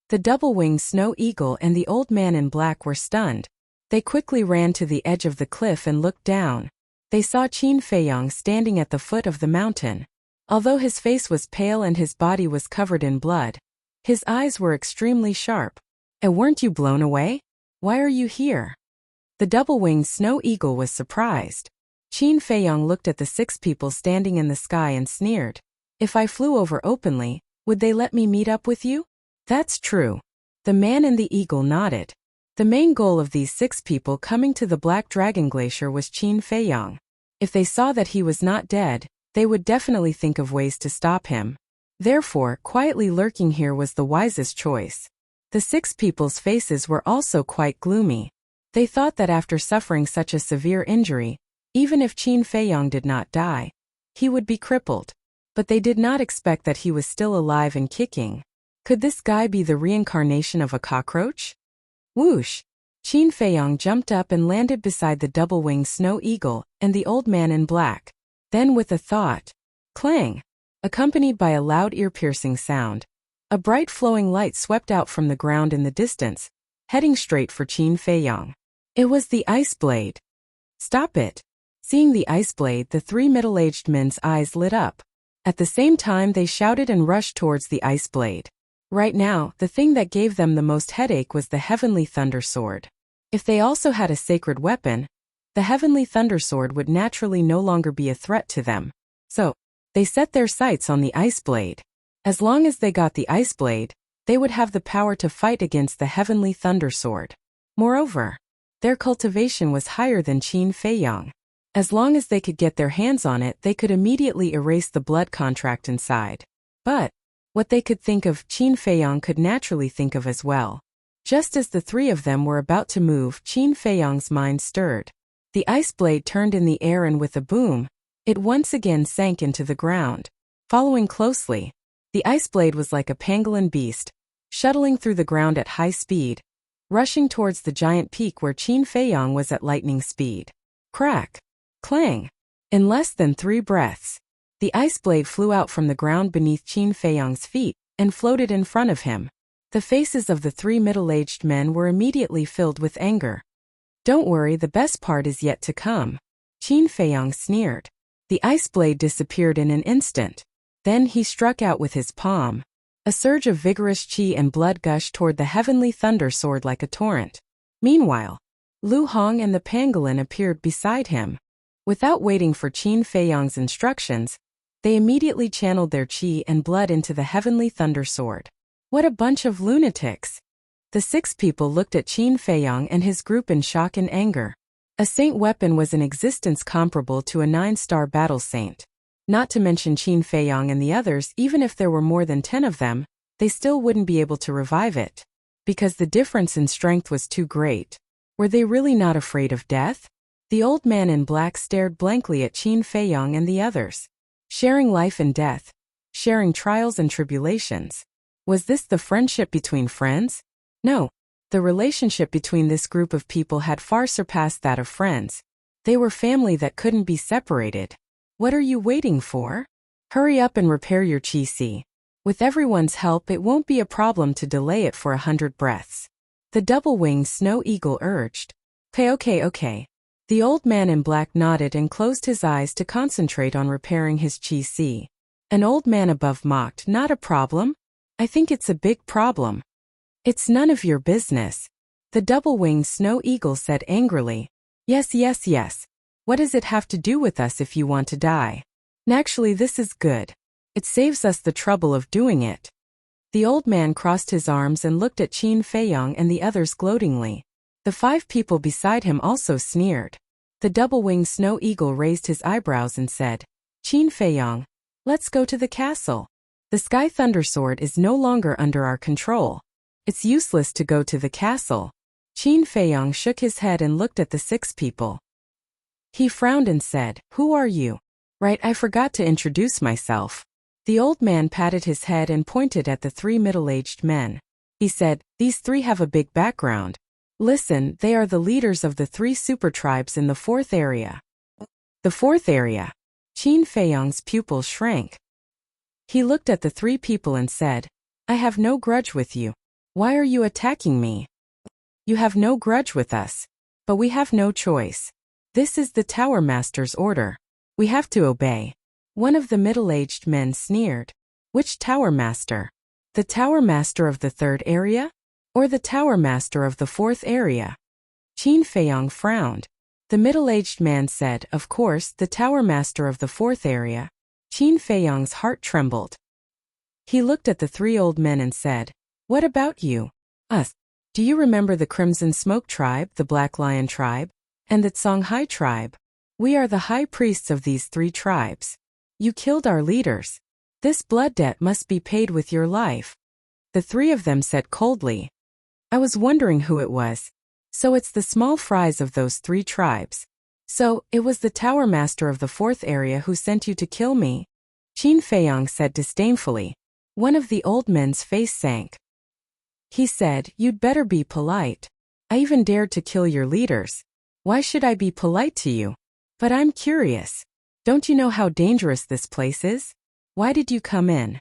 The double-winged snow eagle and the old man in black were stunned. They quickly ran to the edge of the cliff and looked down. They saw Qin Feiyang standing at the foot of the mountain. Although his face was pale and his body was covered in blood, his eyes were extremely sharp. Weren't you blown away? Why are you here? The double-winged snow eagle was surprised. Qin Feiyang looked at the 6 people standing in the sky and sneered. If I flew over openly, would they let me meet up with you? That's true. The man in the eagle nodded. The main goal of these 6 people coming to the Black Dragon Glacier was Qin Feiyang. If they saw that he was not dead, they would definitely think of ways to stop him. Therefore, quietly lurking here was the wisest choice. The 6 people's faces were also quite gloomy. They thought that after suffering such a severe injury, even if Qin Feiyang did not die, he would be crippled. But they did not expect that he was still alive and kicking. Could this guy be the reincarnation of a cockroach? Whoosh! Qin Feiyang jumped up and landed beside the double-winged snow eagle and the old man in black. Then with a thought, clang! Accompanied by a loud ear-piercing sound, a bright flowing light swept out from the ground in the distance, heading straight for Qin Feiyang. It was the ice blade. Stop it! Seeing the ice blade, the 3 middle-aged men's eyes lit up. At the same time they shouted and rushed towards the ice blade. Right now, the thing that gave them the most headache was the Heavenly Thunder Sword. If they also had a sacred weapon, the Heavenly Thunder Sword would naturally no longer be a threat to them. So, they set their sights on the ice blade. As long as they got the ice blade, they would have the power to fight against the Heavenly Thunder Sword. Moreover, their cultivation was higher than Qin Feiyang. As long as they could get their hands on it, they could immediately erase the blood contract inside. But what they could think of, Qin Feiyang could naturally think of as well. Just as the 3 of them were about to move, Qin Feiyang's mind stirred. The ice blade turned in the air and with a boom, it once again sank into the ground. Following closely, the ice blade was like a pangolin beast, shuttling through the ground at high speed, rushing towards the giant peak where Qin Feiyang was at lightning speed. Crack! Clang! In less than 3 breaths, the ice blade flew out from the ground beneath Qin Feiyang's feet and floated in front of him. The faces of the 3 middle-aged men were immediately filled with anger. Don't worry, the best part is yet to come. Qin Feiyang sneered. The ice blade disappeared in an instant. Then he struck out with his palm. A surge of vigorous qi and blood gushed toward the Heavenly Thunder Sword like a torrent. Meanwhile, Lu Hong and the pangolin appeared beside him. Without waiting for Qin Feiyang's instructions, they immediately channeled their qi and blood into the Heavenly Thunder Sword. What a bunch of lunatics! The 6 people looked at Qin Feiyang and his group in shock and anger. A saint weapon was in existence comparable to a 9-star battle saint. Not to mention Qin Feiyang and the others, even if there were more than 10 of them, they still wouldn't be able to revive it. Because the difference in strength was too great. Were they really not afraid of death? The old man in black stared blankly at Qin Feiyang and the others. Sharing life and death. Sharing trials and tribulations. Was this the friendship between friends? No. The relationship between this group of people had far surpassed that of friends. They were family that couldn't be separated. What are you waiting for? Hurry up and repair your qi. With everyone's help, it won't be a problem to delay it for 100 breaths. The double-winged snow eagle urged. Okay. The old man in black nodded and closed his eyes to concentrate on repairing his qi. An old man above mocked, not a problem? I think it's a big problem. It's none of your business. The double-winged snow eagle said angrily. Yes. What does it have to do with us if you want to die? Naturally, this is good. It saves us the trouble of doing it. The old man crossed his arms and looked at Qin Feiyang and the others gloatingly. The 5 people beside him also sneered. The double-winged snow eagle raised his eyebrows and said, Qin Feiyang, let's go to the castle. The Sky Thunder Sword is no longer under our control. It's useless to go to the castle. Qin Feiyang shook his head and looked at the 6 people. He frowned and said, "Who are you?" "Right, I forgot to introduce myself." The old man patted his head and pointed at the 3 middle-aged men. He said, "These 3 have a big background. Listen, they are the leaders of the 3 super tribes in the 4th area." The 4th area. Qin Feiyang's pupils shrank. He looked at the 3 people and said, "I have no grudge with you. Why are you attacking me?" "You have no grudge with us. But we have no choice. This is the Tower Master's order. We have to obey." One of the middle-aged men sneered. "Which Tower Master? The Tower Master of the 3rd area? Or the Tower Master of the 4th area?" Qin Feiyang frowned. The middle-aged man said, "Of course, the Tower Master of the 4th area." Qin Feiyang's heart trembled. He looked at the 3 old men and said, "What about you? Us? Do you remember the Crimson Smoke tribe, the Black Lion tribe, and the Songhai tribe? We are the high priests of these 3 tribes. You killed our leaders. This blood debt must be paid with your life." The 3 of them said coldly, "I was wondering who it was. So it's the small fries of those 3 tribes. So, it was the Tower Master of the 4th area who sent you to kill me?" Qin Feiyang said disdainfully. One of the old men's face sank. He said, "You'd better be polite. I even dared to kill your leaders. Why should I be polite to you? But I'm curious. Don't you know how dangerous this place is? Why did you come in?"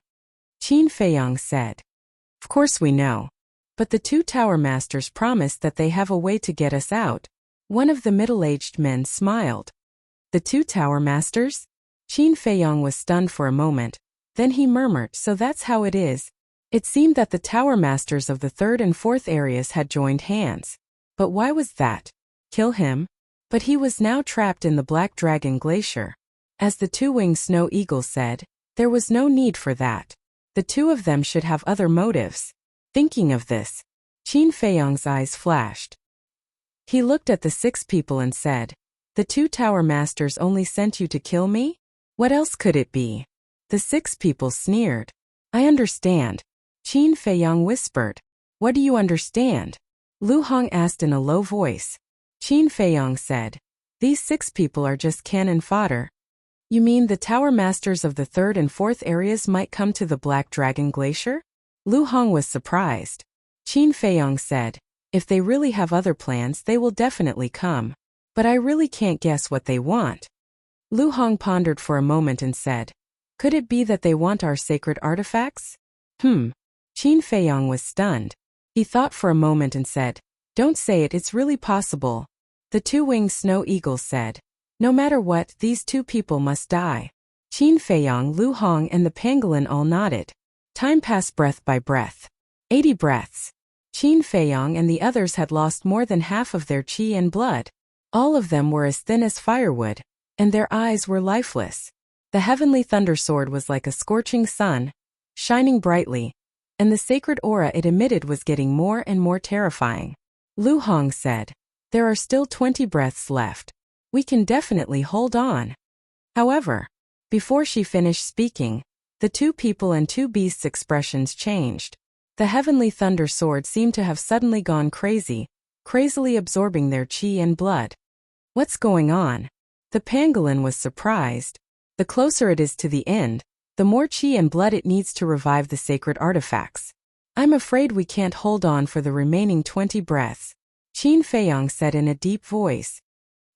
Qin Feiyang said, "Of course we know. But the 2 Tower Masters promised that they have a way to get us out." One of the middle-aged men smiled. "The 2 Tower Masters?" Qin Feiyang was stunned for a moment. Then he murmured, "So that's how it is." It seemed that the Tower Masters of the 3rd and 4th areas had joined hands. But why was that? Kill him? But he was now trapped in the Black Dragon Glacier. As the 2-winged snow eagle said, there was no need for that. The 2 of them should have other motives. Thinking of this, Qin Feiyang's eyes flashed. He looked at the 6 people and said, "The 2 Tower Masters only sent you to kill me? What else could it be?" The 6 people sneered. "I understand." Qin Feiyang whispered. "What do you understand?" Lu Hong asked in a low voice. Qin Feiyang said, "These 6 people are just cannon fodder." "You mean the Tower Masters of the 3rd and 4th areas might come to the Black Dragon Glacier?" Lu Hong was surprised. Qin Feiyang said, "If they really have other plans, they will definitely come. But I really can't guess what they want." Lu Hong pondered for a moment and said, "Could it be that they want our sacred artifacts?" Qin Feiyang was stunned. He thought for a moment and said, "Don't say it, it's really possible." The 2-winged snow eagle said, "No matter what, these 2 people must die." Qin Feiyang, Lu Hong and the pangolin all nodded. Time passed breath by breath. 80 breaths. Qin Feiyang and the others had lost more than half of their qi and blood. All of them were as thin as firewood, and their eyes were lifeless. The heavenly thunder sword was like a scorching sun, shining brightly, and the sacred aura it emitted was getting more and more terrifying. Lu Hong said, "There are still 20 breaths left. We can definitely hold on." However, before she finished speaking, the 2 people and 2 beasts' expressions changed. The heavenly thunder sword seemed to have suddenly gone crazy, crazily absorbing their qi and blood. "What's going on?" The pangolin was surprised. The closer it is to the end, the more qi and blood it needs to revive the sacred artifacts. "I'm afraid we can't hold on for the remaining 20 breaths," Qin Feiyang said in a deep voice.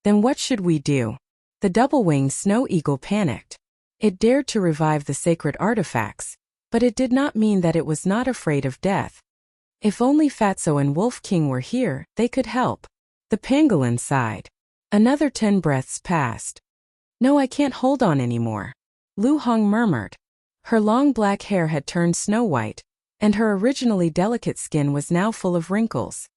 "Then what should we do?" The double-winged snow eagle panicked. It dared to revive the sacred artifacts, but it did not mean that it was not afraid of death. If only Fatso and Wolf King were here, they could help. The pangolin sighed. Another 10 breaths passed. "No, I can't hold on anymore," Lu Hong murmured. Her long black hair had turned snow-white, and her originally delicate skin was now full of wrinkles.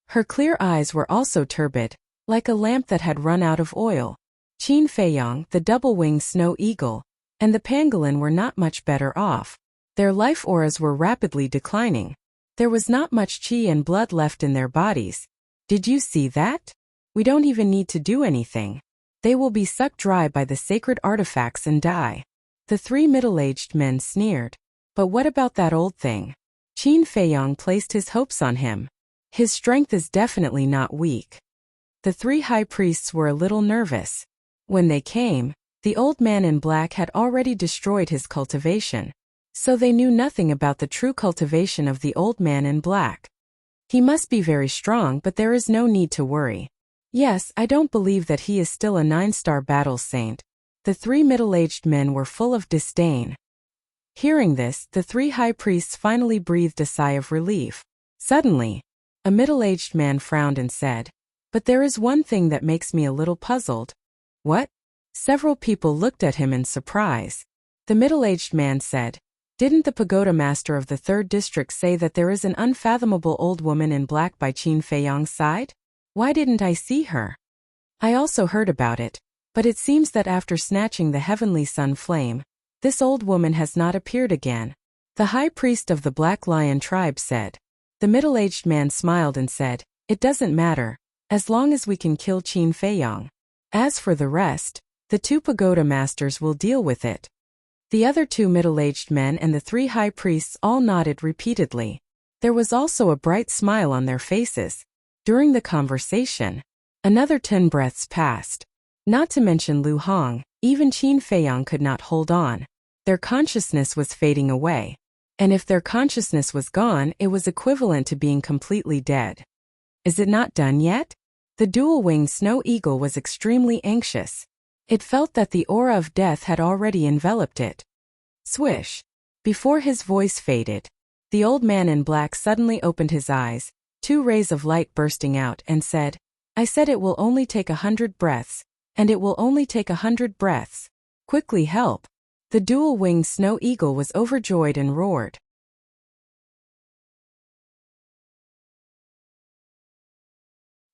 Her clear eyes were also turbid, like a lamp that had run out of oil. Qin Feiyang, the double-winged snow eagle, and the pangolin were not much better off. Their life auras were rapidly declining. There was not much qi and blood left in their bodies. "Did you see that? We don't even need to do anything. They will be sucked dry by the sacred artifacts and die." The 3 middle-aged men sneered. "But what about that old thing?" Qin Feiyang placed his hopes on him. His strength is definitely not weak. The three high priests were a little nervous. When they came, the old man in black had already destroyed his cultivation, so they knew nothing about the true cultivation of the old man in black. He must be very strong, but there is no need to worry. Yes, I don't believe that he is still a 9-star battle saint. The three middle-aged men were full of disdain. Hearing this, the three high priests finally breathed a sigh of relief. Suddenly, a middle-aged man frowned and said, "But there is one thing that makes me a little puzzled." "What?" Several people looked at him in surprise. The middle-aged man said, "Didn't the pagoda master of the 3rd district say that there is an unfathomable old woman in black by Qin Feiyang's side? Why didn't I see her? I also heard about it, but it seems that after snatching the heavenly sun flame, this old woman has not appeared again." The high priest of the Black Lion tribe said. The middle-aged man smiled and said, "It doesn't matter, as long as we can kill Qin Feiyang. As for the rest, the 2 pagoda masters will deal with it." The other 2 middle-aged men and the 3 high priests all nodded repeatedly. There was also a bright smile on their faces. During the conversation, another 10 breaths passed. Not to mention Lu Hong, even Qin Feiyang could not hold on. Their consciousness was fading away. And if their consciousness was gone, it was equivalent to being completely dead. Is it not done yet? The dual-winged snow eagle was extremely anxious. It felt that the aura of death had already enveloped it. Swish! Before his voice faded, the old man in black suddenly opened his eyes, 2 rays of light bursting out, and said, "I said it will only take 100 breaths, and it will only take 100 breaths. Quickly help." The dual-winged snow eagle was overjoyed and roared.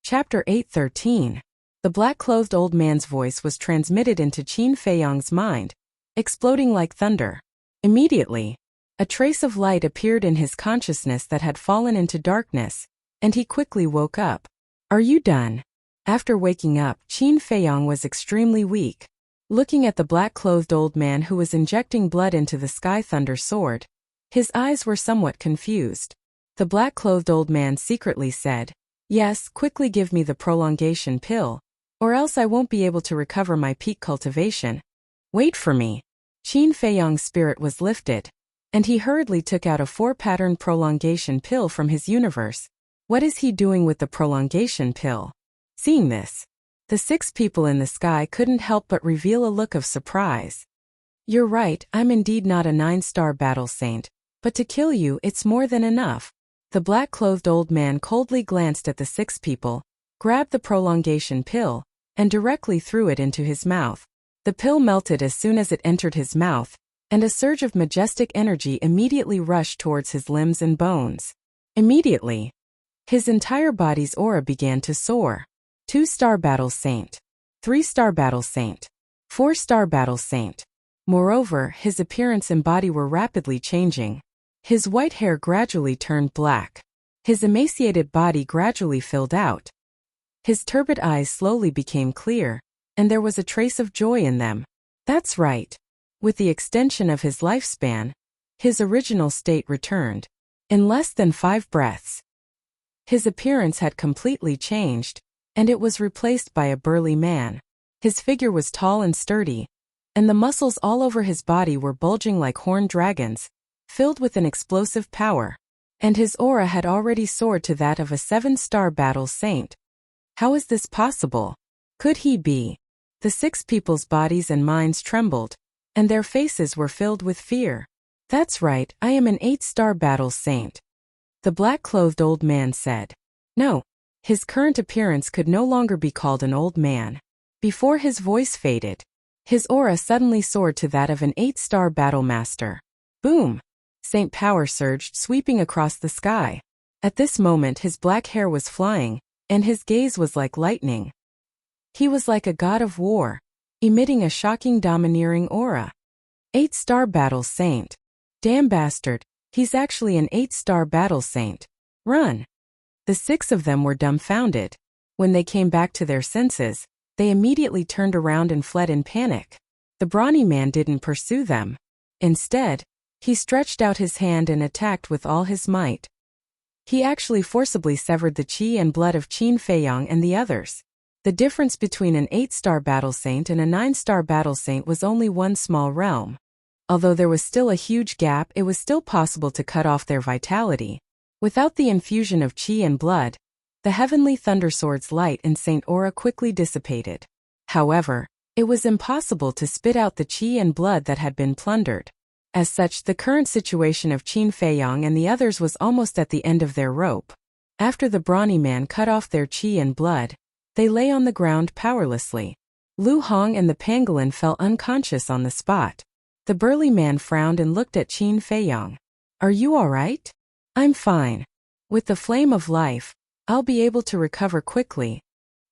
Chapter 8:13. The black-clothed old man's voice was transmitted into Qin Feiyang's mind, exploding like thunder. Immediately, a trace of light appeared in his consciousness that had fallen into darkness, and he quickly woke up. "Are you done?" After waking up, Qin Feiyang was extremely weak. Looking at the black-clothed old man who was injecting blood into the Sky Thunder sword, his eyes were somewhat confused. The black-clothed old man secretly said, "Yes, quickly give me the prolongation pill, or else I won't be able to recover my peak cultivation. Wait for me." Qin Feiyang's spirit was lifted, and he hurriedly took out a 4-pattern prolongation pill from his universe. What is he doing with the prolongation pill? Seeing this, the 6 people in the sky couldn't help but reveal a look of surprise. "You're right, I'm indeed not a 9-star battle saint, but to kill you it's more than enough." The black-clothed old man coldly glanced at the 6 people, grabbed the prolongation pill, and directly threw it into his mouth. The pill melted as soon as it entered his mouth, and a surge of majestic energy immediately rushed towards his limbs and bones. Immediately, his entire body's aura began to soar. 2-star battle saint, 3-star battle saint, 4-star battle saint. Moreover, his appearance and body were rapidly changing. His white hair gradually turned black. His emaciated body gradually filled out. His turbid eyes slowly became clear, and there was a trace of joy in them. That's right. With the extension of his lifespan, his original state returned. In less than 5 breaths, his appearance had completely changed, and it was replaced by a burly man. His figure was tall and sturdy, and the muscles all over his body were bulging like horned dragons, filled with an explosive power. And his aura had already soared to that of a 7-star battle saint. How is this possible? Could he be? The 6 people's bodies and minds trembled, and their faces were filled with fear. "That's right, I am an 8-star battle saint," the black-clothed old man said. No, his current appearance could no longer be called an old man. Before his voice faded, his aura suddenly soared to that of an 8-star battle master. Boom! Saint power surged, sweeping across the sky. At this moment his black hair was flying, and his gaze was like lightning. He was like a god of war, emitting a shocking domineering aura. 8-star battle saint. Damn bastard, he's actually an 8-star battle saint. Run! The 6 of them were dumbfounded. When they came back to their senses, they immediately turned around and fled in panic. The brawny man didn't pursue them. Instead, He stretched out his hand and attacked with all his might. He actually forcibly severed the qi and blood of Qin Feiyang and the others. The difference between an 8-star battle saint and a 9-star battle saint was only one small realm. Although there was still a huge gap, it was still possible to cut off their vitality. Without the infusion of qi and blood, the heavenly thundersword's light and saint aura quickly dissipated. However, it was impossible to spit out the qi and blood that had been plundered. As such, the current situation of Qin Feiyang and the others was almost at the end of their rope. After the brawny man cut off their qi and blood, they lay on the ground powerlessly. Lu Hong and the pangolin fell unconscious on the spot. The burly man frowned and looked at Qin Feiyang. "Are you all right?" "I'm fine. With the flame of life, I'll be able to recover quickly.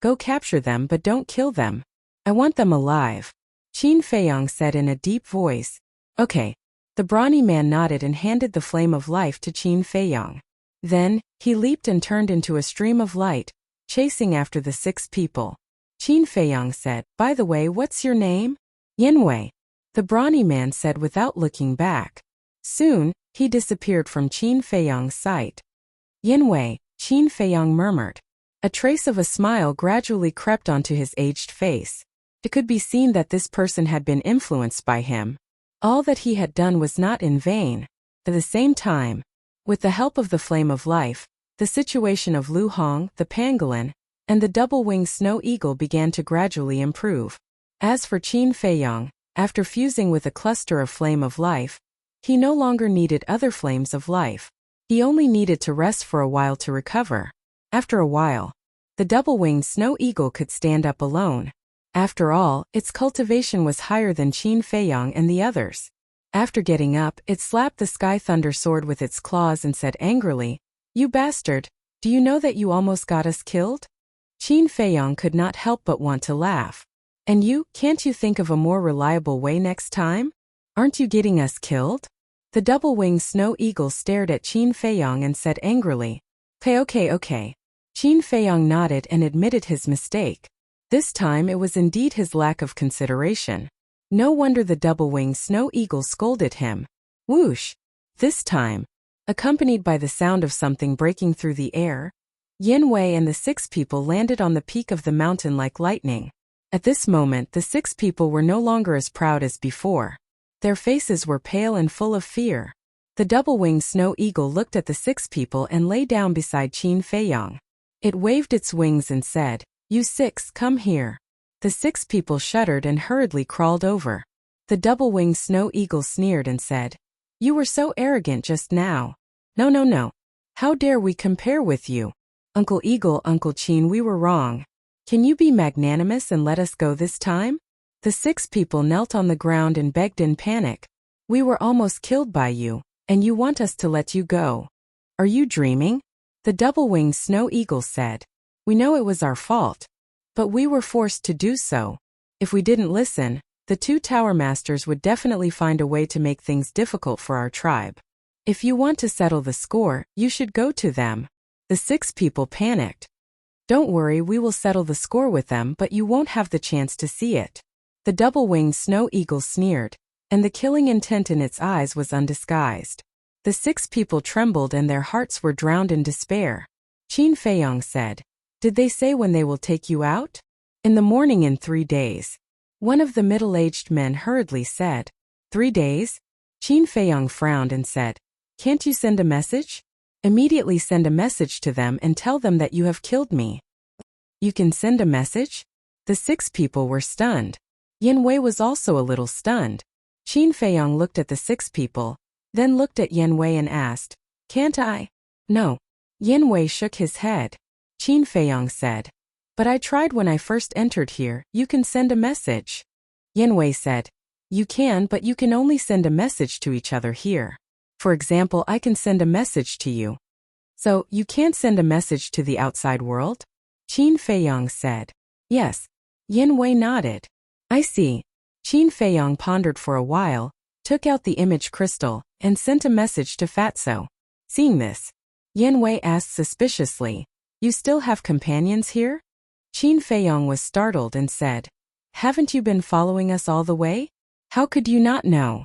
Go capture them, but don't kill them. I want them alive," Qin Feiyang said in a deep voice. "Okay." The brawny man nodded and handed the flame of life to Qin Feiyang. Then, he leaped and turned into a stream of light, chasing after the 6 people. Qin Feiyang said, "By the way, what's your name?" "Yanwei," the brawny man said without looking back. Soon, he disappeared from Qin Feiyang's sight. "Yanwei," Qin Feiyang murmured. A trace of a smile gradually crept onto his aged face. It could be seen that this person had been influenced by him. All that he had done was not in vain. At the same time, with the help of the flame of life, the situation of Lu Hong, the pangolin, and the double-winged snow eagle began to gradually improve. As for Qin Feiyang, after fusing with a cluster of flame of life, he no longer needed other flames of life. He only needed to rest for a while to recover. After a while, the double-winged snow eagle could stand up alone. After all, its cultivation was higher than Qin Feiyang and the others. After getting up, it slapped the sky thunder sword with its claws and said angrily, "You bastard, do you know that you almost got us killed?" Qin Feiyang could not help but want to laugh. "And you, can't you think of a more reliable way next time? Aren't you getting us killed?" The double-winged snow eagle stared at Qin Feiyang and said angrily, Okay. Qin Feiyang nodded and admitted his mistake. This time it was indeed his lack of consideration. No wonder the double-winged snow eagle scolded him. Whoosh! This time, accompanied by the sound of something breaking through the air, Yanwei and the 6 people landed on the peak of the mountain like lightning. At this moment, the 6 people were no longer as proud as before. Their faces were pale and full of fear. The double-winged snow eagle looked at the 6 people and lay down beside Qin Feiyang. It waved its wings and said, "You 6, come here." The 6 people shuddered and hurriedly crawled over. The double-winged snow eagle sneered and said, "You were so arrogant just now. No. How dare we compare with you? Uncle Eagle, Uncle Qin, we were wrong. Can you be magnanimous and let us go this time?" The 6 people knelt on the ground and begged in panic. "We were almost killed by you, and you want us to let you go. Are you dreaming?" The double-winged snow eagle said, "We know it was our fault, but we were forced to do so. If we didn't listen, the 2 tower masters would definitely find a way to make things difficult for our tribe. If you want to settle the score, you should go to them." The 6 people panicked. "Don't worry, we will settle the score with them, but you won't have the chance to see it." The double-winged snow eagle sneered, and the killing intent in its eyes was undisguised. The 6 people trembled and their hearts were drowned in despair. Qin Feiyang said, "Did they say when they will take you out?" "In the morning in 3 days. One of the middle-aged men hurriedly said. 3 days? Qin Feiyang frowned and said, "Can't you send a message?" "Immediately send a message to them and tell them that you have killed me." "You can send a message?" The 6 people were stunned. Yanwei was also a little stunned. Qin Feiyang looked at the 6 people, then looked at Yanwei and asked, "Can't I?" "No." Yanwei shook his head. Qin Feiyang said, "But I tried when I first entered here, you can send a message." Yanwei said, "You can, but you can only send a message to each other here. For example, I can send a message to you. So, you can't send a message to the outside world?" Qin Feiyang said. "Yes." Yanwei nodded. "I see." Qin Feiyang pondered for a while, took out the image crystal, and sent a message to Fatso. Seeing this, Yanwei asked suspiciously, "You still have companions here?" Qin Feiyang was startled and said, "Haven't you been following us all the way? How could you not know?"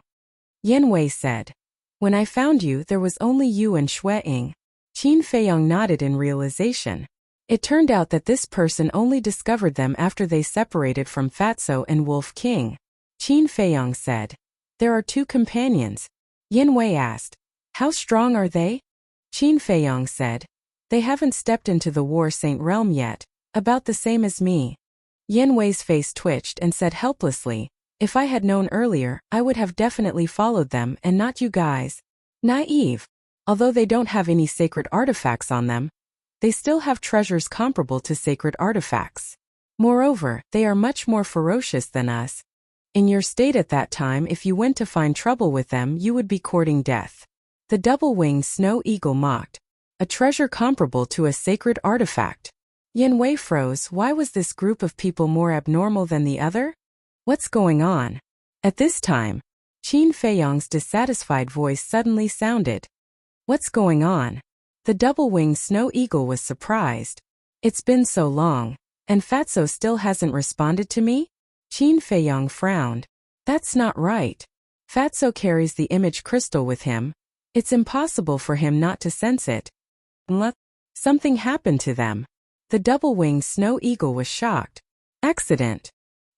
Yanwei said, When I found you, there was only you and Shui Ying. Qin Feiyong nodded in realization. It turned out that this person only discovered them after they separated from Fatso and Wolf King. Qin Feiyong said, "There are 2 companions." Yin Wei asked, "How strong are they?" Qin Feiyong said, "They haven't stepped into the War Saint realm yet, about the same as me." Yin Wei's face twitched and said helplessly, "If I had known earlier, I would have definitely followed them and not you guys." Naive. Although they don't have any sacred artifacts on them, they still have treasures comparable to sacred artifacts. Moreover, they are much more ferocious than us. In your state at that time, if you went to find trouble with them, you would be courting death. The double-winged snow eagle mocked. A treasure comparable to a sacred artifact. Yin Wei froze. Why was this group of people more abnormal than the other? What's going on? At this time, Qin Feiyong's dissatisfied voice suddenly sounded. What's going on? The double-winged snow eagle was surprised. It's been so long, and Fatso still hasn't responded to me? Qin Feiyong frowned. That's not right. Fatso carries the image crystal with him. It's impossible for him not to sense it. Look, something happened to them. The double-winged snow eagle was shocked. Accident.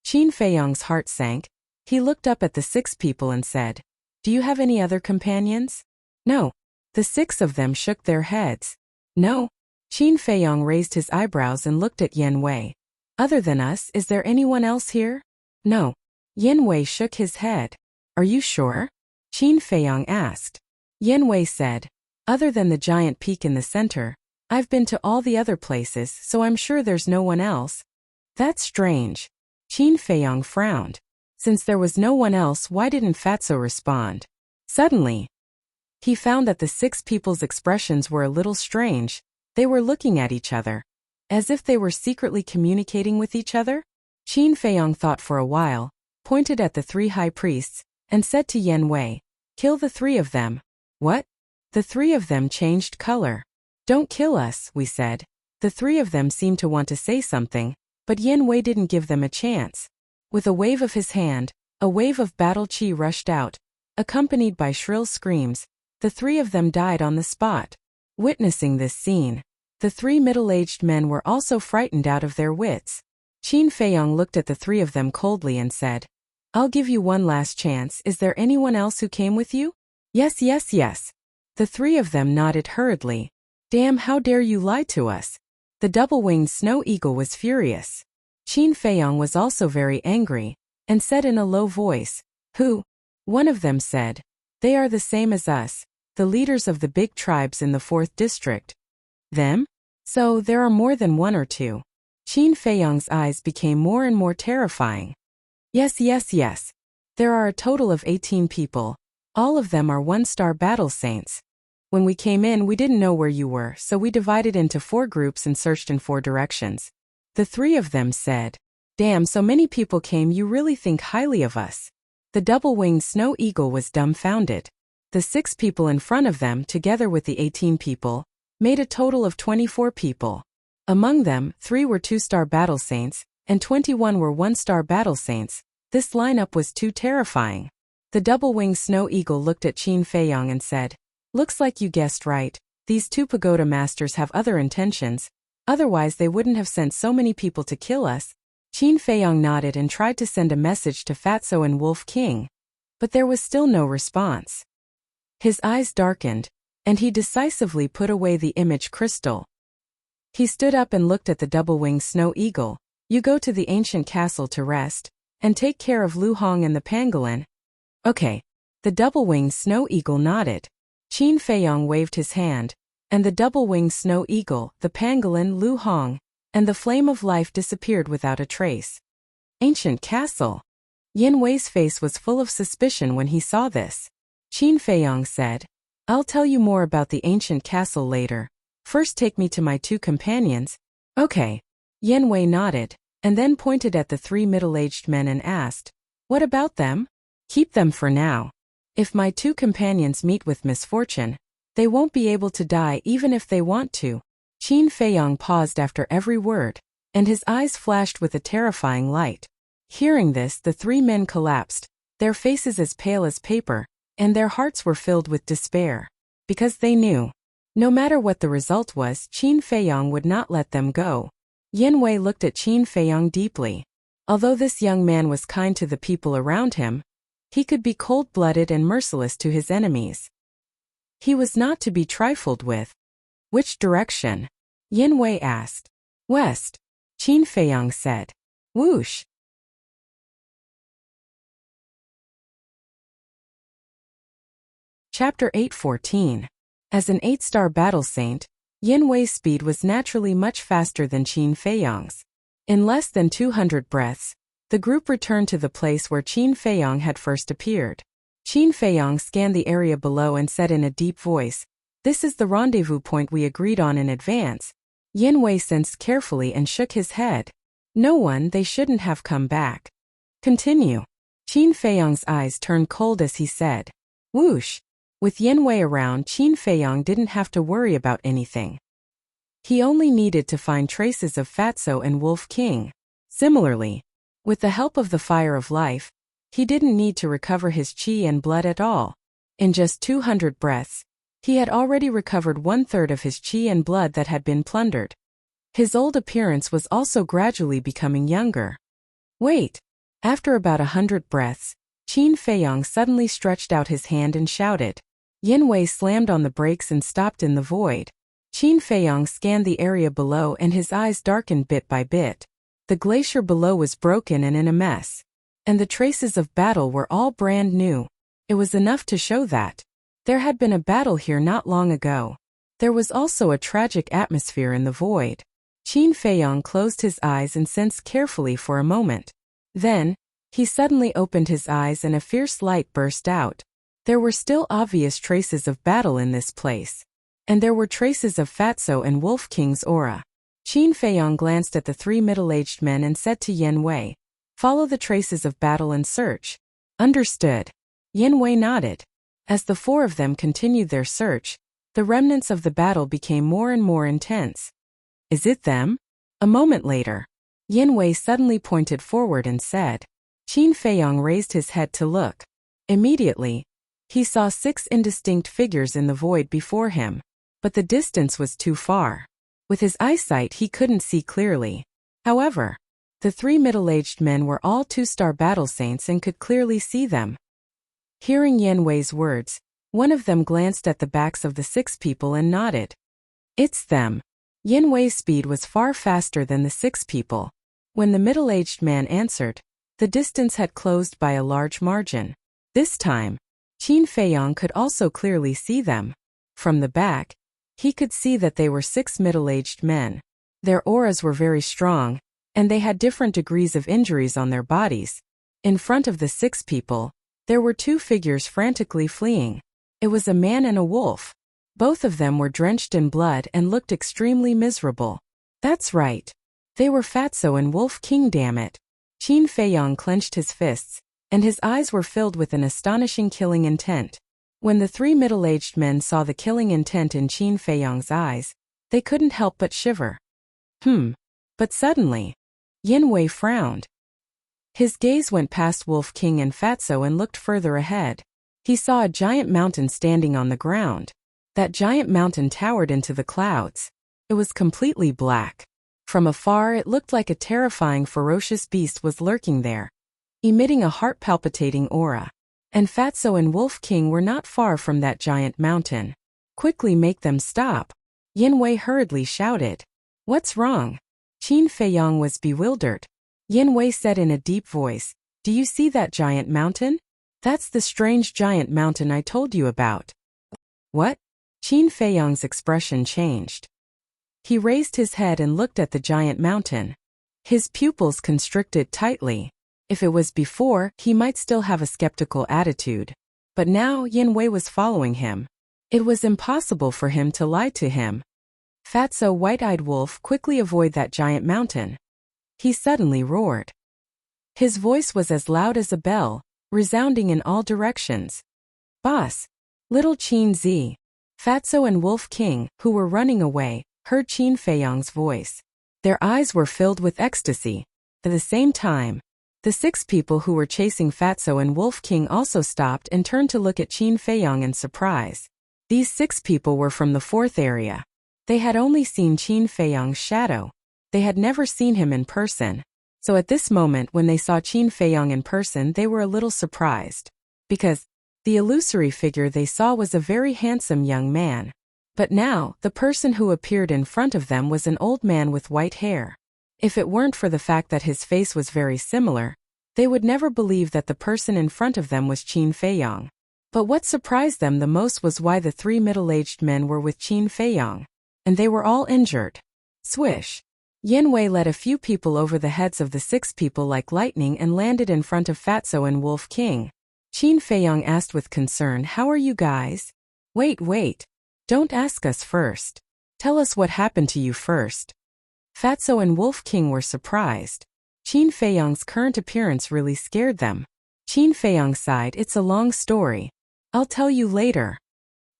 Qin Feiyong's heart sank. He looked up at the 6 people and said, "Do you have any other companions?" "No." The 6 of them shook their heads. "No." Qin Feiyong raised his eyebrows and looked at Yin Wei. "Other than us, is there anyone else here?" "No." Yin Wei shook his head. "Are you sure?" Qin Feiyong asked. Yin Wei said, "Other than the giant peak in the center, I've been to all the other places, so I'm sure there's no one else." "That's strange." Qin Feiyong frowned. Since there was no one else, why didn't Fatso respond? Suddenly, he found that the 6 people's expressions were a little strange. They were looking at each other, as if they were secretly communicating with each other. Qin Feiyong thought for a while, pointed at the 3 high priests, and said to Yin Wei, "Kill the 3 of them." "What?" The 3 of them changed color. "Don't kill us," we said. The 3 of them seemed to want to say something, but Yin Wei didn't give them a chance. With a wave of his hand, a wave of battle chi rushed out, accompanied by shrill screams. The 3 of them died on the spot. Witnessing this scene, the 3 middle-aged men were also frightened out of their wits. Qin Feiyong looked at the 3 of them coldly and said, "I'll give you one last chance. Is there anyone else who came with you?" "Yes, yes, yes." The 3 of them nodded hurriedly. "Damn, how dare you lie to us?" The double-winged snow eagle was furious. Qin Feiyong was also very angry, and said in a low voice, "Who?" One of them said, "They are the same as us, the leaders of the big tribes in the 4th district." "Them? So there are more than 1 or 2. Qin Feiyong's eyes became more and more terrifying. "Yes, yes, yes. There are a total of 18 people. All of them are 1-star battle saints. When we came in, we didn't know where you were, so we divided into 4 groups and searched in 4 directions." The 3 of them said, "Damn, so many people came. You really think highly of us." The double-winged snow eagle was dumbfounded. The 6 people in front of them, together with the 18 people, made a total of 24 people. Among them, 3 were 2-star battle saints, and 21 were 1-star battle saints. This lineup was too terrifying. The double-winged snow eagle looked at Qin Feiyong and said, "Looks like you guessed right. These 2 pagoda masters have other intentions. Otherwise they wouldn't have sent so many people to kill us." Qin Feiyong nodded and tried to send a message to Fatso and Wolf King. But there was still no response. His eyes darkened, and he decisively put away the image crystal. He stood up and looked at the double-winged snow eagle. "You go to the ancient castle to rest, and take care of Lu Hong and the pangolin." "Okay." The double-winged snow eagle nodded. Qin Feiyong waved his hand, and the double-winged snow eagle, the pangolin, Lu Hong, and the flame of life disappeared without a trace. Ancient castle. Yin Wei's face was full of suspicion when he saw this. Qin Feiyong said, "I'll tell you more about the ancient castle later. First take me to my 2 companions." "Okay." Yin Wei nodded, and then pointed at the 3 middle-aged men and asked, "What about them?" "Keep them for now. If my 2 companions meet with misfortune, they won't be able to die even if they want to." Qin Feiyong paused after every word, and his eyes flashed with a terrifying light. Hearing this, the 3 men collapsed, their faces as pale as paper. and their hearts were filled with despair. Because they knew, no matter what the result was, Qin Feiyong would not let them go. Yin Wei looked at Qin Feiyong deeply. Although this young man was kind to the people around him, he could be cold-blooded and merciless to his enemies. He was not to be trifled with. Which direction? Yin Wei asked. West. Qin Feiyong said. Whoosh. Chapter 8:14. As an 8-star battle saint, Yin Wei's speed was naturally much faster than Qin Feiyong's. In less than 200 breaths, the group returned to the place where Qin Feiyong had first appeared. Qin Feiyong scanned the area below and said in a deep voice, "This is the rendezvous point we agreed on in advance." Yin Wei sensed carefully and shook his head. No one, they shouldn't have come back. Continue. Qin Feiyong's eyes turned cold as he said. Whoosh. With Yin Wei around, Qin Feiyong didn't have to worry about anything. He only needed to find traces of Fatso and Wolf King. Similarly, with the help of the Fire of Life, he didn't need to recover his qi and blood at all. In just 200 breaths, he had already recovered 1/3 of his qi and blood that had been plundered. His old appearance was also gradually becoming younger. Wait! After about 100 breaths, Qin Feiyong suddenly stretched out his hand and shouted. Yin Wei slammed on the brakes and stopped in the void. Qin Feiyong scanned the area below and his eyes darkened bit by bit. The glacier below was broken and in a mess. And the traces of battle were all brand new. It was enough to show that there had been a battle here not long ago. There was also a tragic atmosphere in the void. Qin Feiyong closed his eyes and sensed carefully for a moment. Then, he suddenly opened his eyes and a fierce light burst out. There were still obvious traces of battle in this place. And there were traces of Fatso and Wolf King's aura. Qin Feiyong glanced at the 3 middle-aged men and said to Yin Wei, "Follow the traces of battle and search." Understood. Yin Wei nodded. As the 4 of them continued their search, the remnants of the battle became more and more intense. Is it them? A moment later, Yin Wei suddenly pointed forward and said. Qin Feiyong raised his head to look. Immediately, he saw 6 indistinct figures in the void before him, but the distance was too far. With his eyesight he couldn't see clearly. However, the 3 middle-aged men were all 2-star battle saints and could clearly see them. Hearing Yin Wei's words, one of them glanced at the backs of the 6 people and nodded. It's them. Yin Wei's speed was far faster than the 6 people. When the middle-aged man answered, the distance had closed by a large margin. This time, Qin Feiyong could also clearly see them. From the back, he could see that they were 6 middle-aged men. Their auras were very strong, and they had different degrees of injuries on their bodies. In front of the 6 people, there were 2 figures frantically fleeing. It was a man and a wolf. Both of them were drenched in blood and looked extremely miserable. That's right. They were Fatso and Wolf King, damn it. Qin Feiyong clenched his fists, and his eyes were filled with an astonishing killing intent. When the 3 middle-aged men saw the killing intent in Qin Feiyong's eyes, they couldn't help but shiver. But suddenly, Yin Wei frowned. His gaze went past Wolf King and Fatso and looked further ahead. He saw a giant mountain standing on the ground. That giant mountain towered into the clouds. It was completely black. From afar it looked like a terrifying, ferocious beast was lurking there, emitting a heart-palpitating aura. And Fatso and Wolf King were not far from that giant mountain. Quickly make them stop. Yin Wei hurriedly shouted. What's wrong? Qin Feiyong was bewildered. Yin Wei said in a deep voice, Do you see that giant mountain? That's the strange giant mountain I told you about. What? Qin Feiyong's expression changed. He raised his head and looked at the giant mountain. His pupils constricted tightly. If it was before, he might still have a skeptical attitude. But now Yin Wei was following him. It was impossible for him to lie to him. Fatso White-Eyed Wolf quickly avoid that giant mountain. He suddenly roared. His voice was as loud as a bell, resounding in all directions. Boss! Little Qin Zi. Fatso and Wolf King, who were running away, heard Qin Feiyong's voice. Their eyes were filled with ecstasy. At the same time, The 6 people who were chasing Fatso and Wolf King also stopped and turned to look at Qin Feiyong in surprise. These 6 people were from the 4th area. They had only seen Qin Feiyong's shadow. They had never seen him in person. So at this moment when they saw Qin Feiyong in person, they were a little surprised. Because the illusory figure they saw was a very handsome young man. But now, the person who appeared in front of them was an old man with white hair. If it weren't for the fact that his face was very similar, they would never believe that the person in front of them was Qin Feiyong. But what surprised them the most was why the 3 middle-aged men were with Qin Feiyong. And they were all injured. Swish! Yin Wei led a few people over the heads of the 6 people like lightning and landed in front of Fatso and Wolf King. Qin Feiyong asked with concern, "How are you guys?" Wait. Don't ask us first. Tell us what happened to you first." Fatso and Wolf King were surprised. Qin Feiyong's current appearance really scared them. Qin Feiyong sighed, "It's a long story. I'll tell you later."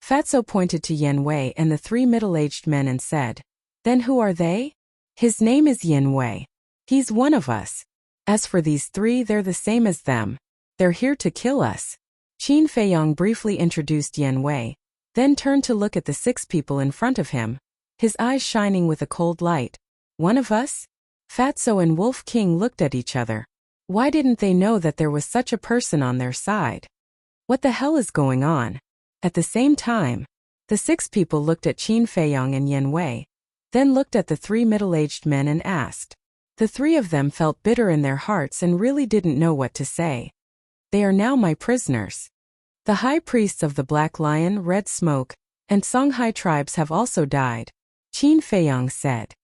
Fatso pointed to Yin Wei and the 3 middle-aged men and said, "Then who are they?" "His name is Yin Wei. He's one of us. As for these 3, they're the same as them. They're here to kill us." Qin Feiyong briefly introduced Yin Wei, then turned to look at the 6 people in front of him, his eyes shining with a cold light. "One of us?" Fatso and Wolf King looked at each other. Why didn't they know that there was such a person on their side? What the hell is going on? At the same time, the 6 people looked at Qin Feiyong and Yin Wei, then looked at the 3 middle-aged men and asked. The 3 of them felt bitter in their hearts and really didn't know what to say. "They are now my prisoners. The high priests of the Black Lion, Red Smoke, and Songhai tribes have also died," Qin Feiyong said.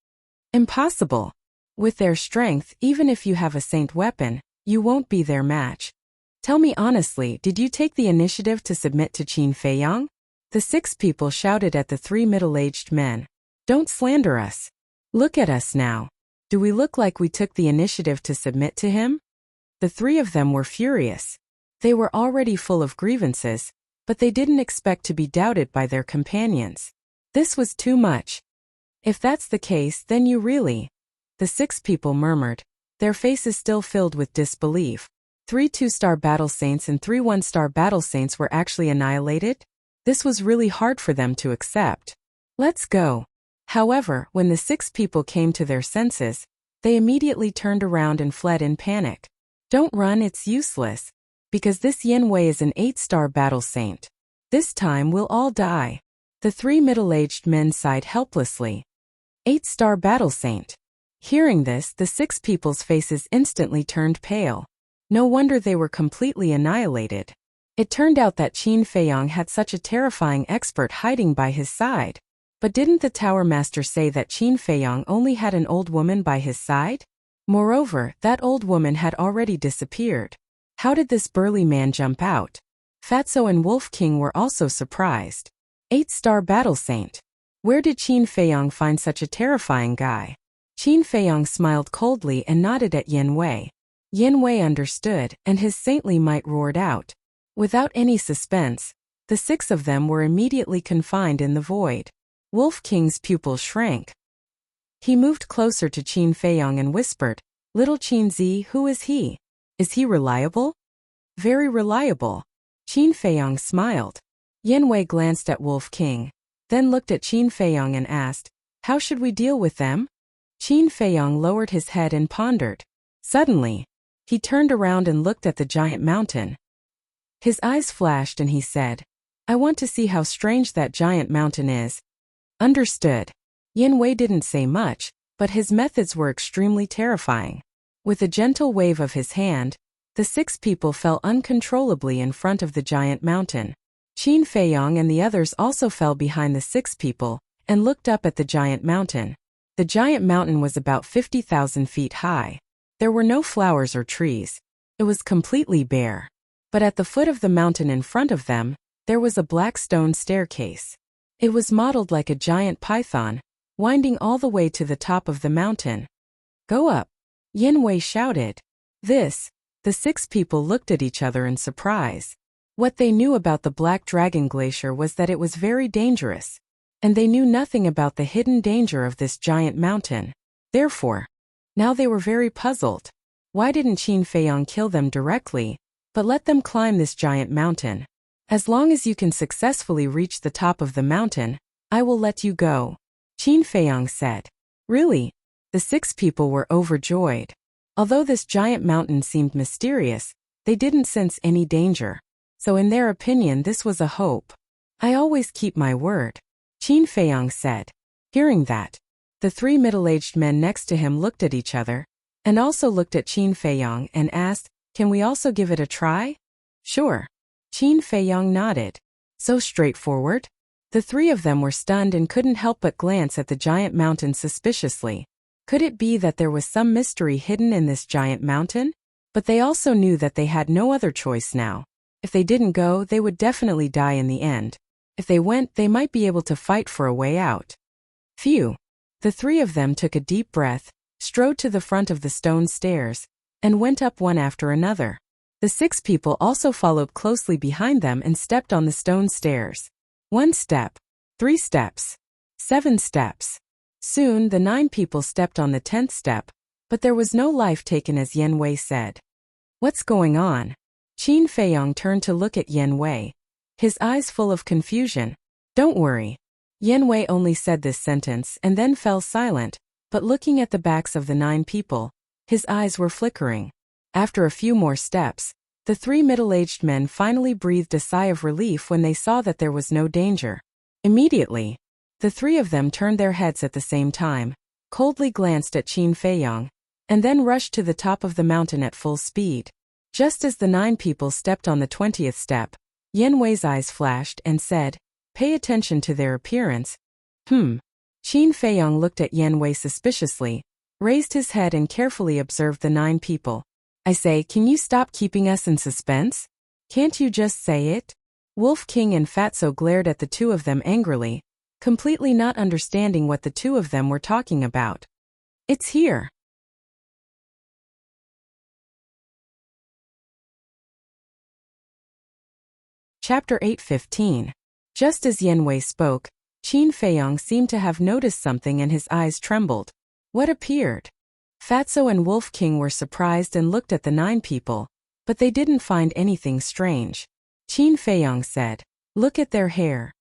"Impossible. With their strength, even if you have a saint weapon, you won't be their match. Tell me honestly, did you take the initiative to submit to Qin Feiyong?" The 6 people shouted at the 3 middle-aged men. "Don't slander us. Look at us now. Do we look like we took the initiative to submit to him?" The 3 of them were furious. They were already full of grievances, but they didn't expect to be doubted by their companions. This was too much. "If that's the case, then you really..." The 6 people murmured, their faces still filled with disbelief. 3 2-star battle saints and 3 1-star battle saints were actually annihilated? This was really hard for them to accept. "Let's go." However, when the 6 people came to their senses, they immediately turned around and fled in panic. "Don't run, it's useless. Because this Yin Wei is an 8-star battle saint. This time we'll all die." The 3 middle-aged men sighed helplessly. 8-star battle saint. Hearing this, the 6 people's faces instantly turned pale. No wonder they were completely annihilated. It turned out that Qin Feiyong had such a terrifying expert hiding by his side. But didn't the Tower Master say that Qin Feiyong only had an old woman by his side? Moreover, that old woman had already disappeared. How did this burly man jump out? Fatso and Wolf King were also surprised. 8-star battle saint. Where did Qin Feiyong find such a terrifying guy? Qin Feiyong smiled coldly and nodded at Yin Wei. Yin Wei understood, and his saintly might roared out. Without any suspense, the 6 of them were immediately confined in the void. Wolf King's pupils shrank. He moved closer to Qin Feiyong and whispered, "Little Qin Zi, who is he? Is he reliable?" "Very reliable." Qin Feiyong smiled. Yin Wei glanced at Wolf King, then looked at Qin Feiyong and asked, "How should we deal with them?" Qin Feiyong lowered his head and pondered. Suddenly, he turned around and looked at the giant mountain. His eyes flashed and he said, "I want to see how strange that giant mountain is." Understood. Yin Wei didn't say much, but his methods were extremely terrifying. With a gentle wave of his hand, the 6 people fell uncontrollably in front of the giant mountain. Qin Feiyong and the others also fell behind the 6 people and looked up at the giant mountain. The giant mountain was about 50,000 feet high. There were no flowers or trees. It was completely bare. But at the foot of the mountain in front of them, there was a black stone staircase. It was modeled like a giant python, winding all the way to the top of the mountain. "Go up," Yin Wei shouted. The 6 people looked at each other in surprise. What they knew about the Black Dragon Glacier was that it was very dangerous, and they knew nothing about the hidden danger of this giant mountain. Therefore, now they were very puzzled. Why didn't Qin Feiyang kill them directly, but let them climb this giant mountain? As long as you can successfully reach the top of the mountain, I will let you go, Qin Feiyang said. Really? The 6 people were overjoyed. Although this giant mountain seemed mysterious, they didn't sense any danger. So in their opinion this was a hope. I always keep my word, Qin Feiyang said. Hearing that, the 3 middle-aged men next to him looked at each other, and also looked at Qin Feiyang and asked, "Can we also give it a try?" Sure. Qin Feiyang nodded. So straightforward? The 3 of them were stunned and couldn't help but glance at the giant mountain suspiciously. Could it be that there was some mystery hidden in this giant mountain? But they also knew that they had no other choice now. If they didn't go, they would definitely die in the end. If they went, they might be able to fight for a way out. Phew. The 3 of them took a deep breath, strode to the front of the stone stairs, and went up one after another. The 6 people also followed closely behind them and stepped on the stone stairs. 1 step, 3 steps, 7 steps. Soon the 9 people stepped on the 10th step, but there was no life taken as Yan Wei said. What's going on? Qin Feiyang turned to look at Yan Wei, his eyes full of confusion. Don't worry. Yan Wei only said this sentence and then fell silent, but looking at the backs of the 9 people, his eyes were flickering. After a few more steps, the 3 middle-aged men finally breathed a sigh of relief when they saw that there was no danger. Immediately, the 3 of them turned their heads at the same time, coldly glanced at Qin Feiyang, and then rushed to the top of the mountain at full speed. Just as the 9 people stepped on the 20th step, Yan Wei's eyes flashed and said, "Pay attention to their appearance." Qin Feiyang looked at Yan Wei suspiciously, raised his head and carefully observed the 9 people. I say, can you stop keeping us in suspense? Can't you just say it? Wolf King and Fatso glared at the 2 of them angrily, completely not understanding what the 2 of them were talking about. It's here. Chapter 8:15. Just as Yan Wei spoke, Qin Feiyang seemed to have noticed something and his eyes trembled. What appeared? Fatso and Wolf King were surprised and looked at the 9 people, but they didn't find anything strange. Qin Feiyang said, "Look at their hair."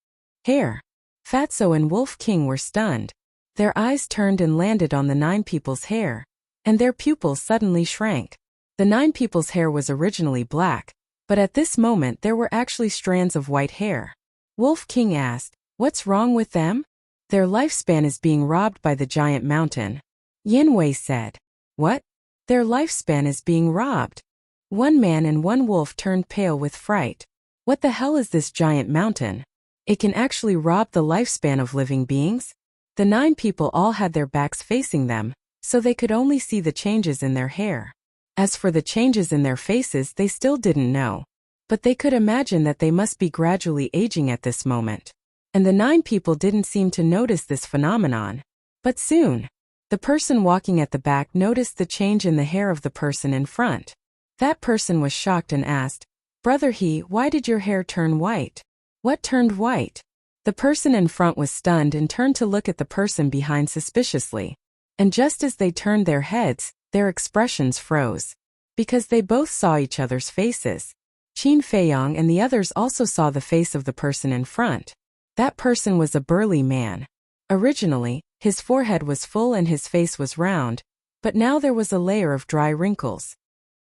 Hair? Fatso and Wolf King were stunned. Their eyes turned and landed on the 9 people's hair, and their pupils suddenly shrank. The 9 people's hair was originally black, but at this moment there were actually strands of white hair. Wolf King asked, "What's wrong with them?" "Their lifespan is being robbed by the giant mountain," Yan Wei said. "What? Their lifespan is being robbed?" 1 man and 1 wolf turned pale with fright. What the hell is this giant mountain? It can actually rob the lifespan of living beings? The 9 people all had their backs facing them, so they could only see the changes in their hair. As for the changes in their faces, they still didn't know. But they could imagine that they must be gradually aging at this moment. And the 9 people didn't seem to notice this phenomenon. But soon, the person walking at the back noticed the change in the hair of the person in front. That person was shocked and asked, "Brother He, why did your hair turn white?" "What turned white?" The person in front was stunned and turned to look at the person behind suspiciously. And just as they turned their heads, their expressions froze. Because they both saw each other's faces. Qin Feiyang and the others also saw the face of the person in front. That person was a burly man. Originally, his forehead was full and his face was round, but now there was a layer of dry wrinkles.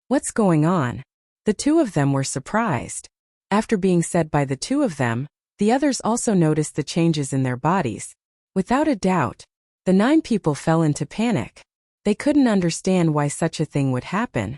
What's going on? The 2 of them were surprised. After being said by the 2 of them, the others also noticed the changes in their bodies. Without a doubt, the 9 people fell into panic. They couldn't understand why such a thing would happen.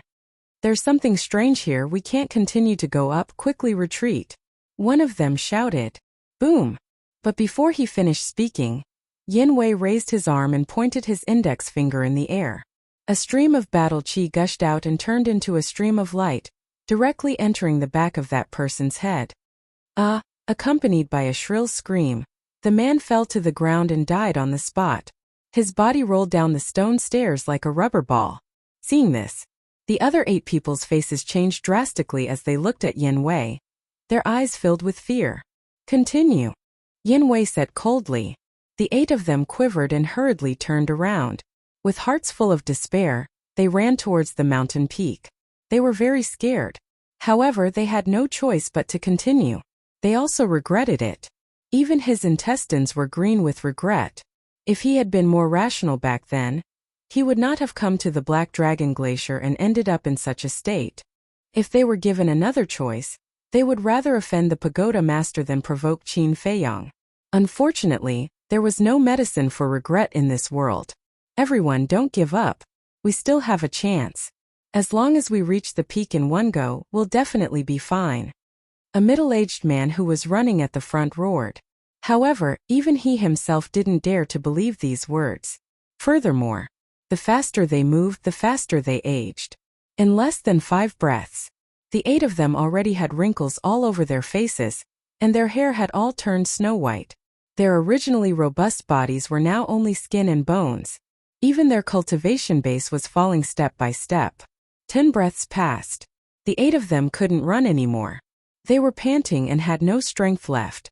"There's something strange here, we can't continue to go up, quickly retreat," one of them shouted. Boom! But before he finished speaking, Yan Wei raised his arm and pointed his index finger in the air. A stream of battle chi gushed out and turned into a stream of light, directly entering the back of that person's head. Accompanied by a shrill scream, the man fell to the ground and died on the spot. His body rolled down the stone stairs like a rubber ball. Seeing this, the other 8 people's faces changed drastically as they looked at Yan Wei. Their eyes filled with fear. "Continue," Yan Wei said coldly. The 8 of them quivered and hurriedly turned around. With hearts full of despair, They ran towards the mountain peak. They were very scared. However, they had no choice but to continue. They also regretted it. Even his intestines were green with regret. If he had been more rational back then, he would not have come to the Black Dragon Glacier and ended up in such a state. If they were given another choice, they would rather offend the pagoda master than provoke Qin Feiyang. Unfortunately, there was no medicine for regret in this world. Everyone, don't give up. We still have a chance. As long as we reach the peak in one go, we'll definitely be fine. A middle-aged man who was running at the front roared. However, even he himself didn't dare to believe these words. Furthermore, the faster they moved, the faster they aged. In less than 5 breaths, the 8 of them already had wrinkles all over their faces, and their hair had all turned snow-white. Their originally robust bodies were now only skin and bones. Even their cultivation base was falling step by step. 10 breaths passed. The 8 of them couldn't run anymore. They were panting and had no strength left.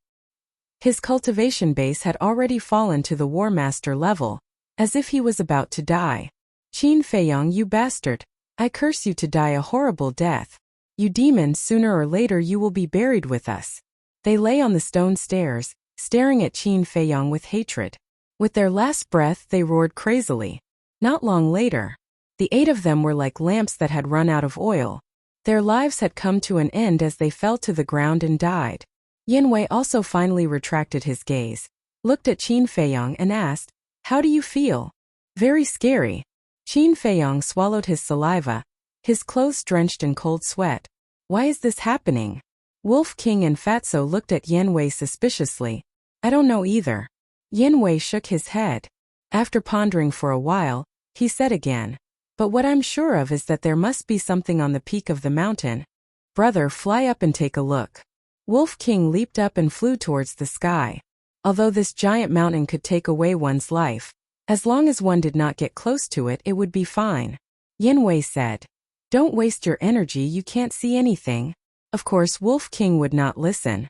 His cultivation base had already fallen to the War Master level, as if he was about to die. Qin Feiyang, you bastard! I curse you to die a horrible death. You demon, sooner or later you will be buried with us. They lay on the stone stairs, staring at Qin Feiyang with hatred. With their last breath they roared crazily. Not long later, the 8 of them were like lamps that had run out of oil. Their lives had come to an end as they fell to the ground and died. Yan Wei also finally retracted his gaze, looked at Qin Feiyang and asked, "How do you feel?" "Very scary." Qin Feiyang swallowed his saliva, his clothes drenched in cold sweat. "Why is this happening?" Wolf King and Fatso looked at Yan Wei suspiciously. "I don't know either." Yan Wei shook his head. After pondering for a while, he said again, "But what I'm sure of is that there must be something on the peak of the mountain. Brother, fly up and take a look." Wolf King leaped up and flew towards the sky. Although this giant mountain could take away one's life, as long as one did not get close to it, it would be fine. Yan Wei said, "Don't waste your energy, you can't see anything." Of course, Wolf King would not listen.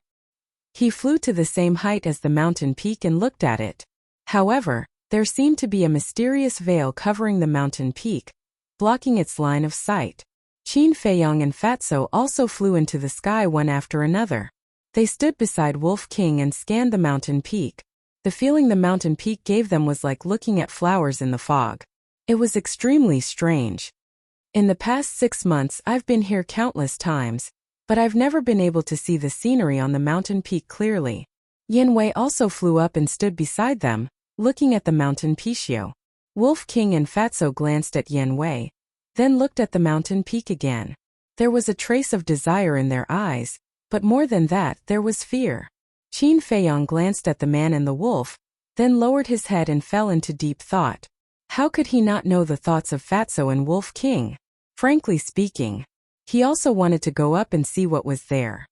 He flew to the same height as the mountain peak and looked at it. However, there seemed to be a mysterious veil covering the mountain peak, blocking its line of sight. Qin Feiyang and Fatso also flew into the sky one after another. They stood beside Wolf King and scanned the mountain peak. The feeling the mountain peak gave them was like looking at flowers in the fog. It was extremely strange. In the past 6 months I've been here countless times, but I've never been able to see the scenery on the mountain peak clearly. Yan Wei also flew up and stood beside them, looking at the mountain peak. Wolf King and Fatso glanced at Yan Wei, then looked at the mountain peak again. There was a trace of desire in their eyes, but more than that, there was fear. Qin Feiyang glanced at the man and the wolf, then lowered his head and fell into deep thought. How could he not know the thoughts of Fatso and Wolf King? Frankly speaking, he also wanted to go up and see what was there.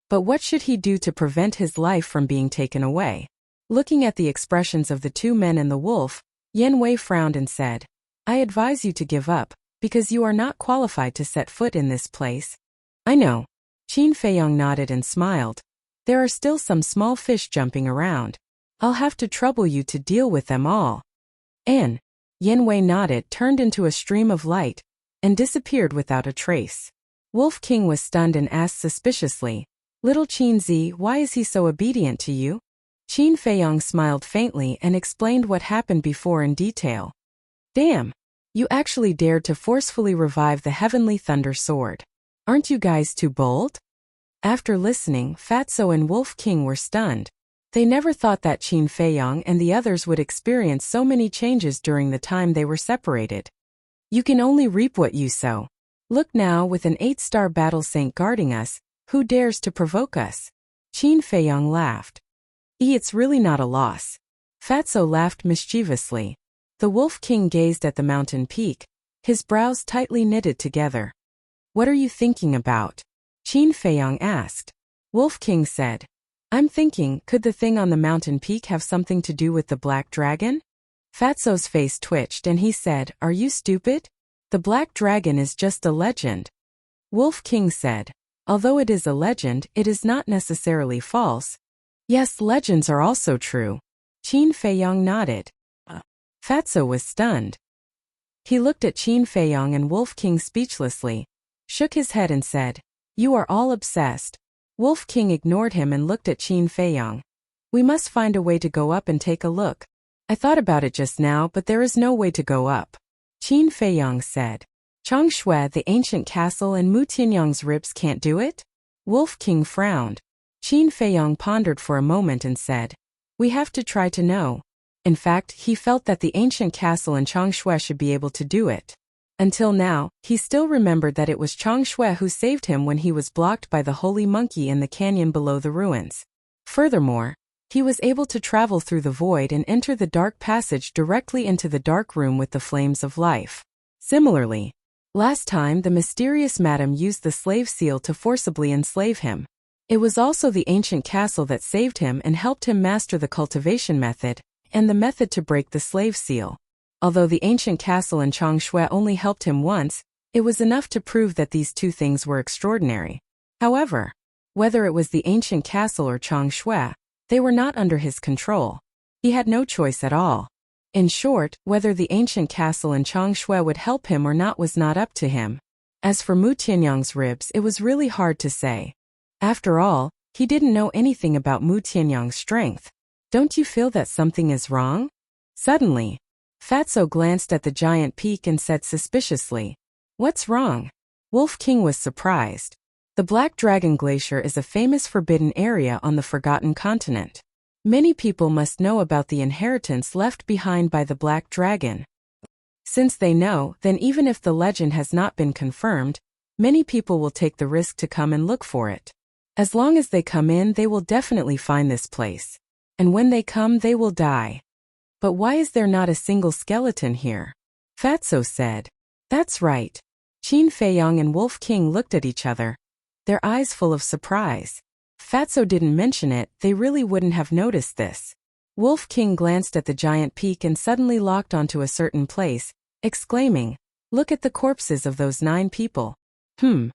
But what should he do to prevent his life from being taken away? Looking at the expressions of the 2 men and the wolf, Yan Wei frowned and said, "I advise you to give up, because you are not qualified to set foot in this place." "I know." Qin Feiyang nodded and smiled. "There are still some small fish jumping around. I'll have to trouble you to deal with them all." And Yan Wei nodded, turned into a stream of light, and disappeared without a trace. Wolf King was stunned and asked suspiciously, "Little Qin Zi, why is he so obedient to you?" Qin Feiyang smiled faintly and explained what happened before in detail. "Damn! You actually dared to forcefully revive the Heavenly Thunder Sword. Aren't you guys too bold?" After listening, Fatso and Wolf King were stunned. They never thought that Qin Feiyang and the others would experience so many changes during the time they were separated. You can only reap what you sow. Look now, with an 8-star battle saint guarding us, who dares to provoke us? Qin Feiyang laughed. It's really not a loss." Fatso laughed mischievously. The Wolf King gazed at the mountain peak, his brows tightly knitted together. "What are you thinking about?" Qin Feiyang asked. Wolf King said, "I'm thinking, could the thing on the mountain peak have something to do with the Black Dragon?" Fatso's face twitched and he said, "Are you stupid? The Black Dragon is just a legend." Wolf King said, "Although it is a legend, it is not necessarily false." "Yes, legends are also true." Qin Feiyang nodded. Fatso was stunned. He looked at Qin Feiyong and Wolf King speechlessly, shook his head and said, "You are all obsessed." Wolf King ignored him and looked at Qin Feiyong. "We must find a way to go up and take a look. I thought about it just now, but there is no way to go up." Qin Feiyong said, "Changshui, the ancient castle, and Mu Tianyang's ribs can't do it?" Wolf King frowned. Qin Feiyong pondered for a moment and said, "We have to try to know." In fact, he felt that the ancient castle and Changshui should be able to do it. Until now, he still remembered that it was Changshui who saved him when he was blocked by the holy monkey in the canyon below the ruins. Furthermore, he was able to travel through the void and enter the dark passage directly into the dark room with the flames of life. Similarly, last time the mysterious madam used the slave seal to forcibly enslave him. It was also the ancient castle that saved him and helped him master the cultivation method, and the method to break the slave seal. Although the ancient castle and Changshui only helped him once, it was enough to prove that these two things were extraordinary. However, whether it was the ancient castle or Changshui, they were not under his control. He had no choice at all. In short, whether the ancient castle and Changshui would help him or not was not up to him. As for Mu Tianyang's ribs, it was really hard to say. After all, he didn't know anything about Mu Tianyang's strength. "Don't you feel that something is wrong?" Suddenly, Fatso glanced at the giant peak and said suspiciously, "What's wrong?" Wolf King was surprised. The Black Dragon Glacier is a famous forbidden area on the Forgotten Continent. Many people must know about the inheritance left behind by the Black Dragon. Since they know, then even if the legend has not been confirmed, many people will take the risk to come and look for it. As long as they come in, they will definitely find this place. And when they come, they will die. "But why is there not a single skeleton here?" Fatso said. "That's right." Qin Feiyong and Wolf King looked at each other, their eyes full of surprise. Fatso didn't mention it, they really wouldn't have noticed this. Wolf King glanced at the giant peak and suddenly locked onto a certain place, exclaiming, "Look at the corpses of those 9 people." Qin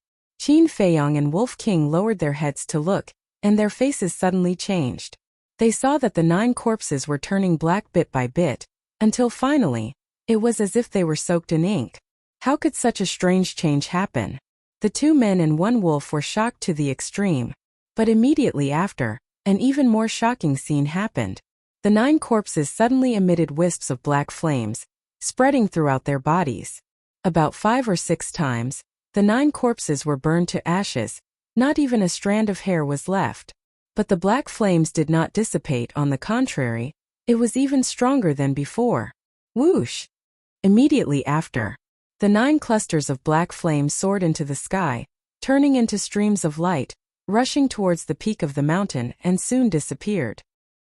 Feiyong and Wolf King lowered their heads to look, and their faces suddenly changed. They saw that the 9 corpses were turning black bit by bit, until finally, it was as if they were soaked in ink. How could such a strange change happen? The 2 men and 1 wolf were shocked to the extreme. But immediately after, an even more shocking scene happened. The 9 corpses suddenly emitted wisps of black flames, spreading throughout their bodies. About 5 or 6 times, the 9 corpses were burned to ashes, not even a strand of hair was left. But the black flames did not dissipate, on the contrary, it was even stronger than before. Whoosh! Immediately after, the 9 clusters of black flames soared into the sky, turning into streams of light, rushing towards the peak of the mountain, and soon disappeared.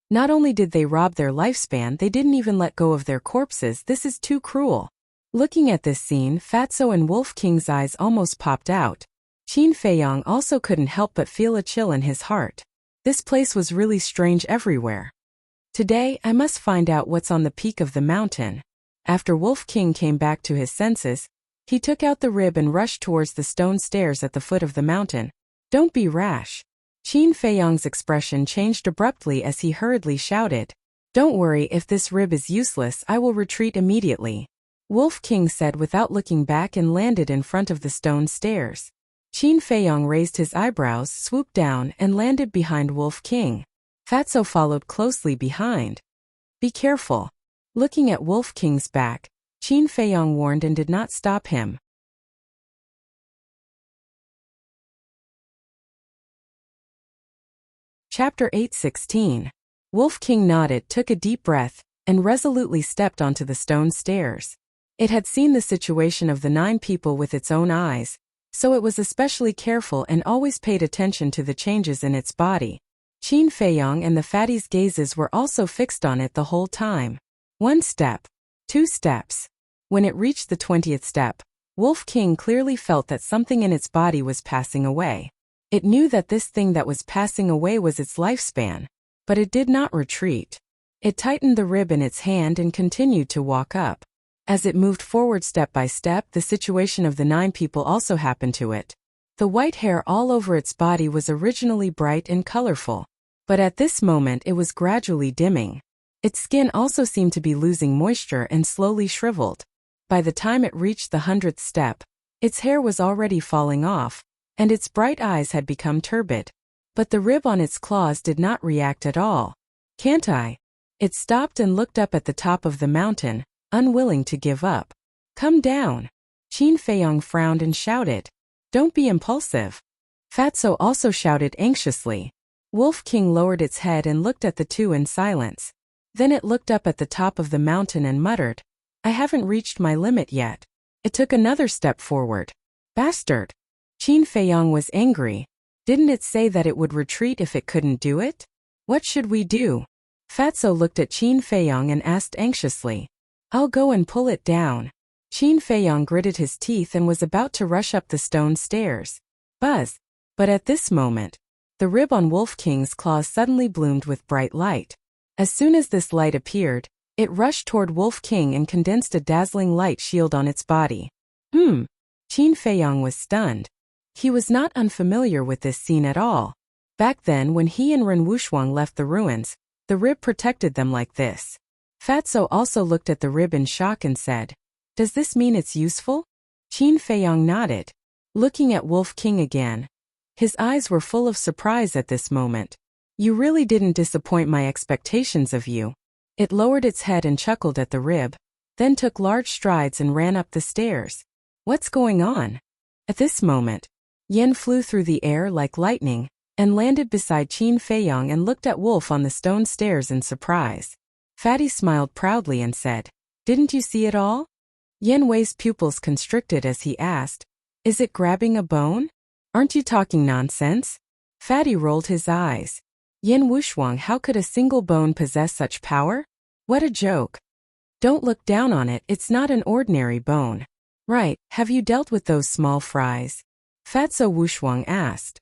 Not only did they rob their lifespan, they didn't even let go of their corpses. This is too cruel. Looking at this scene, Fatso and Wolf King's eyes almost popped out. Qin Feiyong also couldn't help but feel a chill in his heart. This place was really strange everywhere. Today, I must find out what's on the peak of the mountain. After Wolf King came back to his senses, he took out the rib and rushed towards the stone stairs at the foot of the mountain. "Don't be rash." Qin Feiyong's expression changed abruptly as he hurriedly shouted, "Don't worry, if this rib is useless, I will retreat immediately." Wolf King said without looking back and landed in front of the stone stairs. Qin Feiyong raised his eyebrows, swooped down, and landed behind Wolf King. Fatso followed closely behind. "Be careful." Looking at Wolf King's back, Qin Feiyong warned and did not stop him. Chapter 8:16. Wolf King nodded, took a deep breath, and resolutely stepped onto the stone stairs. It had seen the situation of the 9 people with its own eyes, so it was especially careful and always paid attention to the changes in its body. Qin Feiyong and the fatty's gazes were also fixed on it the whole time. 1 step. 2 steps. When it reached the 20th step, Wolf King clearly felt that something in its body was passing away. It knew that this thing that was passing away was its lifespan, but it did not retreat. It tightened the rib in its hand and continued to walk up. As it moved forward step by step, the situation of the 9 people also happened to it. The white hair all over its body was originally bright and colorful, but at this moment it was gradually dimming. Its skin also seemed to be losing moisture and slowly shriveled. By the time it reached the 100th step, its hair was already falling off, and its bright eyes had become turbid. But the rib on its claws did not react at all. "Can't I?" It stopped and looked up at the top of the mountain, unwilling to give up. "Come down." Qin Feiyong frowned and shouted. "Don't be impulsive." Fatso also shouted anxiously. Wolf King lowered its head and looked at the two in silence. Then it looked up at the top of the mountain and muttered, "I haven't reached my limit yet." It took another step forward. "Bastard!" Qin Feiyong was angry. Didn't it say that it would retreat if it couldn't do it? "What should we do?" Fatso looked at Qin Feiyong and asked anxiously. "I'll go and pull it down." Qin Feiyong gritted his teeth and was about to rush up the stone stairs. Buzz! But at this moment, the rib on Wolf King's claws suddenly bloomed with bright light. As soon as this light appeared, it rushed toward Wolf King and condensed a dazzling light shield on its body. Qin Feiyong was stunned. He was not unfamiliar with this scene at all. Back then, when he and Ren Wushuang left the ruins, the rib protected them like this. Fatso also looked at the rib in shock and said, "Does this mean it's useful?" Qin Feiyong nodded, looking at Wolf King again. His eyes were full of surprise at this moment. "You really didn't disappoint my expectations of you." It lowered its head and chuckled at the rib, then took large strides and ran up the stairs. "What's going on?" At this moment, Yen flew through the air like lightning and landed beside Qin Feiyong and looked at Wolf on the stone stairs in surprise. Fatty smiled proudly and said, "Didn't you see it all?" Yen Wei's pupils constricted as he asked, "Is it grabbing a bone? Aren't you talking nonsense?" Fatty rolled his eyes. "Yen Wushuang, how could a single bone possess such power? What a joke." "Don't look down on it, it's not an ordinary bone." "Right, have you dealt with those small fries?" Fatso Wushuang asked.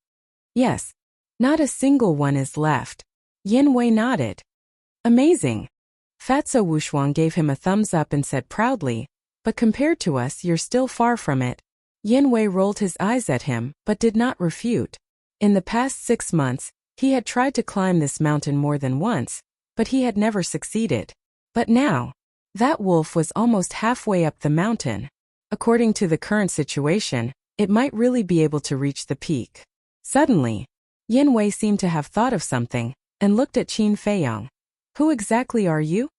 "Yes. Not a single one is left." Yen Wei nodded. "Amazing." Fatso Wushuang gave him a thumbs up and said proudly, "But compared to us, you're still far from it." Yen Wei rolled his eyes at him, but did not refute. In the past 6 months, he had tried to climb this mountain more than once, but he had never succeeded. But now, that wolf was almost halfway up the mountain. According to the current situation, it might really be able to reach the peak. Suddenly, Yen Wei seemed to have thought of something, and looked at Qin Feiyong. "Who exactly are you?"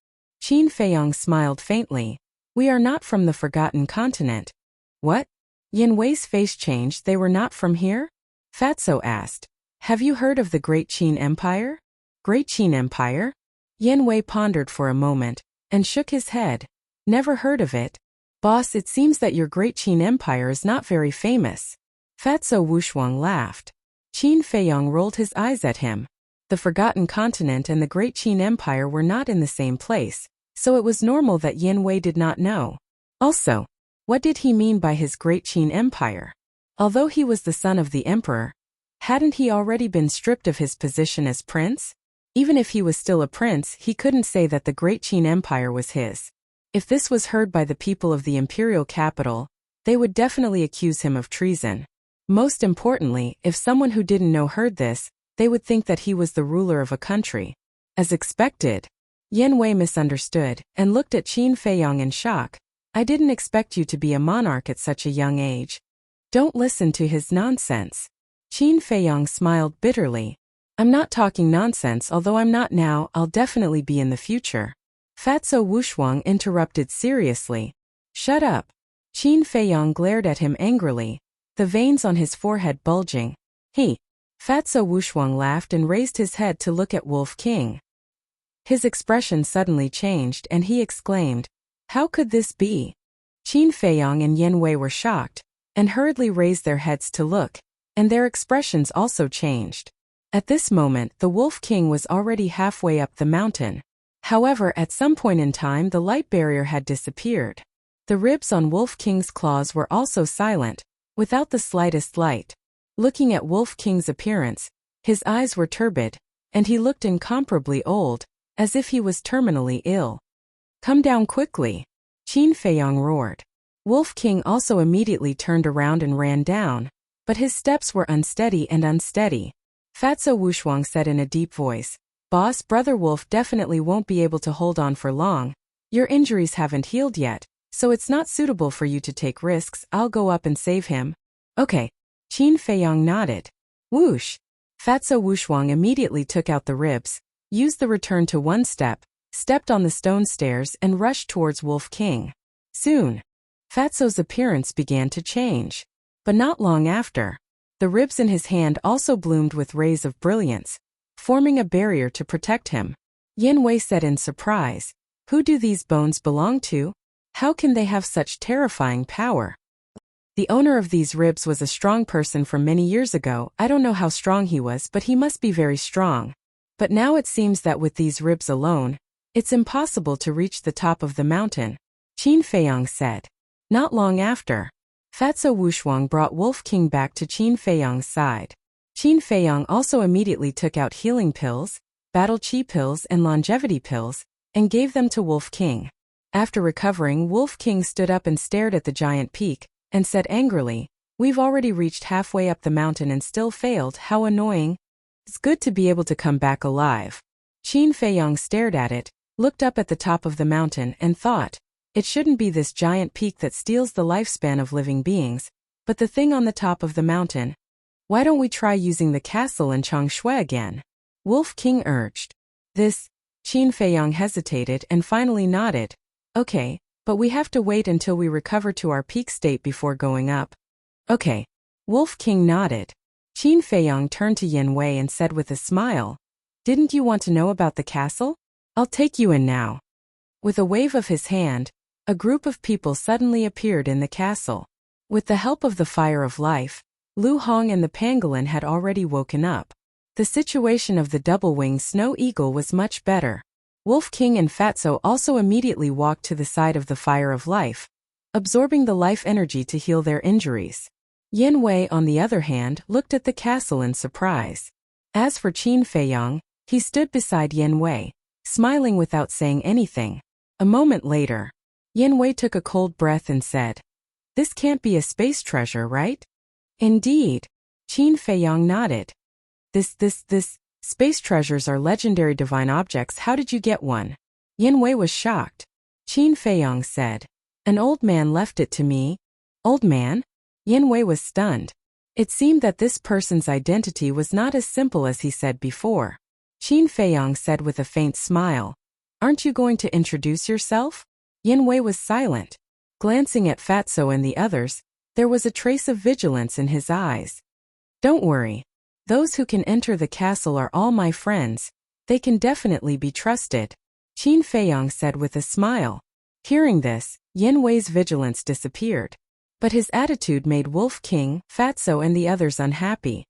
Qin Feiyong smiled faintly. "We are not from the Forgotten Continent." "What?" Yen Wei's face changed. "They were not from here?" Fatso asked. "Have you heard of the Great Qin Empire?" "Great Qin Empire?" Yen Wei pondered for a moment, and shook his head. "Never heard of it. Boss, it seems that your Great Qin Empire is not very famous." Fatso Wushuang laughed. Qin Feiyong rolled his eyes at him. The Forgotten Continent and the Great Qin Empire were not in the same place, so it was normal that Yen Wei did not know. Also, what did he mean by his Great Qin Empire? Although he was the son of the emperor, hadn't he already been stripped of his position as prince? Even if he was still a prince, he couldn't say that the Great Qin Empire was his. If this was heard by the people of the imperial capital, they would definitely accuse him of treason. Most importantly, if someone who didn't know heard this, they would think that he was the ruler of a country. As expected, Yen Wei misunderstood and looked at Qin Feiyong in shock. "I didn't expect you to be a monarch at such a young age." "Don't listen to his nonsense." Qin Feiyong smiled bitterly. "I'm not talking nonsense. Although I'm not now, I'll definitely be in the future." Fatso Wushuang interrupted seriously. "Shut up." Qin Feiyong glared at him angrily, the veins on his forehead bulging. "He." Fatso Wushuang laughed and raised his head to look at Wolf King. His expression suddenly changed and he exclaimed, "How could this be?" Qin Feiyong and Yen Wei were shocked, and hurriedly raised their heads to look, and their expressions also changed. At this moment, the Wolf King was already halfway up the mountain. However, at some point in time the light barrier had disappeared. The ribs on Wolf King's claws were also silent, without the slightest light. Looking at Wolf King's appearance, his eyes were turbid, and he looked incomparably old, as if he was terminally ill. "Come down quickly!" Qin Feiyong roared. Wolf King also immediately turned around and ran down, but his steps were unsteady. Fatso Wushuang said in a deep voice, "Boss, Brother Wolf definitely won't be able to hold on for long. Your injuries haven't healed yet, so it's not suitable for you to take risks. I'll go up and save him. Okay. Qin Feiyang nodded. Whoosh. Fatso Wushuang immediately took out the ribs, used the return to one step, stepped on the stone stairs and rushed towards Wolf King. Soon, Fatso's appearance began to change. But not long after, the ribs in his hand also bloomed with rays of brilliance, forming a barrier to protect him. Yin Wei said in surprise, "Who do these bones belong to? How can they have such terrifying power?" The owner of these ribs was a strong person from many years ago. I don't know how strong he was, but he must be very strong. But now it seems that with these ribs alone, it's impossible to reach the top of the mountain, Qin Feiyang said. Not long after, Fatso Wushuang brought Wolf King back to Qin Feiyang's side. Qin Feiyang also immediately took out healing pills, battle chi pills and longevity pills, and gave them to Wolf King. After recovering, Wolf King stood up and stared at the giant peak, and said angrily, "We've already reached halfway up the mountain and still failed. How annoying. It's good to be able to come back alive." Qin Feiyang stared at it, looked up at the top of the mountain and thought, it shouldn't be this giant peak that steals the lifespan of living beings, but the thing on the top of the mountain. Why don't we try using the castle in Changshui again? Wolf King urged. This, Qin Feiyang hesitated and finally nodded. Okay, but we have to wait until we recover to our peak state before going up. Okay. Wolf King nodded. Qin Feiyang turned to Yin Wei and said with a smile, "Didn't you want to know about the castle? I'll take you in now." With a wave of his hand, a group of people suddenly appeared in the castle. With the help of the Fire of Life, Lu Hong and the pangolin had already woken up. The situation of the double-winged snow eagle was much better. Wolf King and Fatso also immediately walked to the side of the Fire of Life, absorbing the life energy to heal their injuries. Yin Wei, on the other hand, looked at the castle in surprise. As for Qin Feiyang, he stood beside Yin Wei, smiling without saying anything. A moment later, Yin Wei took a cold breath and said, "This can't be a space treasure, right?" "Indeed." Qin Feiyang nodded. This space treasures are legendary divine objects. How did you get one?" Yin Wei was shocked. Qin Feiyang said, "An old man left it to me." Old man? Yin Wei was stunned. It seemed that this person's identity was not as simple as he said before. Qin Feiyang said with a faint smile, "Aren't you going to introduce yourself?" Yin Wei was silent. Glancing at Fatso and the others, there was a trace of vigilance in his eyes. "Don't worry. Those who can enter the castle are all my friends. They can definitely be trusted," Qin Feiyang said with a smile. Hearing this, Yin Wei's vigilance disappeared. But his attitude made Wolf King, Fatso and the others unhappy.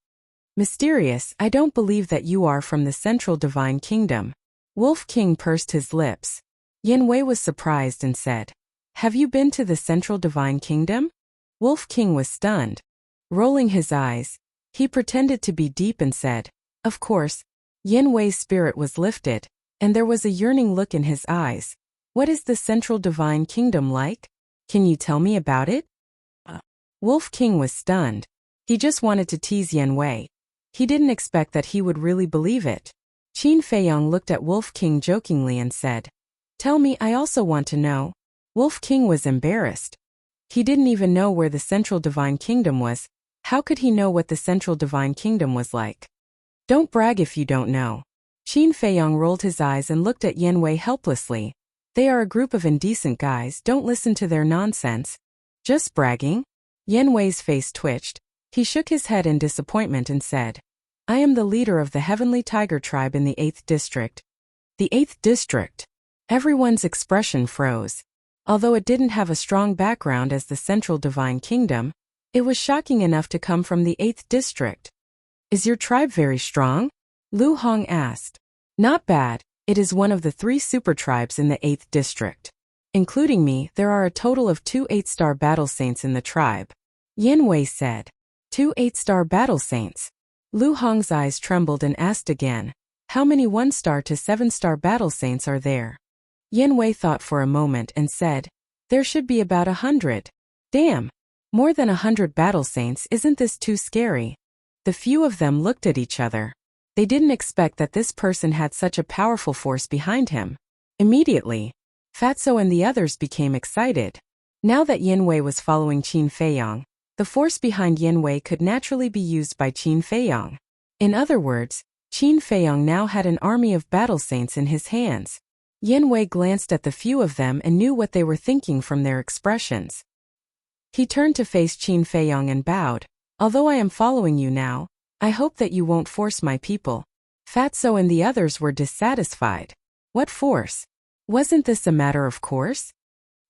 "Mysterious, I don't believe that you are from the Central Divine Kingdom." Wolf King pursed his lips. Yin Wei was surprised and said, "Have you been to the Central Divine Kingdom?" Wolf King was stunned. Rolling his eyes, he pretended to be deep and said, "Of course." Yin Wei's spirit was lifted, and there was a yearning look in his eyes. "What is the Central Divine Kingdom like? Can you tell me about it?" Wolf King was stunned. He just wanted to tease Yin Wei. He didn't expect that he would really believe it. Qin Feiyang looked at Wolf King jokingly and said, "Tell me, I also want to know." Wolf King was embarrassed. He didn't even know where the Central Divine Kingdom was. How could he know what the Central Divine Kingdom was like? "Don't brag if you don't know." Qin Feiyang rolled his eyes and looked at Yin Wei helplessly. "They are a group of indecent guys. Don't listen to their nonsense." "Just bragging?" Yin Wei's face twitched. He shook his head in disappointment and said, "I am the leader of the Heavenly Tiger Tribe in the 8th District." The 8th District. Everyone's expression froze. Although it didn't have a strong background as the Central Divine Kingdom, it was shocking enough to come from the 8th District. "Is your tribe very strong?" Lu Hong asked. "Not bad. It is one of the 3 super tribes in the 8th District. Including me, there are a total of 2 8-star battle saints in the tribe," Yin Wei said. 2 8-star battle saints. Lu Hong's eyes trembled and asked again, "How many 1-star to 7-star battle saints are there?" Yin Wei thought for a moment and said, "There should be about 100. Damn! More than 100 battle saints. Isn't this too scary?" The few of them looked at each other. They didn't expect that this person had such a powerful force behind him. Immediately, Fatso and the others became excited. Now that Yin Wei was following Qin Feiyang, the force behind Yin Wei could naturally be used by Qin Feiyang. In other words, Qin Feiyang now had an army of battle saints in his hands. Yin Wei glanced at the few of them and knew what they were thinking from their expressions. He turned to face Qin Feiyang and bowed. Although I am following you now, I hope that you won't force my people. Fatso and the others were dissatisfied. What force? Wasn't this a matter of course?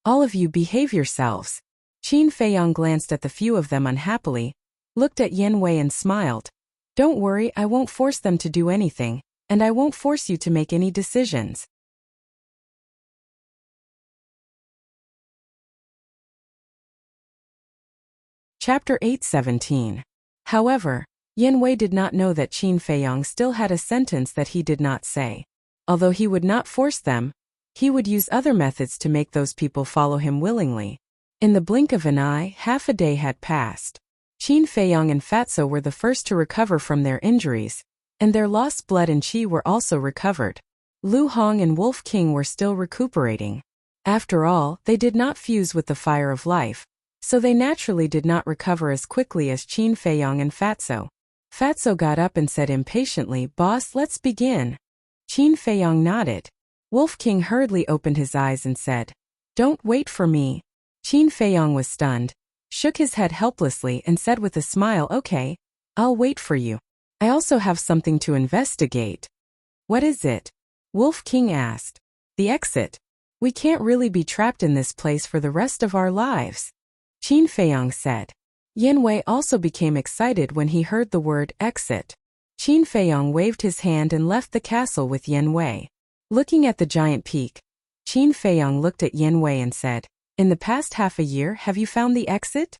All of you behave yourselves. Qin Feiyang glanced at the few of them unhappily, looked at Yin Wei and smiled. Don't worry, I won't force them to do anything, and I won't force you to make any decisions. Chapter 8:17. However, Yin Wei did not know that Qin Feiyang still had a sentence that he did not say. Although he would not force them, he would use other methods to make those people follow him willingly. In the blink of an eye, half a day had passed. Qin Feiyang and Fatso were the first to recover from their injuries, and their lost blood and qi were also recovered. Lu Hong and Wolf King were still recuperating. After all, they did not fuse with the fire of life, so they naturally did not recover as quickly as Qin Feiyang and Fatso. Fatso got up and said impatiently, "Boss, let's begin." Qin Feiyang nodded. Wolf King hurriedly opened his eyes and said, "Don't wait for me." Qin Feiyang was stunned, shook his head helplessly and said with a smile, "Okay, I'll wait for you. I also have something to investigate." "What is it?" Wolf King asked. "The exit. We can't really be trapped in this place for the rest of our lives," Qin Feiyang said. Yin Wei also became excited when he heard the word exit. Qin Feiyang waved his hand and left the castle with Yin Wei. Looking at the giant peak, Qin Feiyang looked at Yin Wei and said, "In the past half a year, have you found the exit?"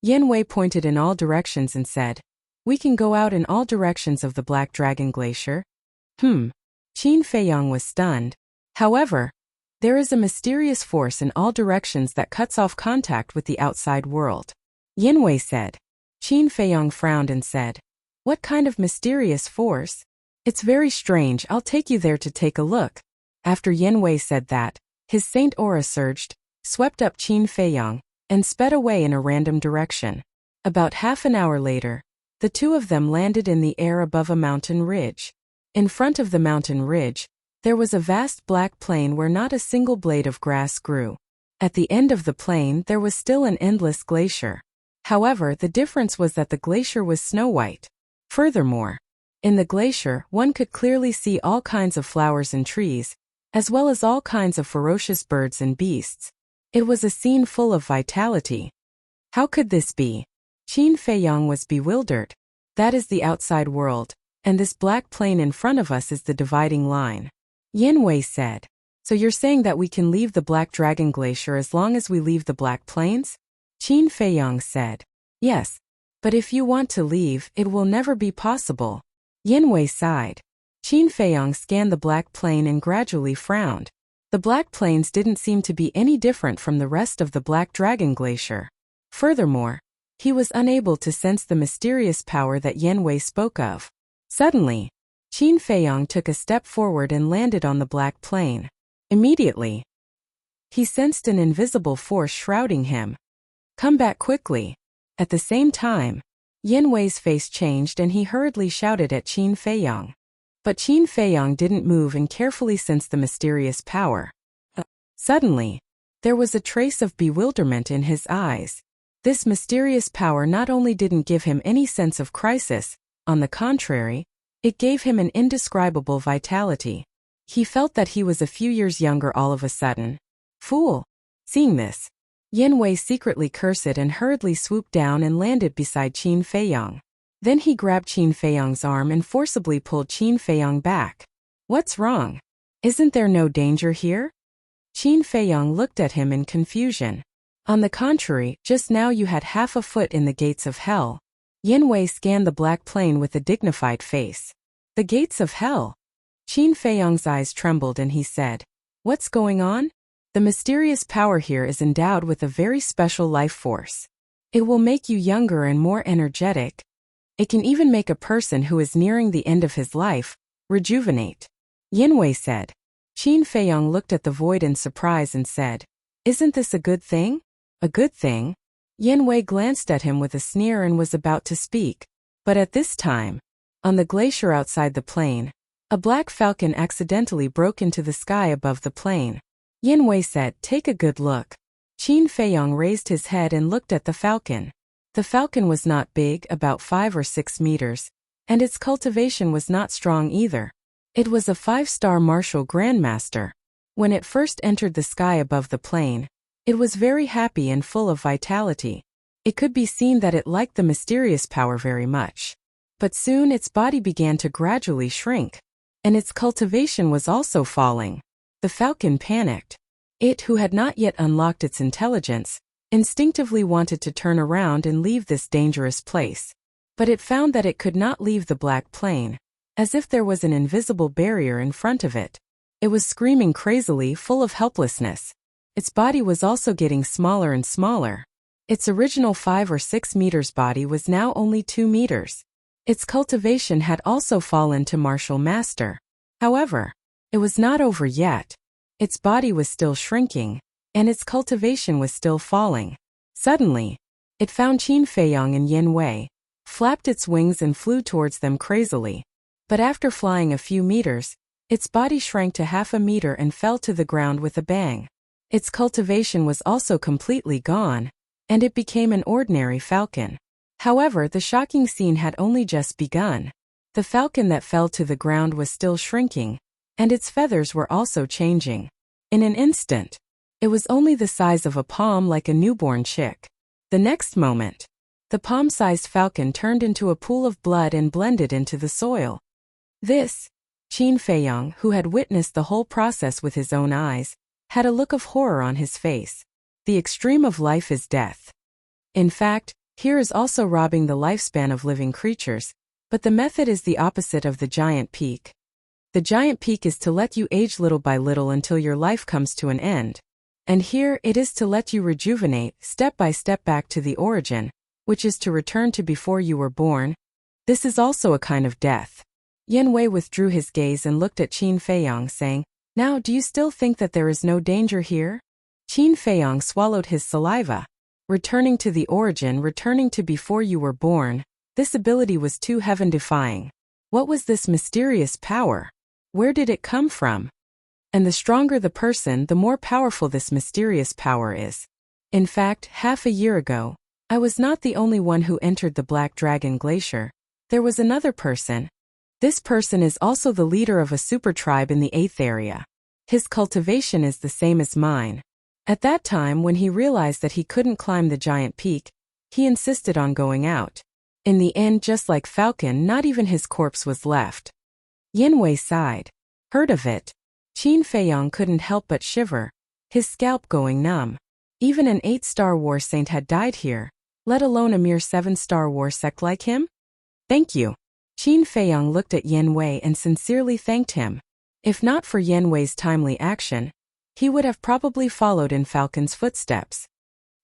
Yin Wei pointed in all directions and said, "We can go out in all directions of the Black Dragon Glacier." Qin Feiyang was stunned. However, there is a mysterious force in all directions that cuts off contact with the outside world, Yin Wei said. Qin Feiyang frowned and said, "What kind of mysterious force?" "It's very strange, I'll take you there to take a look." After Yin Wei said that, his saint aura surged, swept up Qin Feiyang, and sped away in a random direction. About half an hour later, the two of them landed in the air above a mountain ridge. In front of the mountain ridge, there was a vast black plain where not a single blade of grass grew. At the end of the plain there was still an endless glacier. However, the difference was that the glacier was snow-white. Furthermore, in the glacier one could clearly see all kinds of flowers and trees, as well as all kinds of ferocious birds and beasts. It was a scene full of vitality. How could this be? Qin Feiyang was bewildered. That is the outside world, and this black plain in front of us is the dividing line. Yin Wei said, "So you're saying that we can leave the Black Dragon Glacier as long as we leave the Black Plains?" Qin Feiyang said, "Yes. But if you want to leave, it will never be possible." Yin Wei sighed. Qin Feiyang scanned the Black Plain and gradually frowned. The Black Plains didn't seem to be any different from the rest of the Black Dragon Glacier. Furthermore, he was unable to sense the mysterious power that Yin Wei spoke of. Suddenly, Qin Feiyang took a step forward and landed on the Black Plain. Immediately, he sensed an invisible force shrouding him. "Come back quickly." At the same time, Yin Wei's face changed and he hurriedly shouted at Qin Feiyang. But Qin Feiyang didn't move and carefully sensed the mysterious power. Suddenly, there was a trace of bewilderment in his eyes. This mysterious power not only didn't give him any sense of crisis, on the contrary, it gave him an indescribable vitality. He felt that he was a few years younger all of a sudden. Fool! Seeing this, Yin Wei secretly cursed and hurriedly swooped down and landed beside Qin Feiyang. Then he grabbed Qin Feiyang's arm and forcibly pulled Qin Feiyang back. "What's wrong? Isn't there no danger here?" Qin Feiyang looked at him in confusion. "On the contrary, just now you had half a foot in the gates of hell." Yin Wei scanned the black plain with a dignified face. "The gates of hell?" Qin Feiyang's eyes trembled and he said, "What's going on?" "The mysterious power here is endowed with a very special life force. It will make you younger and more energetic. It can even make a person who is nearing the end of his life rejuvenate," Yin Wei said. Qin Feiyang looked at the void in surprise and said, "Isn't this a good thing?" A good thing? Yin Wei glanced at him with a sneer and was about to speak. But at this time, on the glacier outside the plane, a black falcon accidentally broke into the sky above the plane. Yin Wei said, "Take a good look." Qin Feiyong raised his head and looked at the falcon. The falcon was not big, about 5 or 6 meters, and its cultivation was not strong either. It was a 5-star martial grandmaster. When it first entered the sky above the plane, it was very happy and full of vitality. It could be seen that it liked the mysterious power very much. But soon its body began to gradually shrink, and its cultivation was also falling. The falcon panicked. It, who had not yet unlocked its intelligence, instinctively wanted to turn around and leave this dangerous place. But it found that it could not leave the black plane, as if there was an invisible barrier in front of it. It was screaming crazily, full of helplessness. Its body was also getting smaller and smaller. Its original 5 or 6 meters body was now only 2 meters. Its cultivation had also fallen to martial master. However, it was not over yet. Its body was still shrinking, and its cultivation was still falling. Suddenly, it found Qin Feiyong and Yin Wei, flapped its wings and flew towards them crazily. But after flying a few meters, its body shrank to half a meter and fell to the ground with a bang. Its cultivation was also completely gone, and it became an ordinary falcon. However, the shocking scene had only just begun. The falcon that fell to the ground was still shrinking, and its feathers were also changing. In an instant, it was only the size of a palm, like a newborn chick. The next moment, the palm-sized falcon turned into a pool of blood and blended into the soil. This, Qin Feiyong, who had witnessed the whole process with his own eyes, had a look of horror on his face. The extreme of life is death. In fact, here is also robbing the lifespan of living creatures, but the method is the opposite of the giant peak. The giant peak is to let you age little by little until your life comes to an end. And here it is to let you rejuvenate, step by step back to the origin, which is to return to before you were born. This is also a kind of death. Yin Wei withdrew his gaze and looked at Qin Feiyong, saying, "Now, do you still think that there is no danger here?" Qin Feiyong swallowed his saliva. Returning to the origin, returning to before you were born, this ability was too heaven-defying. What was this mysterious power? Where did it come from? And the stronger the person, the more powerful this mysterious power is. In fact, half a year ago, I was not the only one who entered the Black Dragon Glacier. There was another person. This person is also the leader of a super tribe in the 8th area. His cultivation is the same as mine. At that time, when he realized that he couldn't climb the giant peak, he insisted on going out. In the end, just like Falcon, not even his corpse was left. Yin Wei sighed. Heard of it? Qin Feiyong couldn't help but shiver, his scalp going numb. Even an 8-star war saint had died here, let alone a mere 7-star war sect like him? Thank you. Qin Feiyong looked at Yin Wei and sincerely thanked him. If not for Yin Wei's timely action, he would have probably followed in Falcon's footsteps.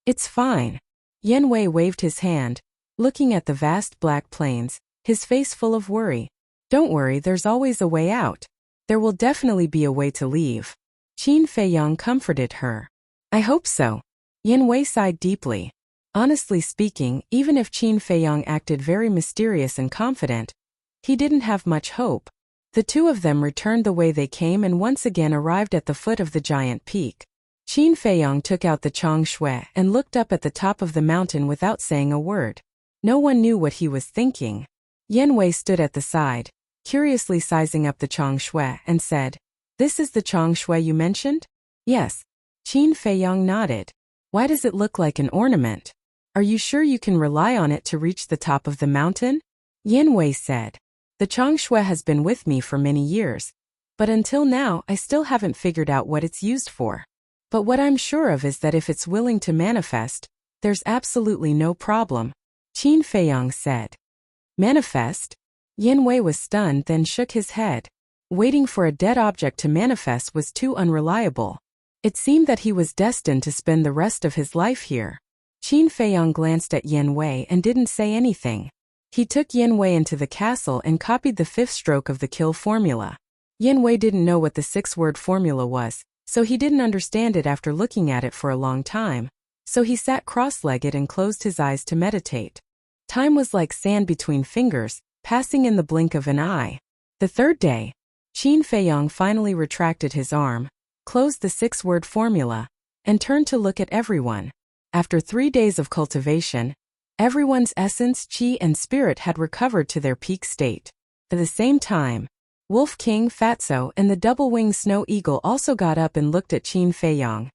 It's fine. Yin Wei waved his hand, looking at the vast black plains, his face full of worry. Don't worry, there's always a way out. There will definitely be a way to leave. Qin Feiyong comforted her. I hope so. Yin Wei sighed deeply. Honestly speaking, even if Qin Feiyong acted very mysterious and confident, he didn't have much hope. The two of them returned the way they came and once again arrived at the foot of the giant peak. Qin Feiyong took out the Chong Shui and looked up at the top of the mountain without saying a word. No one knew what he was thinking. Yin Wei stood at the side, curiously sizing up the Chong Shui, and said, "This is the Chong Shui you mentioned?" "Yes." Qin Feiyong nodded. "Why does it look like an ornament? Are you sure you can rely on it to reach the top of the mountain?" Yin Wei said, "The Chong Shui has been with me for many years, but until now I still haven't figured out what it's used for. But what I'm sure of is that if it's willing to manifest, there's absolutely no problem." Qin Feiyong said. Manifest? Yin Wei was stunned, then shook his head. Waiting for a dead object to manifest was too unreliable. It seemed that he was destined to spend the rest of his life here. Qin Feiyong glanced at Yin Wei and didn't say anything. He took Yin Wei into the castle and copied the 5th stroke of the kill formula. Yin Wei didn't know what the 6-word formula was, so he didn't understand it after looking at it for a long time. So he sat cross-legged and closed his eyes to meditate. Time was like sand between fingers, passing in the blink of an eye. The third day, Qin Feiyang finally retracted his arm, closed the 6-word formula, and turned to look at everyone. After 3 days of cultivation, everyone's essence, qi, and spirit had recovered to their peak state. At the same time, Wolf King Fatso and the double-winged snow eagle also got up and looked at Qin Feiyang,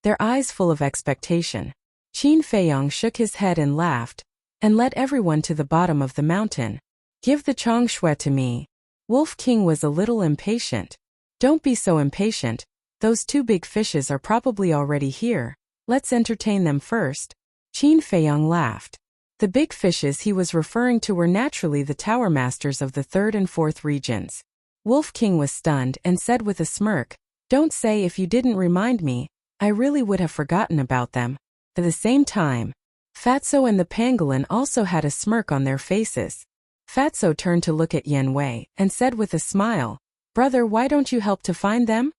their eyes full of expectation. Qin Feiyang shook his head and laughed, and led everyone to the bottom of the mountain. Give the Chong Shui to me. Wolf King was a little impatient. Don't be so impatient, those 2 big fishes are probably already here. Let's entertain them first. Qin Feiyang laughed. The big fishes he was referring to were naturally the tower masters of the 3rd and 4th regions. Wolf King was stunned and said with a smirk, "Don't say if you didn't remind me, I really would have forgotten about them." At the same time, Fatso and the pangolin also had a smirk on their faces. Fatso turned to look at Yen Wei and said with a smile, "Brother, why don't you help to find them?"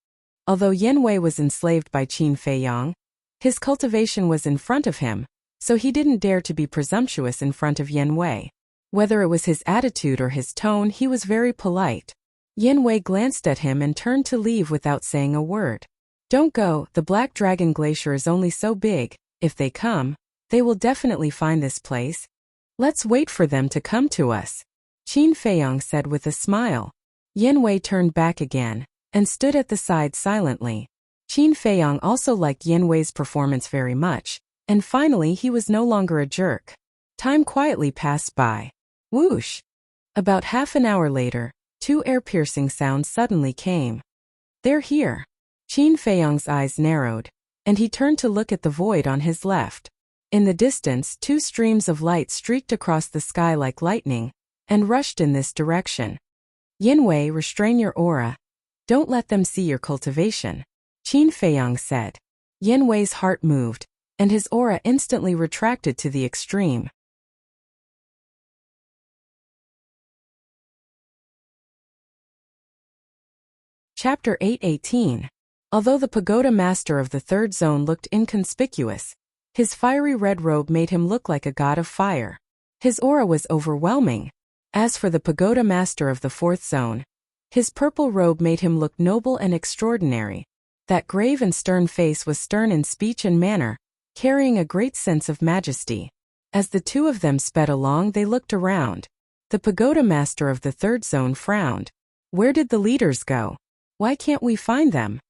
Although Yen Wei was enslaved by Qin Feiyang, his cultivation was in front of him, so he didn't dare to be presumptuous in front of Yen Wei. Whether it was his attitude or his tone, he was very polite. Yen Wei glanced at him and turned to leave without saying a word. "Don't go, the Black Dragon Glacier is only so big. If they come, they will definitely find this place. Let's wait for them to come to us," Qin Feiyang said with a smile. Yen Wei turned back again, and stood at the side silently. Qin Feiyang also liked Yen Wei's performance very much, and finally he was no longer a jerk. Time quietly passed by. Whoosh! About half an hour later, 2 ear-piercing sounds suddenly came. "They're here." Qin Feiyang's eyes narrowed, and he turned to look at the void on his left. In the distance, 2 streams of light streaked across the sky like lightning, and rushed in this direction. "Yen Wei, restrain your aura. Don't let them see your cultivation," Qin Feiyang said. Yen Wei's heart moved, and his aura instantly retracted to the extreme. Chapter 8:18. Although the pagoda master of the 3rd zone looked inconspicuous, his fiery red robe made him look like a god of fire. His aura was overwhelming. As for the pagoda master of the 4th zone, his purple robe made him look noble and extraordinary. That grave and stern face was stern in speech and manner, carrying a great sense of majesty. As the 2 of them sped along, they looked around. The pagoda master of the 3rd zone frowned. "Where did the leaders go? Why can't we find them?"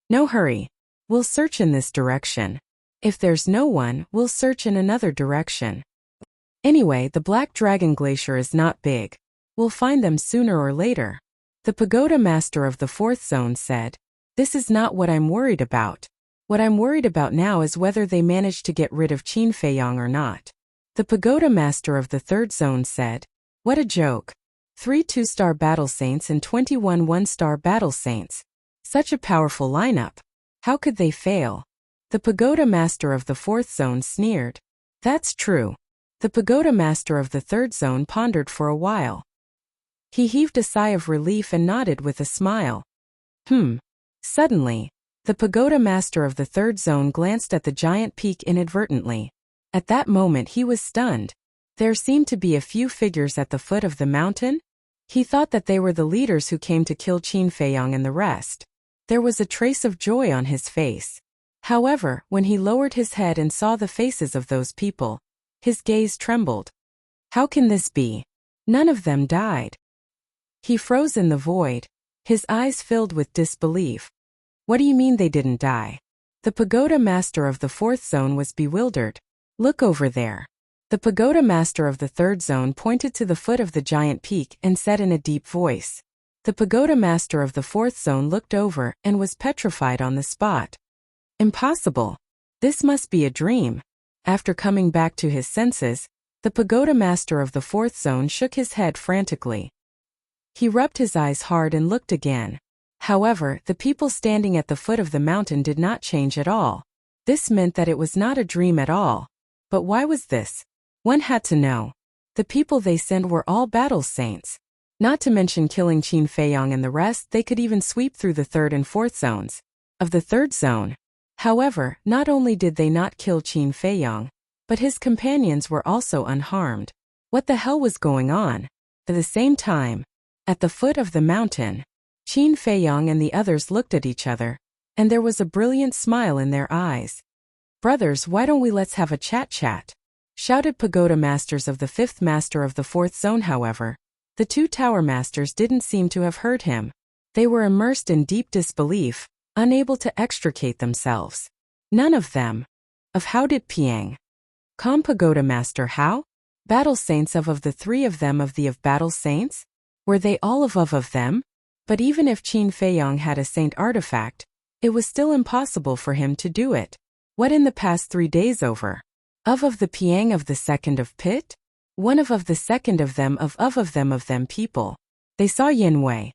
"No hurry. We'll search in this direction. If there's no one, we'll search in another direction. Anyway, the Black Dragon Glacier is not big. We'll find them sooner or later," the pagoda master of the 4th zone said. "This is not what I'm worried about. What I'm worried about now is whether they manage to get rid of Qin Feiyang or not," the pagoda master of the 3rd zone said. "What a joke. 3 2-star battle saints and 21 1-star battle saints. Such a powerful lineup. How could they fail?" The pagoda master of the 4th zone sneered. "That's true." The pagoda master of the 3rd zone pondered for a while. He heaved a sigh of relief and nodded with a smile. Suddenly, the pagoda master of the 3rd zone glanced at the giant peak inadvertently. At that moment he was stunned. There seemed to be a few figures at the foot of the mountain. He thought that they were the leaders who came to kill Qin Feiyang and the rest. There was a trace of joy on his face. However, when he lowered his head and saw the faces of those people, his gaze trembled. How can this be? None of them died. He froze in the void, his eyes filled with disbelief. What do you mean they didn't die? The pagoda master of the 4th zone was bewildered. Look over there. The pagoda master of the 3rd zone pointed to the foot of the giant peak and said in a deep voice. The pagoda master of the 4th zone looked over and was petrified on the spot. Impossible. This must be a dream. After coming back to his senses, the pagoda master of the 4th zone shook his head frantically. He rubbed his eyes hard and looked again. However, the people standing at the foot of the mountain did not change at all. This meant that it was not a dream at all. But why was this? One had to know. The people they sent were all battle saints. Not to mention killing Qin Feiyang and the rest, they could even sweep through the 3rd and 4th zones. Of the 3rd zone, However, not only did they not kill Qin Feiyang, but his companions were also unharmed. What the hell was going on? At the same time, at the foot of the mountain, Qin Feiyang and the others looked at each other, and there was a brilliant smile in their eyes. "Brothers, why don't we let's have a chat," shouted pagoda masters of the fifth master of the fourth zone. However, the two tower masters didn't seem to have heard him. They were immersed in deep disbelief, unable to extricate themselves. None of them. Of how did Piang come pagoda master? How? Battle saints of the three of them of battle saints? Were they all of them? But even if Qin Feiyang had a saint artifact, it was still impossible for him to do it. What in the past 3 days over? Of the Piang of the second of pit? One of the second of them of them people. They saw Yin Wei.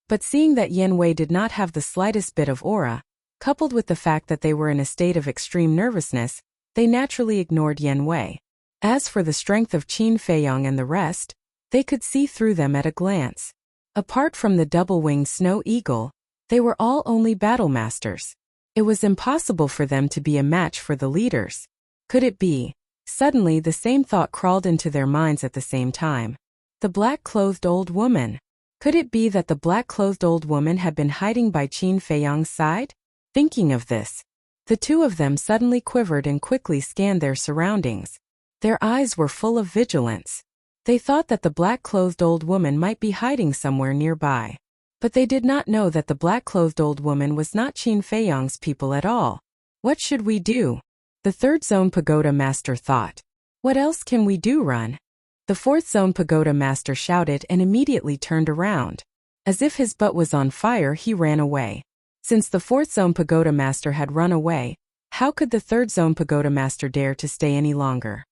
But seeing that Yin Wei did not have the slightest bit of aura, coupled with the fact that they were in a state of extreme nervousness, they naturally ignored Yin Wei. As for the strength of Qin Feiyang and the rest, they could see through them at a glance. Apart from the double-winged snow eagle, they were all only battle masters. It was impossible for them to be a match for the leaders. Could it be? Suddenly the same thought crawled into their minds at the same time. The black-clothed old woman. Could it be that the black-clothed old woman had been hiding by Qin Feiyang's side? Thinking of this, the two of them suddenly quivered and quickly scanned their surroundings. Their eyes were full of vigilance. They thought that the black-clothed old woman might be hiding somewhere nearby. But they did not know that the black-clothed old woman was not Qin Feiyang's people at all. What should we do? The third zone pagoda master thought. What else can we do? Run? The fourth zone pagoda master shouted and immediately turned around. As if his butt was on fire, he ran away. Since the fourth zone pagoda master had run away, how could the third zone pagoda master dare to stay any longer?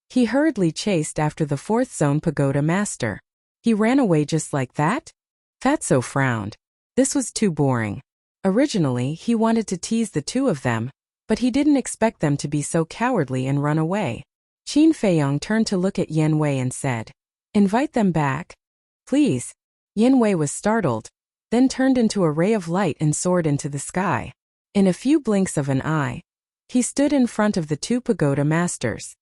He hurriedly chased after the fourth zone pagoda master. He ran away just like that? Fatso frowned. This was too boring. Originally, he wanted to tease the two of them, but he didn't expect them to be so cowardly and run away. Qin Feiyang turned to look at Yin Wei and said, "Invite them back, please." Yin Wei was startled, then turned into a ray of light and soared into the sky. In a few blinks of an eye, he stood in front of the two pagoda masters.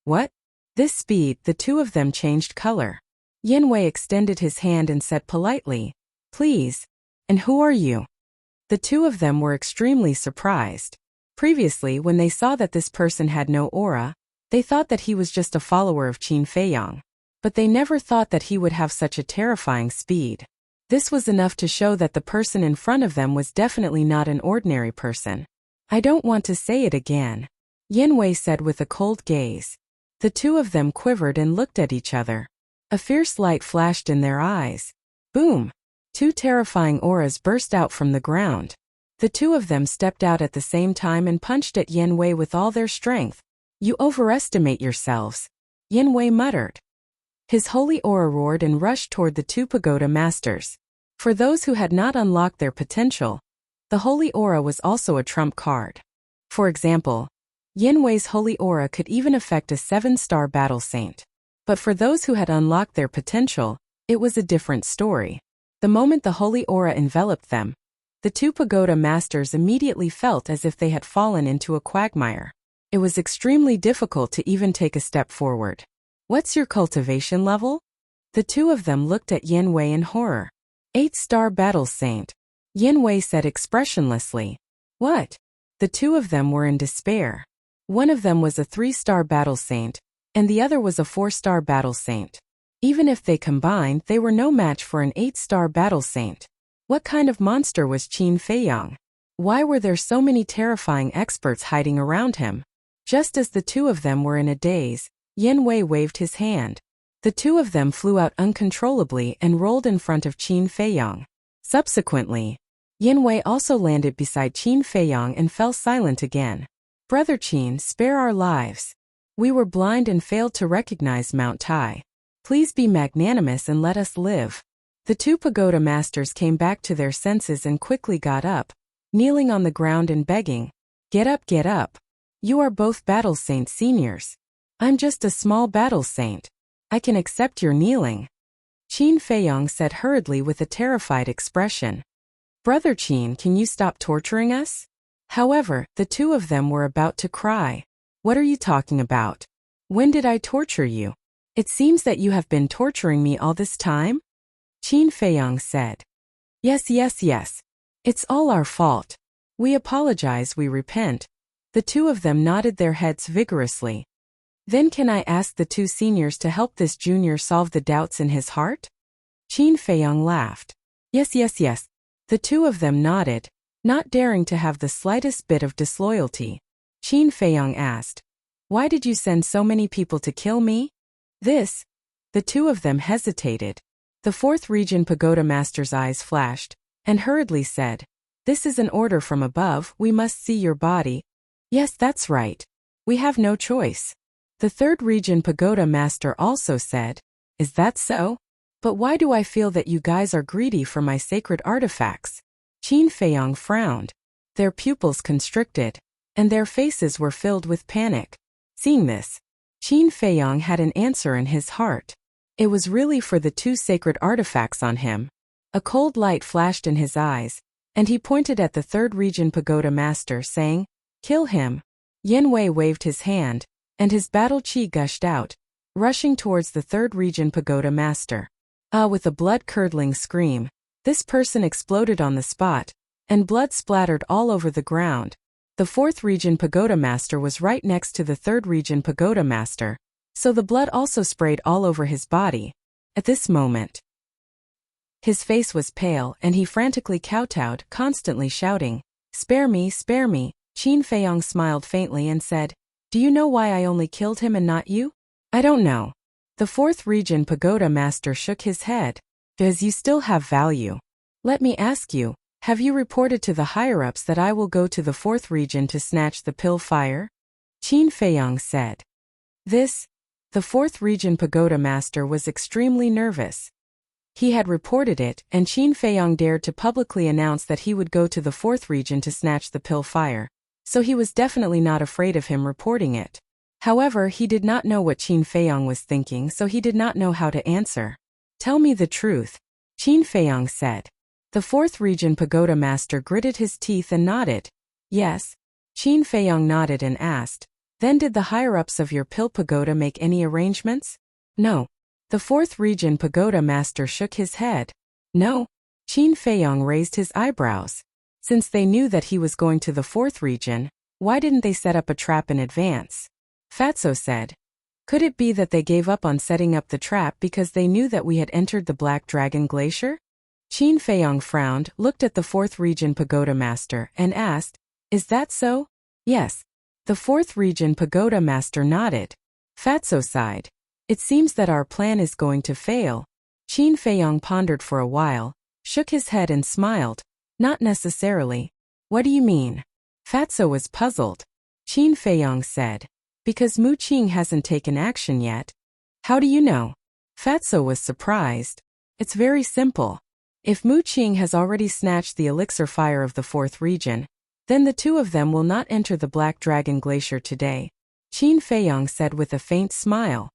What? This speed, the two of them changed color. Yin Wei extended his hand and said politely, "Please. And who are you?" The two of them were extremely surprised. Previously, when they saw that this person had no aura, they thought that he was just a follower of Qin Feiyang. But they never thought that he would have such a terrifying speed. This was enough to show that the person in front of them was definitely not an ordinary person. "I don't want to say it again," Yin Wei said with a cold gaze. The two of them quivered and looked at each other. A fierce light flashed in their eyes. Boom! Two terrifying auras burst out from the ground. The two of them stepped out at the same time and punched at Yin Wei with all their strength. "You overestimate yourselves," Yin Wei muttered. His holy aura roared and rushed toward the two pagoda masters. For those who had not unlocked their potential, the holy aura was also a trump card. For example, Yin Wei's holy aura could even affect a 7-star battle saint. But for those who had unlocked their potential, it was a different story. The moment the holy aura enveloped them, the two pagoda masters immediately felt as if they had fallen into a quagmire. It was extremely difficult to even take a step forward. "What's your cultivation level?" The two of them looked at Yin Wei in horror. 8-star battle saint, Yin Wei said expressionlessly. "What?" The two of them were in despair. One of them was a 3-star battle saint, and the other was a 4-star battle saint. Even if they combined, they were no match for an 8-star battle saint. What kind of monster was Qin Feiyang? Why were there so many terrifying experts hiding around him? Just as the two of them were in a daze, Yin Wei waved his hand. The two of them flew out uncontrollably and rolled in front of Qin Feiyang. Subsequently, Yin Wei also landed beside Qin Feiyang and fell silent again. "Brother Qin, spare our lives. We were blind and failed to recognize Mount Tai. Please be magnanimous and let us live." The two pagoda masters came back to their senses and quickly got up, kneeling on the ground and begging, "Get up, get up. You are both battle saint seniors. I'm just a small battle saint. I can accept your kneeling." Qin Feiyang said hurriedly with a terrified expression. "Brother Qin, can you stop torturing us? However, the two of them were about to cry. What are you talking about? When did I torture you? It seems that you have been torturing me all this time? Qin Feiyang said. Yes. It's all our fault. We apologize, we repent. The two of them nodded their heads vigorously. Then can I ask the two seniors to help this junior solve the doubts in his heart? Qin Feiyang laughed. Yes. The two of them nodded, not daring to have the slightest bit of disloyalty. Qin Feiyang asked, Why did you send so many people to kill me? The two of them hesitated. The fourth region pagoda master's eyes flashed, and hurriedly said, This is an order from above, we must see your body. Yes, that's right. We have no choice. The third region pagoda master also said, Is that so? But why do I feel that you guys are greedy for my sacred artifacts? Qin Feiyang frowned. Their pupils constricted, and their faces were filled with panic. Seeing this, Qin Feiyang had an answer in his heart. It was really for the two sacred artifacts on him. A cold light flashed in his eyes, and he pointed at the third region pagoda master, saying, Kill him. Yin Wei waved his hand, and his battle qi gushed out, rushing towards the third region pagoda master. With a blood-curdling scream, this person exploded on the spot, and blood splattered all over the ground. The fourth region pagoda master was right next to the third region pagoda master, so the blood also sprayed all over his body. At this moment, his face was pale and he frantically kowtowed, constantly shouting, Spare me, spare me. Qin Feiyang smiled faintly and said, Do you know why I only killed him and not you? I don't know. The fourth region pagoda master shook his head. Because you still have value. Let me ask you, have you reported to the higher-ups that I will go to the fourth region to snatch the pill fire? Qin Feiyang said. The fourth region pagoda master was extremely nervous. He had reported it, and Qin Feiyang dared to publicly announce that he would go to the fourth region to snatch the pill fire, so he was definitely not afraid of him reporting it. However, he did not know what Qin Feiyang was thinking, so he did not know how to answer. Tell me the truth, Qin Feiyang said. The fourth region pagoda master gritted his teeth and nodded. Yes. Qin Feiyang nodded and asked, Then did the higher-ups of your pill pagoda make any arrangements? No. The fourth region pagoda master shook his head. No. Qin Feiyang raised his eyebrows. Since they knew that he was going to the fourth region, why didn't they set up a trap in advance? Fatso said. Could it be that they gave up on setting up the trap because they knew that we had entered the Black Dragon Glacier? Qin Feiyang frowned, looked at the fourth region pagoda master, and asked, Is that so? Yes. The fourth region pagoda master nodded. Fatso sighed. It seems that our plan is going to fail. Qin Feiyang pondered for a while, shook his head and smiled. Not necessarily. What do you mean? Fatso was puzzled. Qin Feiyang said. Because Mu Qing hasn't taken action yet. How do you know? Fatso was surprised. It's very simple. If Mu Qing has already snatched the elixir fire of the fourth region, then the two of them will not enter the Black Dragon Glacier today, Qin Feiyang said with a faint smile.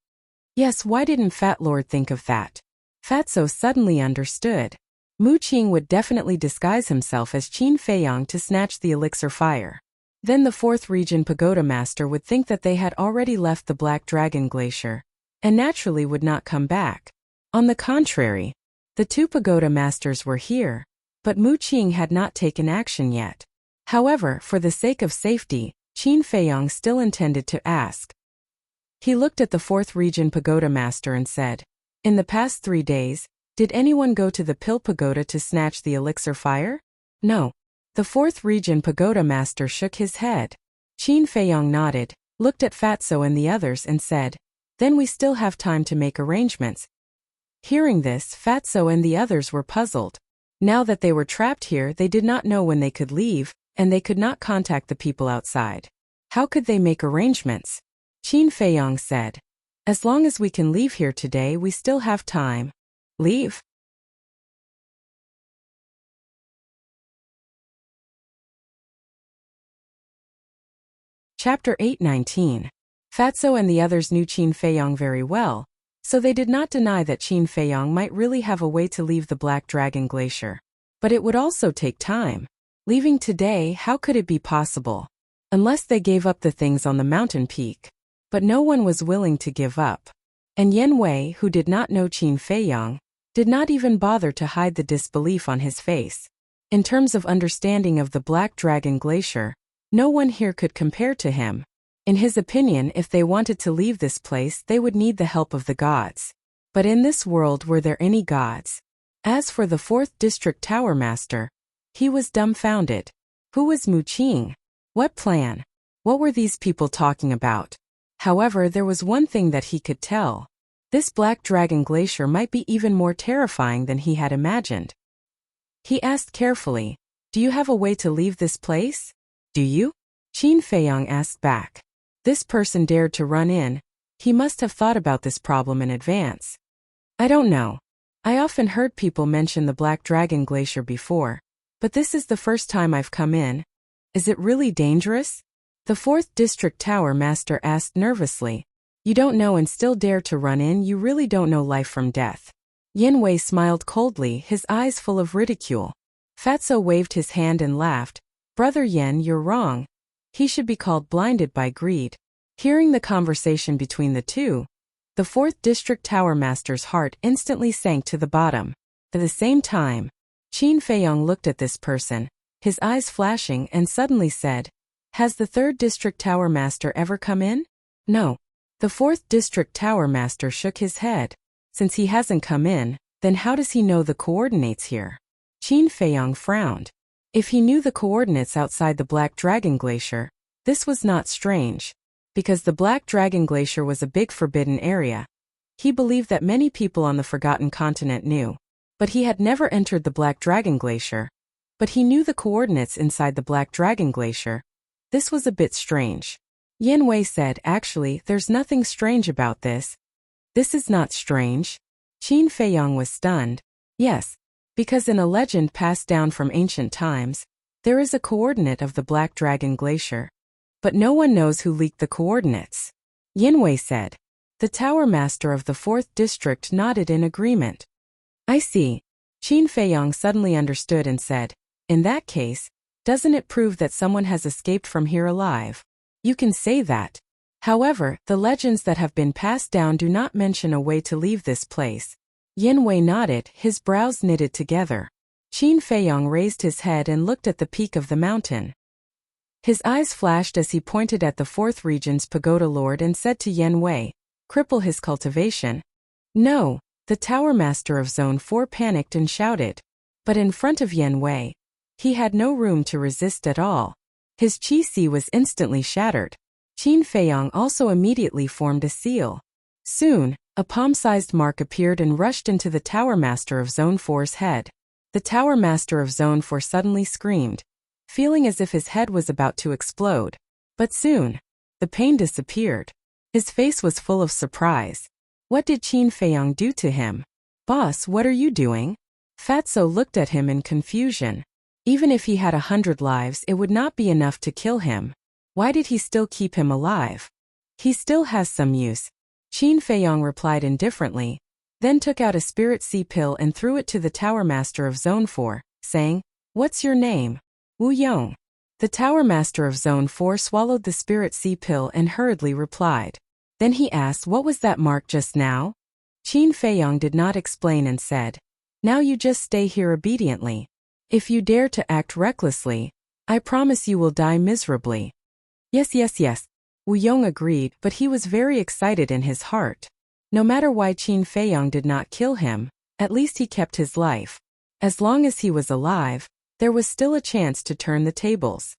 Yes, why didn't Fat Lord think of that? Fatso suddenly understood. Mu Qing would definitely disguise himself as Qin Feiyang to snatch the elixir fire. Then the fourth region pagoda master would think that they had already left the Black Dragon Glacier, and naturally would not come back. On the contrary, the two pagoda masters were here, but Mu Qing had not taken action yet. However, for the sake of safety, Qin Feiyang still intended to ask. He looked at the fourth region pagoda master and said, In the past 3 days, did anyone go to the pill pagoda to snatch the elixir fire? No. The fourth region pagoda master shook his head. Qin Feiyang nodded, looked at Fatso and the others and said, Then we still have time to make arrangements. Hearing this, Fatso and the others were puzzled. Now that they were trapped here, they did not know when they could leave, and they could not contact the people outside. How could they make arrangements? Qin Feiyang said, As long as we can leave here today, we still have time. Leave? Chapter 8:19. Fatso and the others knew Qin Feiyang very well, so they did not deny that Qin Feiyang might really have a way to leave the Black Dragon Glacier. But it would also take time. Leaving today, how could it be possible? Unless they gave up the things on the mountain peak. But no one was willing to give up. And Yen Wei, who did not know Qin Feiyang, did not even bother to hide the disbelief on his face. In terms of understanding of the Black Dragon Glacier, no one here could compare to him. In his opinion, if they wanted to leave this place, they would need the help of the gods. But in this world, were there any gods? As for the 4th District Tower Master, he was dumbfounded. Who was Mu Qing? What plan? What were these people talking about? However, there was one thing that he could tell. This Black Dragon Glacier might be even more terrifying than he had imagined. He asked carefully, "Do you have a way to leave this place?" "Do you?" Qin Feiyang asked back. This person dared to run in. He must have thought about this problem in advance. "I don't know. I often heard people mention the Black Dragon Glacier before, but this is the first time I've come in. Is it really dangerous?" The 4th District Tower Master asked nervously. "You don't know and still dare to run in? You really don't know life from death." Yen Wei smiled coldly, his eyes full of ridicule. Fatso waved his hand and laughed. "Brother Yen, you're wrong. He should be called blinded by greed." Hearing the conversation between the two, the 4th District Tower Master's heart instantly sank to the bottom. At the same time, Qin Feiyang looked at this person, his eyes flashing, and suddenly said, "Has the 3rd District Tower Master ever come in?" "No." The 4th District Tower Master shook his head. "Since he hasn't come in, then how does he know the coordinates here?" Qin Feiyang frowned. If he knew the coordinates outside the Black Dragon Glacier, this was not strange. Because the Black Dragon Glacier was a big forbidden area. He believed that many people on the Forgotten Continent knew. But he had never entered the Black Dragon Glacier. But he knew the coordinates inside the Black Dragon Glacier. This was a bit strange. Yen Wei said, "Actually, there's nothing strange about this." "This is not strange." Qin Feiyang was stunned. "Yes, because in a legend passed down from ancient times, there is a coordinate of the Black Dragon Glacier. But no one knows who leaked the coordinates." Yen Wei said. The Tower Master of the 4th District nodded in agreement. "I see." Qin Feiyang suddenly understood and said, "In that case, doesn't it prove that someone has escaped from here alive?" "You can say that. However, the legends that have been passed down do not mention a way to leave this place." Yen Wei nodded, his brows knitted together. Qin Feiyang raised his head and looked at the peak of the mountain. His eyes flashed as he pointed at the 4th Region's Pagoda Lord and said to Yen Wei, "Cripple his cultivation." "No." The Tower Master of Zone 4 panicked and shouted. But in front of Yen Wei, he had no room to resist at all. His qi was instantly shattered. Qin Feiyang also immediately formed a seal. Soon, a palm-sized mark appeared and rushed into the Tower Master of Zone 4's head. The Tower Master of Zone 4 suddenly screamed, feeling as if his head was about to explode. But soon, the pain disappeared. His face was full of surprise. What did Qin Feiyang do to him? "Boss, what are you doing?" Fatso looked at him in confusion. Even if he had 100 lives, it would not be enough to kill him. Why did he still keep him alive? "He still has some use," Qin Feiyang replied indifferently, then took out a spirit sea pill and threw it to the Tower Master of Zone 4, saying, "What's your name?" "Wu Yong." The Tower Master of Zone 4 swallowed the spirit sea pill and hurriedly replied. Then he asked, "What was that mark just now?" Qin Feiyang did not explain and said, "Now you just stay here obediently. If you dare to act recklessly, I promise you will die miserably." Yes. Wu Yong agreed, but he was very excited in his heart. No matter why Qin Feiyang did not kill him, at least he kept his life. As long as he was alive, there was still a chance to turn the tables.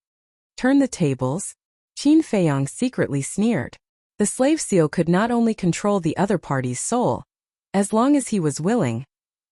Turn the tables? Qin Feiyang secretly sneered. The slave seal could not only control the other party's soul. As long as he was willing,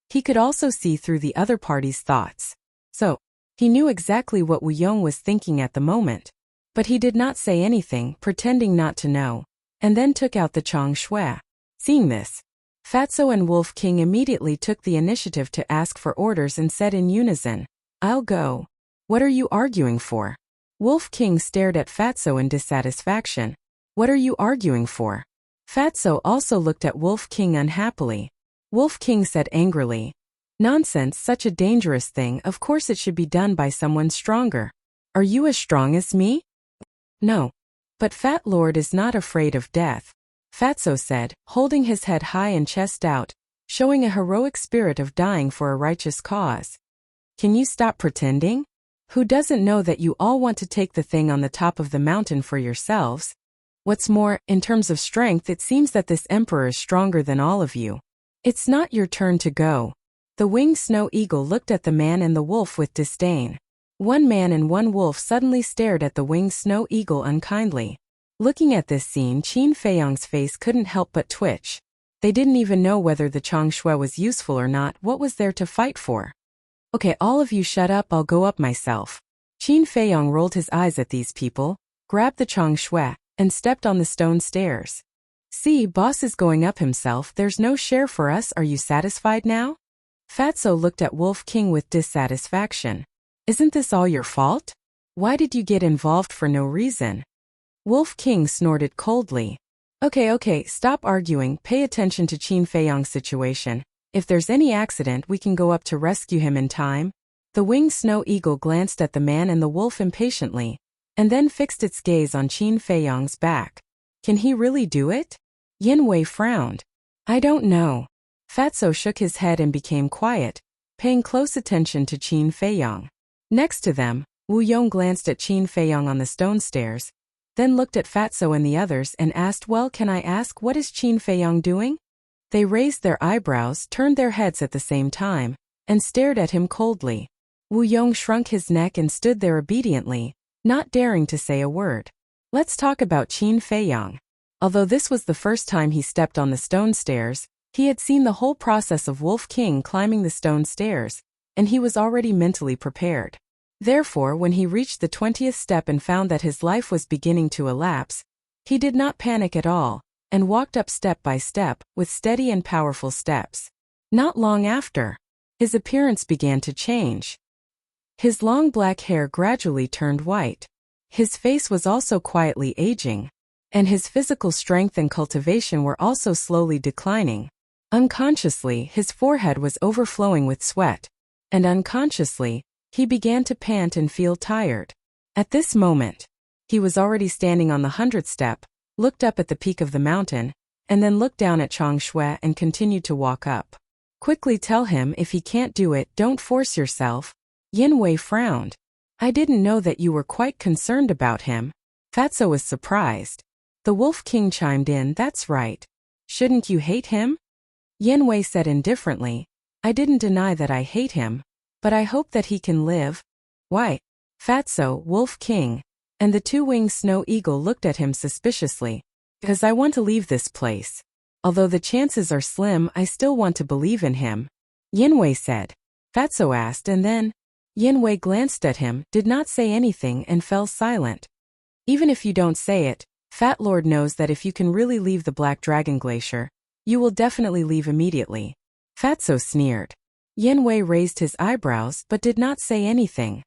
he could also see through the other party's thoughts. So, he knew exactly what Wu Yong was thinking at the moment. But he did not say anything, pretending not to know, and then took out the Chong Shui. Seeing this, Fatso and Wolf King immediately took the initiative to ask for orders and said in unison, "I'll go." "What are you arguing for?" Wolf King stared at Fatso in dissatisfaction. "What are you arguing for?" Fatso also looked at Wolf King unhappily. Wolf King said angrily, Nonsense, such a dangerous thing, of course it should be done by someone stronger. Are you as strong as me? No. But Fat Lord is not afraid of death, Fatso said, holding his head high and chest out, showing a heroic spirit of dying for a righteous cause. Can you stop pretending? Who doesn't know that you all want to take the thing on the top of the mountain for yourselves? What's more, in terms of strength, it seems that this emperor is stronger than all of you. It's not your turn to go. The winged snow eagle looked at the man and the wolf with disdain. One man and one wolf suddenly stared at the winged snow eagle unkindly. Looking at this scene, Qin Feiyang's face couldn't help but twitch. They didn't even know whether the changshui was useful or not. What was there to fight for? Okay, all of you shut up, I'll go up myself. Qin Feiyang rolled his eyes at these people, grabbed the changshui, and stepped on the stone stairs. See, boss is going up himself, there's no share for us, are you satisfied now? Fatso looked at Wolf King with dissatisfaction. Isn't this all your fault? Why did you get involved for no reason? Wolf King snorted coldly. Okay, stop arguing, pay attention to Qin Feiyang's situation. If there's any accident, we can go up to rescue him in time. The winged snow eagle glanced at the man and the wolf impatiently, and then fixed its gaze on Qin Feiyang's back. Can he really do it? Yin Wei frowned. I don't know. Fatso shook his head and became quiet, paying close attention to Qin Feiyang. Next to them, Wu Yong glanced at Qin Feiyang on the stone stairs, then looked at Fatso and the others and asked, well, can I ask, what is Qin Feiyang doing? They raised their eyebrows, turned their heads at the same time, and stared at him coldly. Wu Yong shrunk his neck and stood there obediently, not daring to say a word. Let's talk about Qin Feiyang. Although this was the first time he stepped on the stone stairs, he had seen the whole process of Wolf King climbing the stone stairs, and he was already mentally prepared. Therefore, when he reached the 20th step and found that his life was beginning to elapse, he did not panic at all, and walked up step by step, with steady and powerful steps. Not long after, his appearance began to change. His long black hair gradually turned white. His face was also quietly aging, and his physical strength and cultivation were also slowly declining. Unconsciously, his forehead was overflowing with sweat, and unconsciously, he began to pant and feel tired. At this moment, he was already standing on the 100th step, looked up at the peak of the mountain, and then looked down at Changshui and continued to walk up. Quickly tell him if he can't do it, don't force yourself. Yin Wei frowned. I didn't know that you were quite concerned about him. Fatso was surprised. The Wolf King chimed in, that's right. Shouldn't you hate him? Yin Wei said indifferently, I didn't deny that I hate him, but I hope that he can live. Why? Fatso, Wolf King, and the two-winged snow eagle looked at him suspiciously. Because I want to leave this place. Although the chances are slim, I still want to believe in him. Yin Wei said. Fatso asked, and then Yin Wei glanced at him, did not say anything, and fell silent. Even if you don't say it, Fat Lord knows that if you can really leave the Black Dragon Glacier, you will definitely leave immediately. Fatso sneered. Yin Wei raised his eyebrows but did not say anything.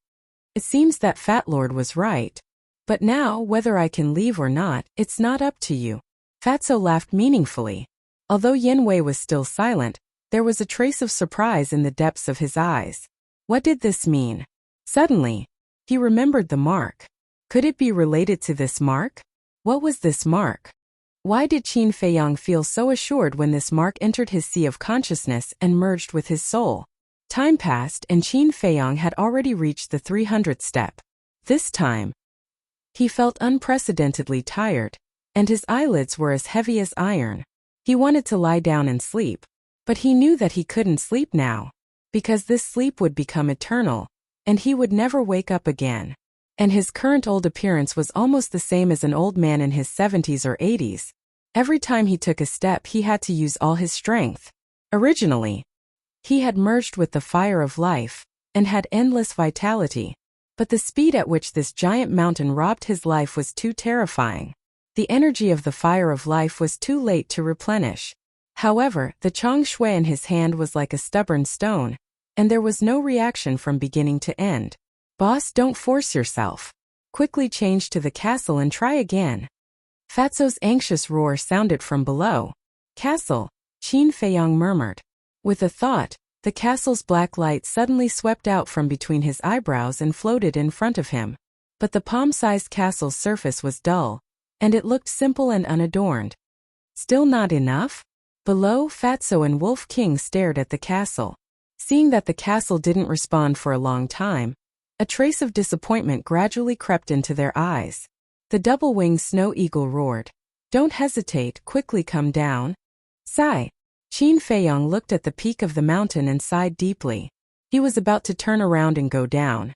It seems that Fat Lord was right. But now, whether I can leave or not, it's not up to you. Fatso laughed meaningfully. Although Yin Wei was still silent, there was a trace of surprise in the depths of his eyes. What did this mean? Suddenly, he remembered the mark. Could it be related to this mark? What was this mark? Why did Qin Feiyang feel so assured when this mark entered his sea of consciousness and merged with his soul? Time passed and Qin Feiyang had already reached the 300th step. This time, he felt unprecedentedly tired, and his eyelids were as heavy as iron. He wanted to lie down and sleep, but he knew that he couldn't sleep now, because this sleep would become eternal, and he would never wake up again. And his current old appearance was almost the same as an old man in his 70s or 80s. Every time he took a step, he had to use all his strength. Originally, he had merged with the fire of life and had endless vitality, but the speed at which this giant mountain robbed his life was too terrifying. The energy of the fire of life was too late to replenish. However, the changshui in his hand was like a stubborn stone, and there was no reaction from beginning to end. Boss, don't force yourself. Quickly change to the castle and try again. Fatso's anxious roar sounded from below. Castle, Qin Feiyang murmured. With a thought, The castle's black light suddenly swept out from between his eyebrows and floated in front of him. But the palm-sized castle's surface was dull, and it looked simple and unadorned. Still not enough? Below, Fatso and Wolf King stared at the castle. Seeing that the castle didn't respond for a long time, a trace of disappointment gradually crept into their eyes. The double-winged snow eagle roared. "Don't hesitate, quickly come down." Sigh. Qin Feiyong looked at the peak of the mountain and sighed deeply. He was about to turn around and go down.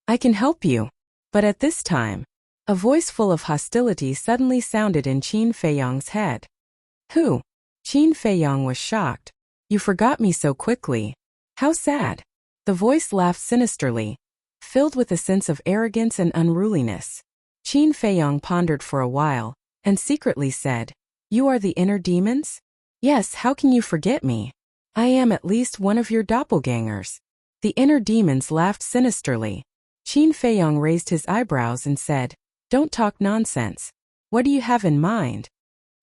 "I can help you." But at this time, a voice full of hostility suddenly sounded in Qin Feiyong's head. "Who?" Qin Feiyong was shocked. "You forgot me so quickly. How sad." The voice laughed sinisterly, filled with a sense of arrogance and unruliness. Qin Feiyong pondered for a while, and secretly said, "You are the inner demons?" "Yes, how can you forget me? I am at least one of your doppelgangers." The inner demons laughed sinisterly. Qin Feiyong raised his eyebrows and said, "Don't talk nonsense. What do you have in mind?"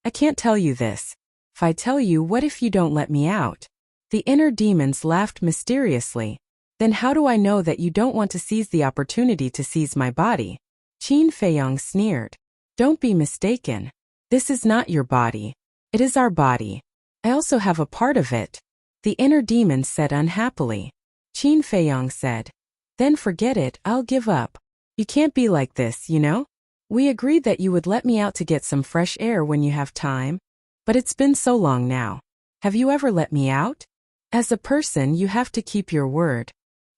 "I can't tell you this. If I tell you, what if you don't let me out?" The inner demons laughed mysteriously. "Then how do I know that you don't want to seize the opportunity to seize my body?" Qin Feiyong sneered. "Don't be mistaken. This is not your body. It is our body. I also have a part of it," the inner demons said unhappily. Qin Feiyong said, "Then forget it, I'll give up. You can't be like this, you know? We agreed that you would let me out to get some fresh air when you have time. But it's been so long now. Have you ever let me out? As a person, you have to keep your word.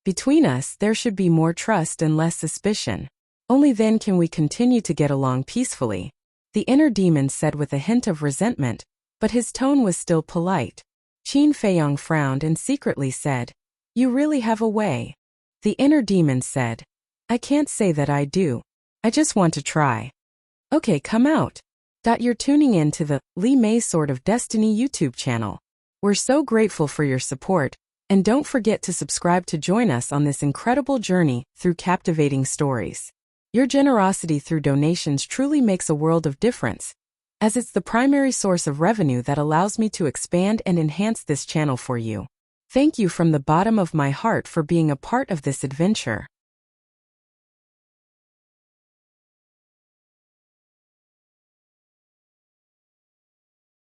Between us, there should be more trust and less suspicion. Only then can we continue to get along peacefully," the inner demon said with a hint of resentment, but his tone was still polite. Qin Feiyong frowned and secretly said, "You really have a way." The inner demon said, "I can't say that I do. I just want to try." "Okay, come out." You're tuning in to the Li Mei Sword of Destiny YouTube channel. We're so grateful for your support, and don't forget to subscribe to join us on this incredible journey through captivating stories. Your generosity through donations truly makes a world of difference, as it's the primary source of revenue that allows me to expand and enhance this channel for you. Thank you from the bottom of my heart for being a part of this adventure.